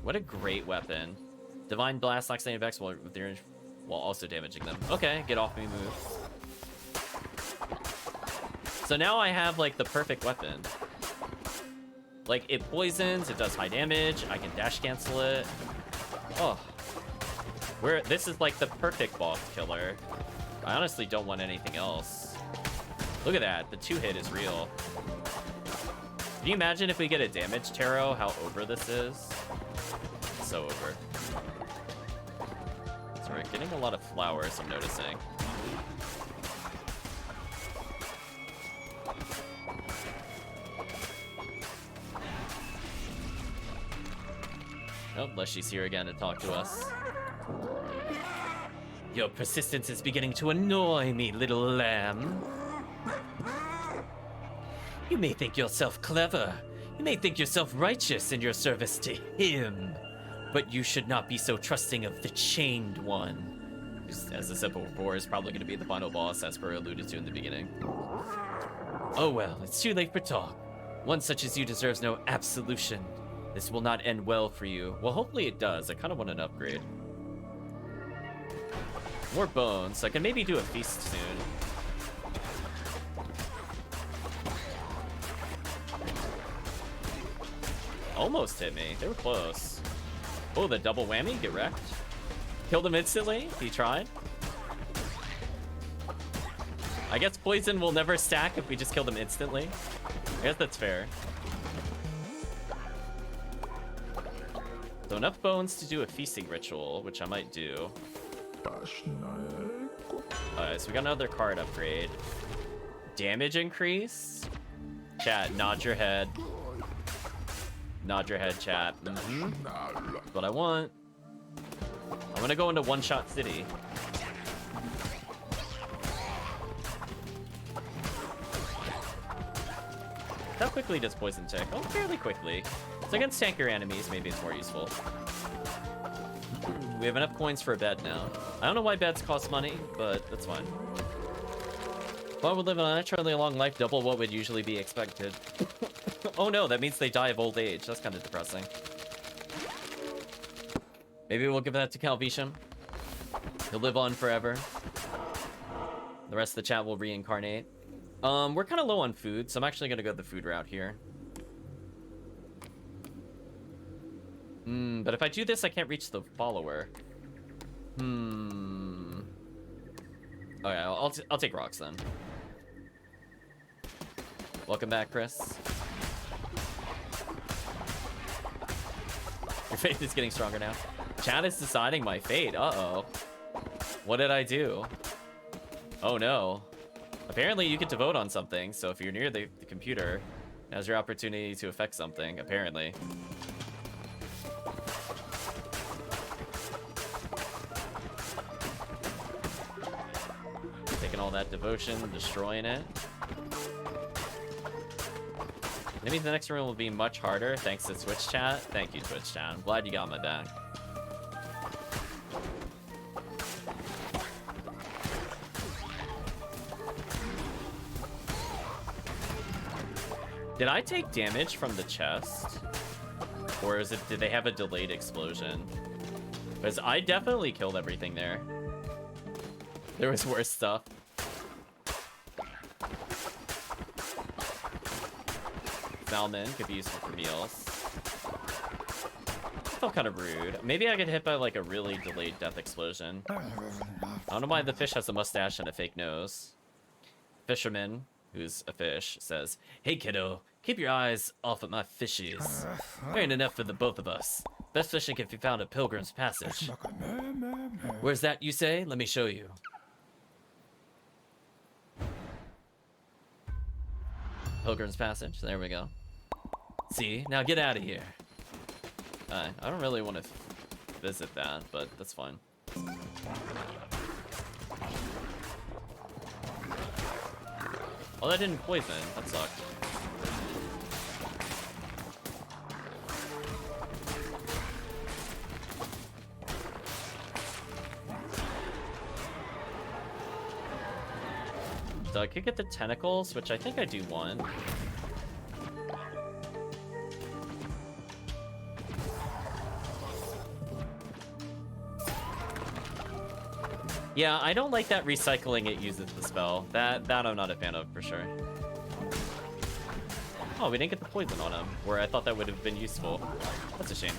What a great weapon. Divine blast, locks any effects while also damaging them. Okay, get off me move. So now I have like the perfect weapon. Like it poisons, it does high damage. I can dash cancel it. Oh. This is like the perfect boss killer. I honestly don't want anything else. Look at that, the 2-hit is real. Can you imagine if we get a damage tarot, how over this is? So over. Sorry, getting a lot of flowers, I'm noticing. Oh, Leshy's here again to talk to us. Your persistence is beginning to annoy me, little lamb. You may think yourself clever. You may think yourself righteous in your service to him. But you should not be so trusting of the Chained One. As I said before, is probably going to be the final boss, as per alluded to in the beginning. Oh well, it's too late for talk. One such as you deserves no absolution. This will not end well for you. Well, hopefully it does. I kind of want an upgrade. More bones. I can maybe do a feast soon. Almost hit me. They were close. Oh, the double whammy. Get wrecked. Killed him instantly. He tried. I guess poison will never stack if we just kill them instantly. I guess that's fair. So enough bones to do a feasting ritual, which I might do. Alright, so we got another card upgrade. Damage increase? Chat, nod your head. Nod your head, chat. That's what I want. I'm gonna go into one-shot city. How quickly does poison tick? Oh, fairly quickly. So against tankier enemies, maybe it's more useful. We have enough coins for a bed now. I don't know why beds cost money, but that's fine. While we live a naturally long life, double what would usually be expected. Oh no, that means they die of old age. That's kind of depressing. Maybe we'll give that to Calvisham. He'll live on forever. The rest of the chat will reincarnate. We're kind of low on food, so I'm actually going to go the food route here. But if I do this, I can't reach the follower. Okay, I'll take rocks then. Welcome back, Chris. Your faith is getting stronger now. Chat is deciding my fate. Uh-oh. What did I do? Oh no. Apparently you get to vote on something, so if you're near the computer, now's your opportunity to affect something, apparently. that devotion, destroying it. Maybe the next room will be much harder, thanks to Twitch chat. Thank you, Twitch chat. I'm glad you got my back. Did I take damage from the chest? Or did they have a delayed explosion? Because I definitely killed everything there. There was worse stuff. Salmon could be useful for meals. Felt kind of rude. Maybe I get hit by like a really delayed death explosion. I don't know why the fish has a mustache and a fake nose. Fisherman, who's a fish, says, "Hey kiddo, keep your eyes off of my fishies. There ain't enough for the both of us. Best fishing can be found at Pilgrim's Passage." Where's that, you say? Let me show you. Pilgrim's Passage, there we go. See, now get out of here. I don't really want to visit that, but that's fine. Oh, that didn't poison. That sucked. So I could get the tentacles, which I think I do want. Yeah, I don't like that recycling it uses the spell. That I'm not a fan of for sure. Oh, we didn't get the poison on him, where I thought that would have been useful. That's a shame.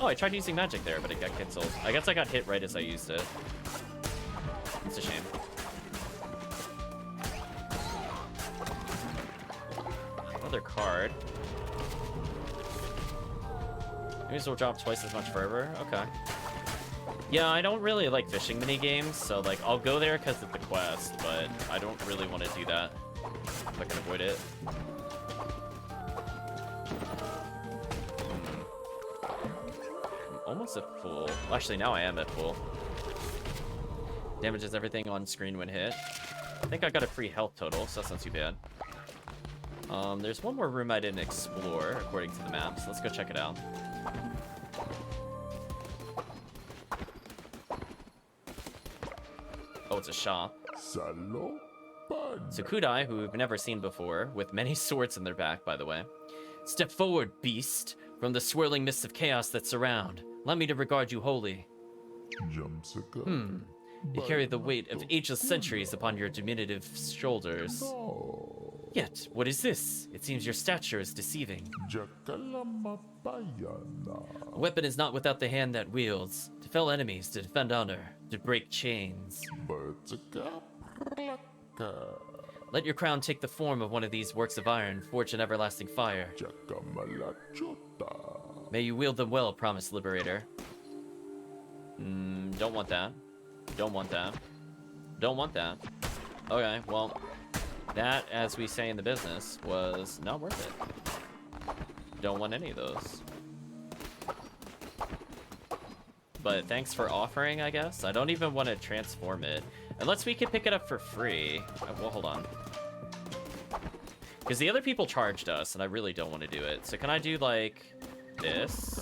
Oh, I tried using magic there, but it got canceled. I guess I got hit right as I used it. It's a shame. Another card. Maybe this will drop twice as much forever. Okay. Yeah, I don't really like fishing mini games, so like I'll go there because of the quest, but I don't really want to do that if I can avoid it. I'm almost at full. Actually, now I am at full. Damages everything on screen when hit. I think I got a free health total, so that's not too bad. There's one more room I didn't explore according to the map, so let's go check it out. Oh, it's a shop. Sukudai, who we've never seen before, with many swords in their back, by the way. Step forward, beast, from the swirling mists of chaos that surround. Allow me to regard you wholly. You carry the weight of ageless centuries upon your diminutive shoulders. Yet, what is this? It seems your stature is deceiving. A weapon is not without the hand that wields. To fell enemies, to defend honor, to break chains. Let your crown take the form of one of these works of iron, forged in everlasting fire. May you wield them well, promised liberator. Don't want that. Don't want that. Don't want that. Okay, well, that, as we say in the business, was not worth it. Don't want any of those. But thanks for offering, I guess. I don't even want to transform it. Unless we can pick it up for free. Well, hold on. Because the other people charged us, and I really don't want to do it. So can I do, like, this?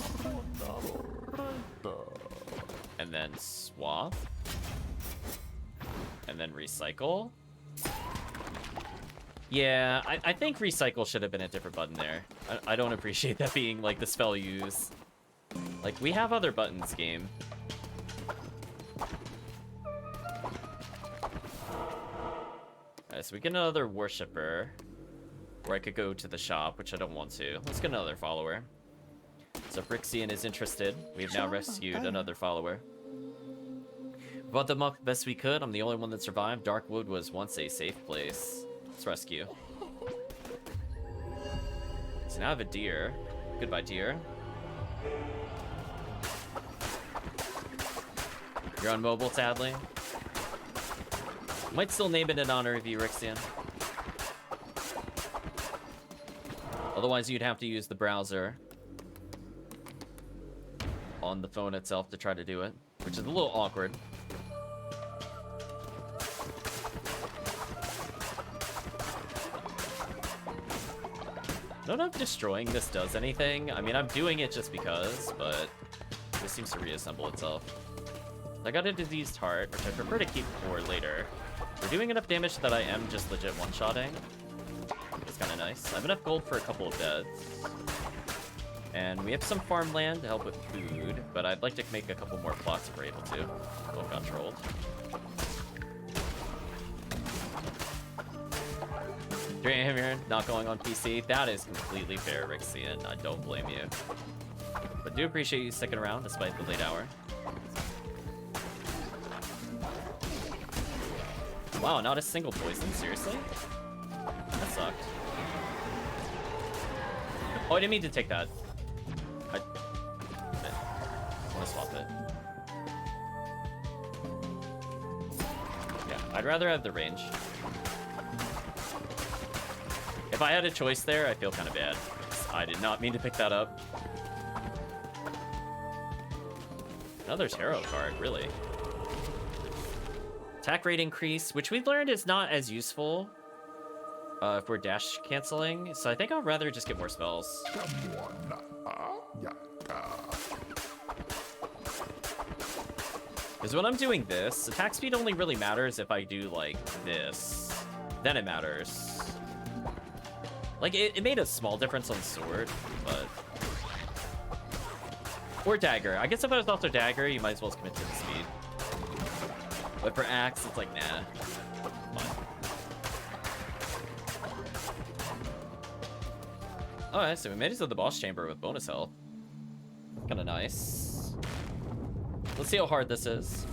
And then swap? And then recycle? Yeah, I think recycle should have been a different button there. I don't appreciate that being, like, the spell use. Like, we have other buttons, game. Alright, so we get another worshiper. Or I could go to the shop, which I don't want to. Let's get another follower. So Brixian is interested. We've now rescued another follower. Brought them up best we could. I'm the only one that survived. Darkwood was once a safe place. Let's rescue. So now I have a deer. Goodbye, deer. You're on mobile, sadly. Might still name it in honor of you, Rixian. Otherwise, you'd have to use the browser on the phone itself to try to do it, which is a little awkward. I don't know if destroying this does anything. I mean, I'm doing it just because, but this seems to reassemble itself. I got a diseased heart, which I prefer to keep for later. We're doing enough damage that I am just legit one-shotting. It's kind of nice. I have enough gold for a couple of beds. And we have some farmland to help with food, but I'd like to make a couple more plots if we're able to. Oh, got trolled. Dream here, not going on PC. That is completely fair, Rixian. I don't blame you. But do appreciate you sticking around despite the late hour. Wow, not a single poison? Seriously? That sucked. Oh, I didn't mean to take that. I want to swap it. Yeah, I'd rather have the range. If I had a choice there, I feel kind of bad. I did not mean to pick that up. Another tarot card, really. Attack rate increase, which we've learned is not as useful if we're dash canceling. So I think I'd rather just get more spells. Because when I'm doing this, attack speed only really matters if I do like this. Then it matters. Like it made a small difference on sword, but... Or dagger. I guess if I was also dagger, you might as well commit to the speed. But for axe, it's like, nah. Fine. Alright, so we made it to the boss chamber with bonus health. Kinda nice. Let's see how hard this is.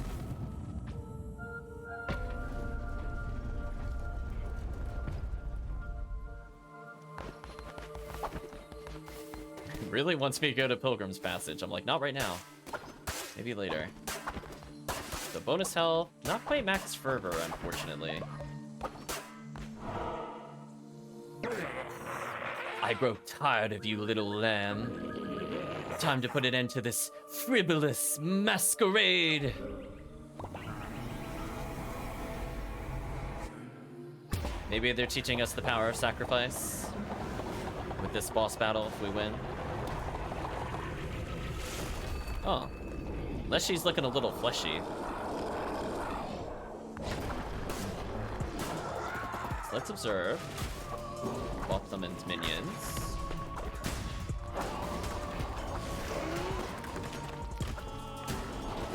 Really wants me to go to Pilgrim's Passage. I'm like, not right now. Maybe later. The bonus health, not quite max fervor, unfortunately. I grow tired of you, little lamb. Time to put an end to this frivolous masquerade. Maybe they're teaching us the power of sacrifice with this boss battle if we win. Oh, unless she's looking a little fleshy. So let's observe. Swap them into minions.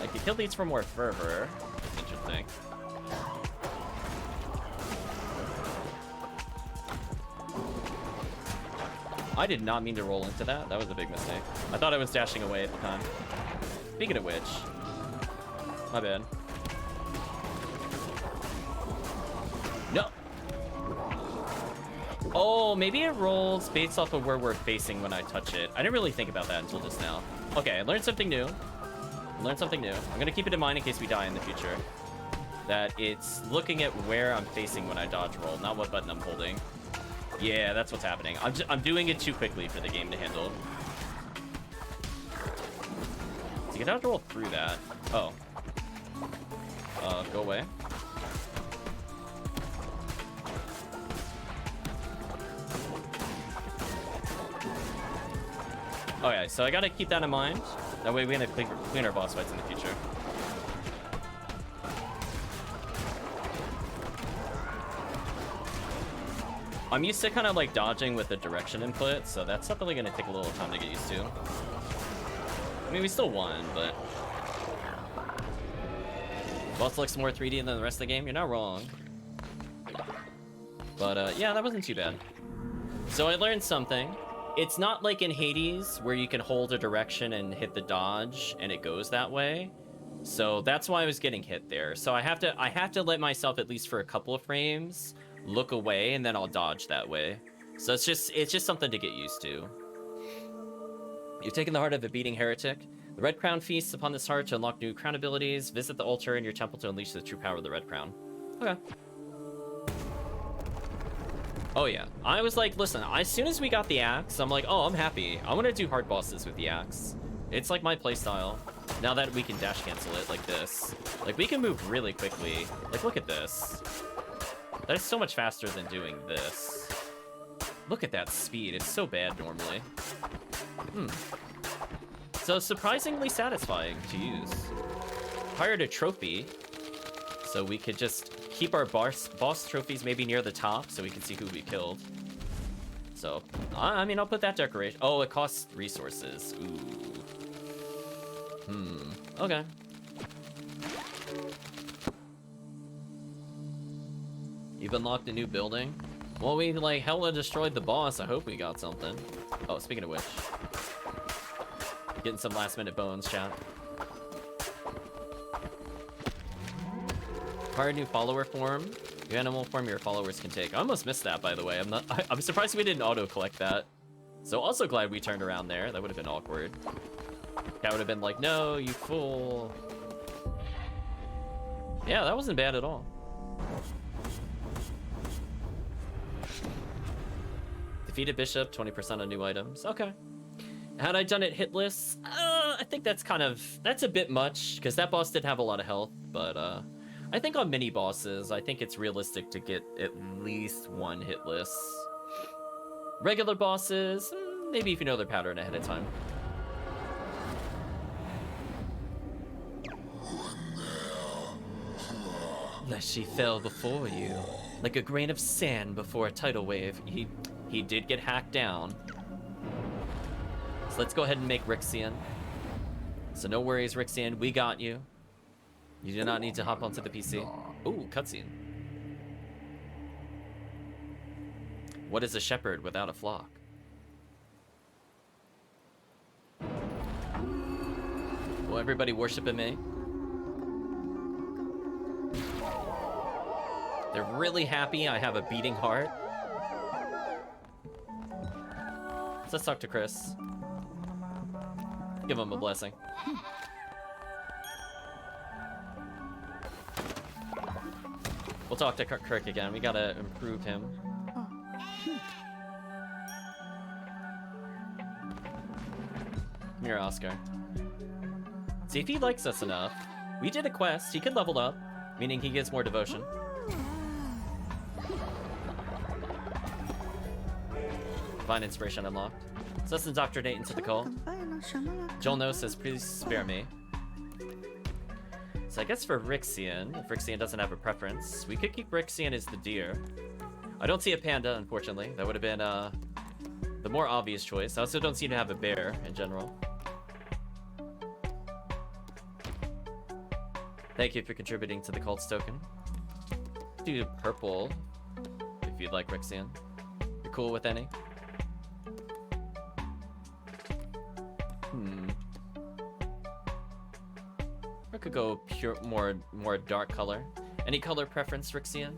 I could kill these for more fervor. That's interesting. I did not mean to roll into that. That was a big mistake. I thought I was dashing away at the time. Speaking of which, my bad. No. Oh, maybe it rolls based off of where we're facing when I touch it. I didn't really think about that until just now. Okay, I learned something new. I'm gonna keep it in mind in case we die in the future. That it's looking at where I'm facing when I dodge roll, not what button I'm holding. Yeah, that's what's happening. I'm doing it too quickly for the game to handle. So you have to roll through that. Oh. Go away. Okay, so I gotta keep that in mind. That way we can clean our boss fights in the future. I'm used to kind of like dodging with the direction input, so that's definitely gonna take a little time to get used to. I mean, we still won, but... Boss looks more 3D than the rest of the game. You're not wrong. But yeah, that wasn't too bad. So I learned something. It's not like in Hades where you can hold a direction and hit the dodge and it goes that way. So that's why I was getting hit there. So I have to let myself, at least for a couple of frames, look away and then I'll dodge that way. So it's just something to get used to. You've taken the heart of a beating heretic. The Red Crown feasts upon this heart to unlock new crown abilities. Visit the altar in your temple to unleash the true power of the Red Crown. Okay. Oh yeah, I was like, listen, as soon as we got the axe, I'm like, oh, I'm happy. I want to do hard bosses with the axe. It's like my playstyle. Now that we can dash cancel it like this. Like, we can move really quickly. Like, look at this. That is so much faster than doing this. Look at that speed. It's so bad normally. So surprisingly satisfying to use. Hired a trophy, so we could just keep our boss trophies maybe near the top so we can see who we killed. So, I mean, I'll put that decoration. Oh, it costs resources. Ooh. Okay. You've unlocked a new building? Well, we, like, hella destroyed the boss. I hope we got something. Oh, speaking of which. Getting some last-minute bones, chat. Acquire a new follower form. New animal form your followers can take. I almost missed that, by the way. I'm surprised we didn't auto-collect that. So also glad we turned around there. That would have been awkward. Cat would have been like, no, you fool. Yeah, that wasn't bad at all. Defeated bishop, 20% on new items. Okay. Had I done it hitless? I think that's a bit much, because that boss did have a lot of health, but I think on mini bosses, I think it's realistic to get at least one hitless. Regular bosses, maybe if you know their pattern ahead of time. Lest she fell before you, like a grain of sand before a tidal wave. He did get hacked down. So let's go ahead and make Rixian. So no worries, Rixian, we got you. You do not need to hop onto the PC. Ooh, cutscene. What is a shepherd without a flock? Will everybody worship me? They're really happy I have a beating heart. So let's talk to Chris. Give him a blessing. We'll talk to Kirk again. We gotta improve him. Come here, Oscar. See, if he likes us enough, we did a quest. He could level up, meaning he gets more devotion. Divine inspiration unlocked. So let's indoctrinate into the cult. Jolno says, please spare me. So I guess for Rixian, if Rixian doesn't have a preference, we could keep Rixian as the deer. I don't see a panda, unfortunately. That would have been the more obvious choice. I also don't seem to have a bear in general. Thank you for contributing to the cult's token. Do purple, if you'd like, Rixian. You're cool with any? I could go pure, more dark color. Any color preference, Rixian?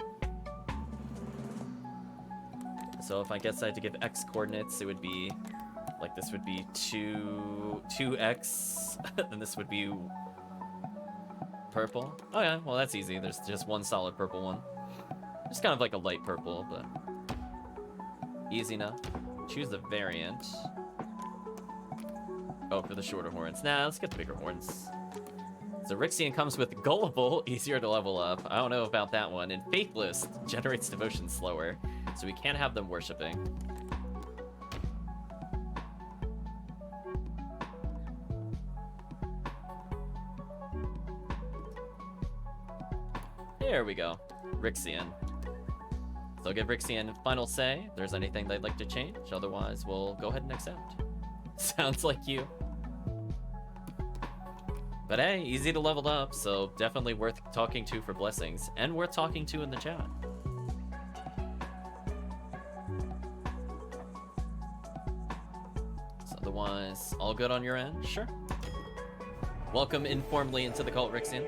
So if I guess I had to give X coordinates, it would be like this would be 2x, then this would be purple. Oh yeah, well that's easy. There's just one solid purple one. Just kind of like a light purple, but easy enough. Choose the variant. Oh, for the shorter horns. Nah, let's get the bigger horns. So Rixian comes with Gullible, easier to level up. I don't know about that one. And Faithless generates devotion slower, so we can't have them worshipping. There we go. Rixian. So I'll give Rixian final say. If there's anything they'd like to change, otherwise we'll go ahead and accept. Sounds like you. But hey, easy to level up, so definitely worth talking to for blessings, and worth talking to in the chat. So otherwise, all good on your end? Sure. Welcome informally into the cult, Rixian.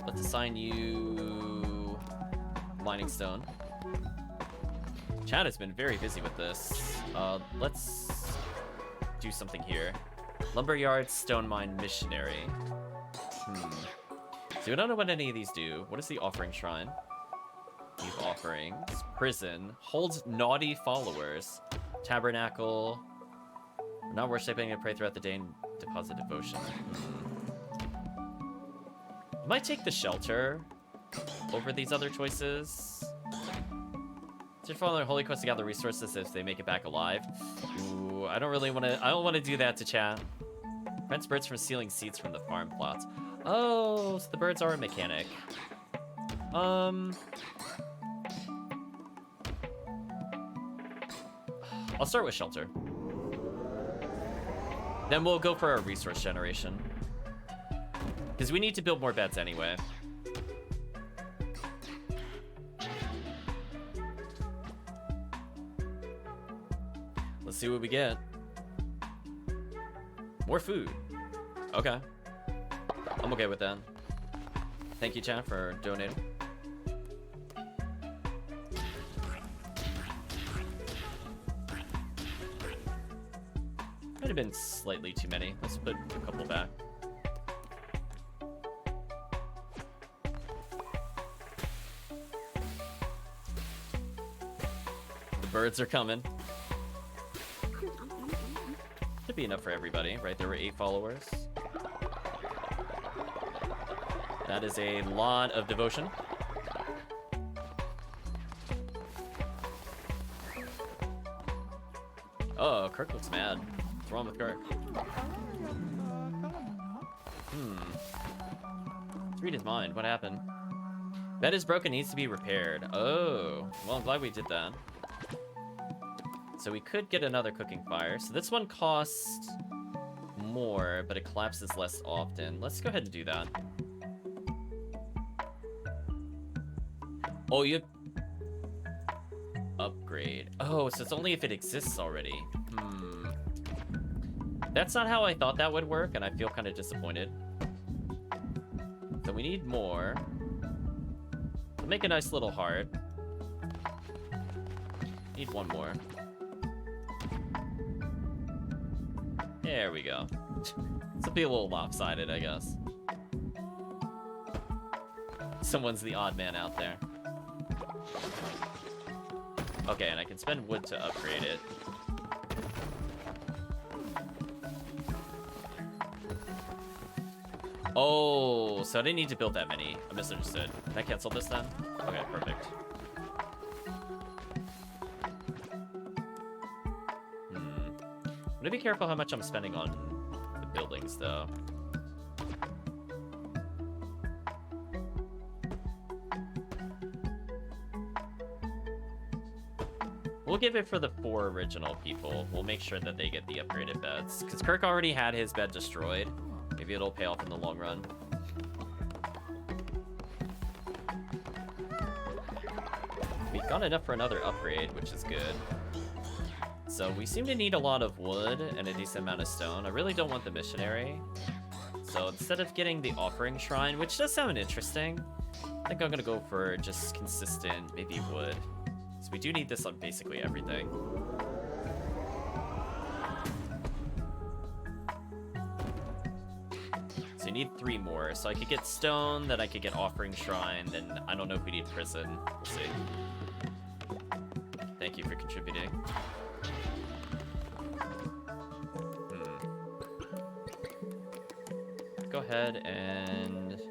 Let's assign you Mining Stone. Chat has been very busy with this. Let's do something here. Lumberyard, Stone Mine, Missionary. So we don't know what any of these do. What is the Offering Shrine? Leave offerings. Prison. Holds naughty followers. Tabernacle. We're not worshipping and pray throughout the day and deposit devotion. Might take the shelter. over these other choices. Search for the Holy Quest to gather resources if they make it back alive. Ooh, I don't really want to. I don't want to do that to chat. Prevents birds from stealing seeds from the farm plots. Oh, so the birds are a mechanic. I'll start with shelter. Then we'll go for our resource generation. Because we need to build more beds anyway. Let's see what we get. More food. Okay. I'm okay with that. Thank you, chat, for donating. Might have been slightly too many. Let's put a couple back. The birds are coming. Should be enough for everybody, right? There were 8 followers. That is a lot of devotion. Oh, Kirk looks mad. What's wrong with Kirk? Let's read his mind. What happened? Bed is broken, needs to be repaired. Oh, well, I'm glad we did that. So we could get another cooking fire. So this one costs more, but it collapses less often. Let's go ahead and do that. Oh, you upgrade. Oh, so it's only if it exists already. That's not how I thought that would work, and I feel kind of disappointed. So we need more. We'll make a nice little heart. Need one more. There we go. This will be a little lopsided, I guess. Someone's the odd man out there. Okay, and I can spend wood to upgrade it. Oh, so I didn't need to build that many. I misunderstood. Can I cancel this then? Okay, perfect. I'm gonna be careful how much I'm spending on the buildings, though. We'll give it for the 4 original people. We'll make sure that they get the upgraded beds. Because Kirk already had his bed destroyed. Maybe it'll pay off in the long run. We got enough for another upgrade, which is good. So we seem to need a lot of wood and a decent amount of stone. I really don't want the missionary. So instead of getting the offering shrine, which does sound interesting, I think I'm gonna go for just consistent, maybe wood. So we do need this on basically everything. So you need 3 more. So I could get stone, then I could get offering shrine, then I don't know if we need prison. We'll see. Thank you for contributing. Go ahead and...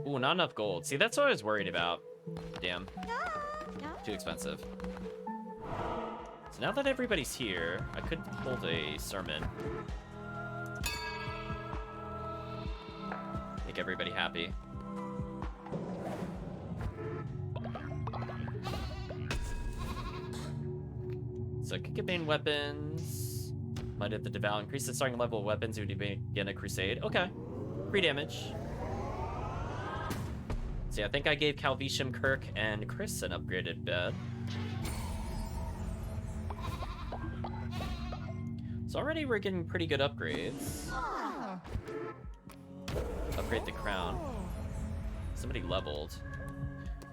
Ooh, not enough gold. See, that's what I was worried about. Damn. Too expensive. So now that everybody's here, I could hold a sermon. Make everybody happy. So kick at main weapons. Might have the devout. Increase the starting level of weapons when you begin a crusade. Okay. Free damage. See, I think I gave Calvisham, Kirk, and Chris an upgraded bed. So already we're getting pretty good upgrades. Upgrade the crown. Somebody leveled.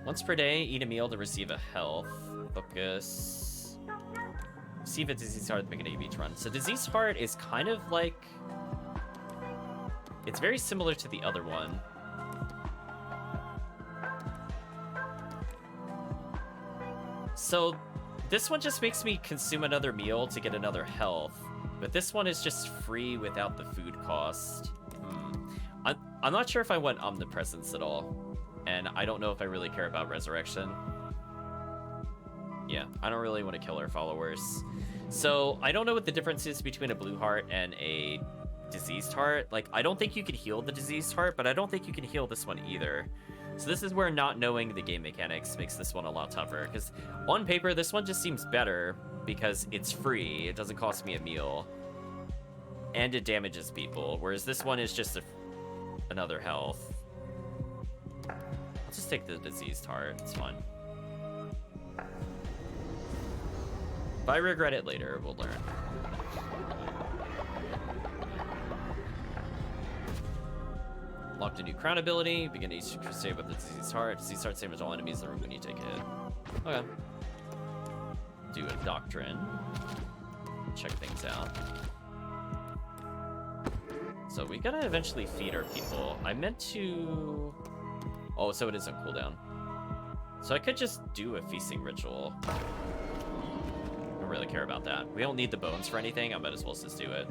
Once per day, eat a meal to receive a health. Focus. Receive a disease heart at the beginning of each run. So disease heart is kind of like... It's very similar to the other one. So this one just makes me consume another meal to get another health. But this one is just free without the food cost. I'm not sure if I want omnipresence at all. And I don't know if I really care about resurrection. Yeah, I don't really want to kill our followers. So I don't know what the difference is between a blue heart and a diseased heart. Like, I don't think you can heal the diseased heart, but I don't think you can heal this one either. So this is where not knowing the game mechanics makes this one a lot tougher. Because on paper, this one just seems better because it's free. It doesn't cost me a meal. And it damages people. Whereas this one is just another health. I'll just take the diseased heart. It's fine. If I regret it later, we'll learn. Locked a new crown ability. Begin each crusade with the diseased heart. Diseased heart saves all enemies in the room when you take a hit. Okay. Do a doctrine. Check things out. So we gotta eventually feed our people. I meant to... Oh, so it is on cooldown. So I could just do a feasting ritual. I don't really care about that. We don't need the bones for anything. I might as well just do it.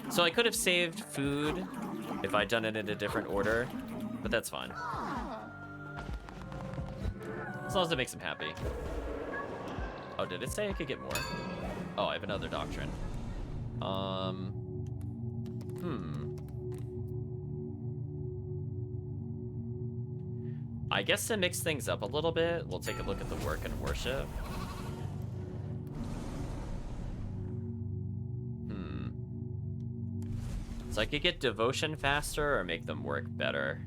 So I could have saved food if I'd done it in a different order, but that's fine. As long as it makes him happy. Oh, did it say I could get more? Oh, I have another doctrine. I guess to mix things up a little bit, we'll take a look at the work and worship. So I could get devotion faster or make them work better.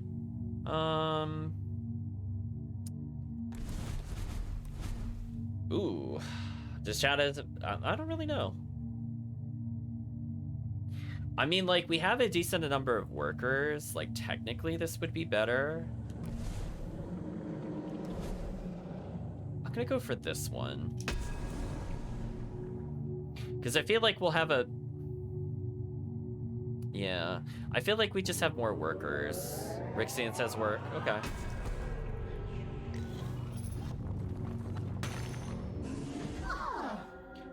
Ooh. Does chat is... I don't really know. I mean, like, we have a decent number of workers. Like, technically this would be better. I'm gonna go for this one. Because I feel like we'll have a... Yeah. I feel like we just have more workers. Rixian says work. Okay.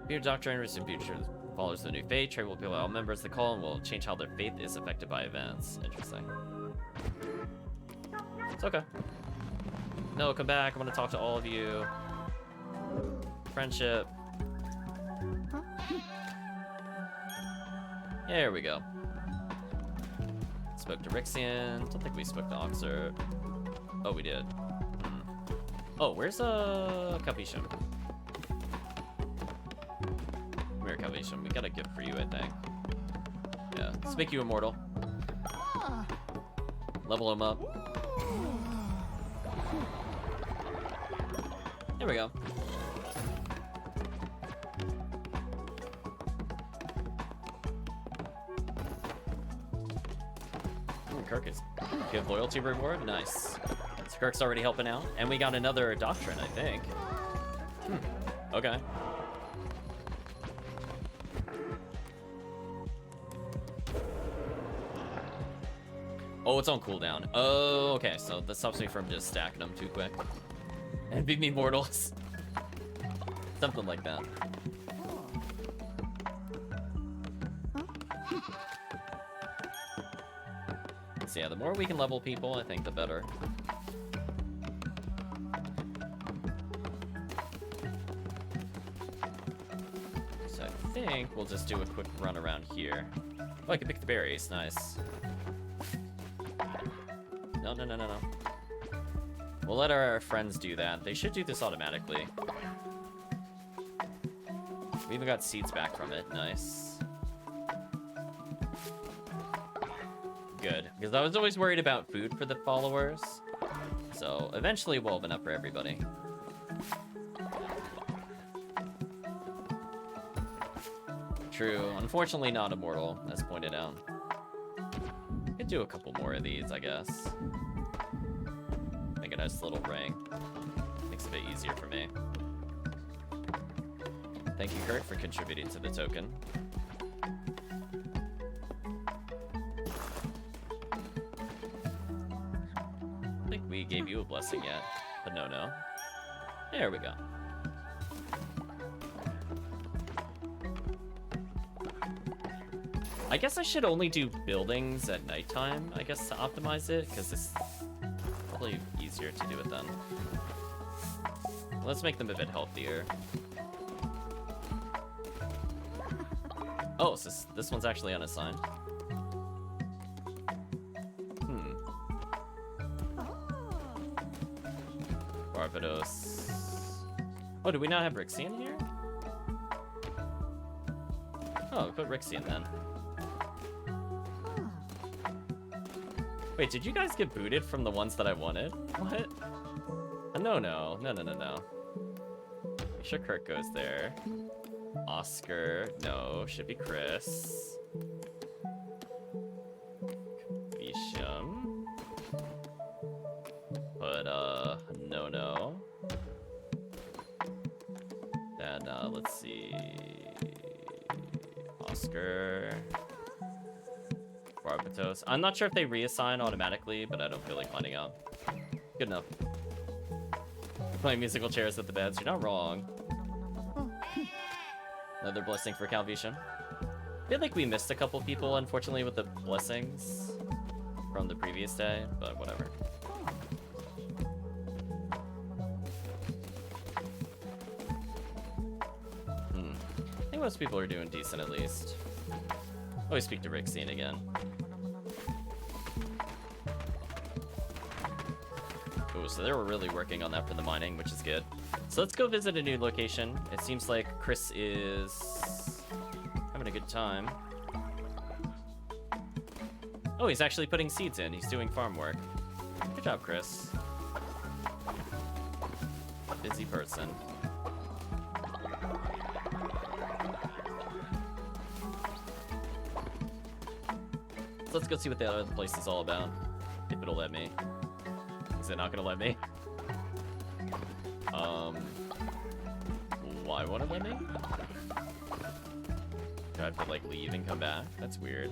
Your doctrine receives future follows the new fate. Trade will be all members of the call and will change how their faith is affected by events. Interesting. It's okay. No, come back. I want to talk to all of you. Friendship. There we go. Spoke to Rixian. Don't think we spoke to Oxer. Oh, we did. Oh, where's Calvisham? Come here, Calvisham. We got a gift for you, I think. Yeah, let's make you immortal. Level him up. There we go. Kirk is give loyalty reward. Nice. So Kirk's already helping out, and we got another doctrine, I think. Okay. Oh, it's on cooldown. Oh, okay. So that stops me from just stacking them too quick and being immortals. Something like that. So yeah, the more we can level people, I think the better. So I think we'll just do a quick run around here. Oh, I can pick the berries. Nice. No. We'll let our friends do that. They should do this automatically. We even got seeds back from it. Nice. Good, because I was always worried about food for the followers. So eventually we'll have enough for everybody. True. Unfortunately not immortal, as pointed out. Could do a couple more of these, I guess. Make a nice little ring. Makes it a bit easier for me. Thank you, Kurt, for contributing to the token. I think we gave you a blessing yet, but no. There we go. I guess I should only do buildings at nighttime, I guess, to optimize it, because it's probably easier to do it then. Let's make them a bit healthier. Oh, so this one's actually unassigned. Barbados. Oh, do we not have Rixie in here? Oh, put Rixie in then. Wait, did you guys get booted from the ones that I wanted? What? No. You sure Kurt goes there. Oscar, no, should be Chris. Bisham. But, no. Then, let's see. Oscar. Barbados. I'm not sure if they reassign automatically, but I don't feel like finding out. Good enough. Playing musical chairs at the beds. You're not wrong. Another blessing for Calvisham. I feel like we missed a couple people, unfortunately, with the blessings from the previous day, but whatever. I think most people are doing decent, at least. Always speak to Rixine again. Ooh, so they were really working on that for the mining, which is good. So let's go visit a new location. It seems like Chris is having a good time. Oh, he's actually putting seeds in. He's doing farm work. Good job, Chris. Busy person. So let's go see what the other place is all about. If it'll let me. Is it not gonna let me? Why won't it let me? Do I have to, like, leave and come back? That's weird.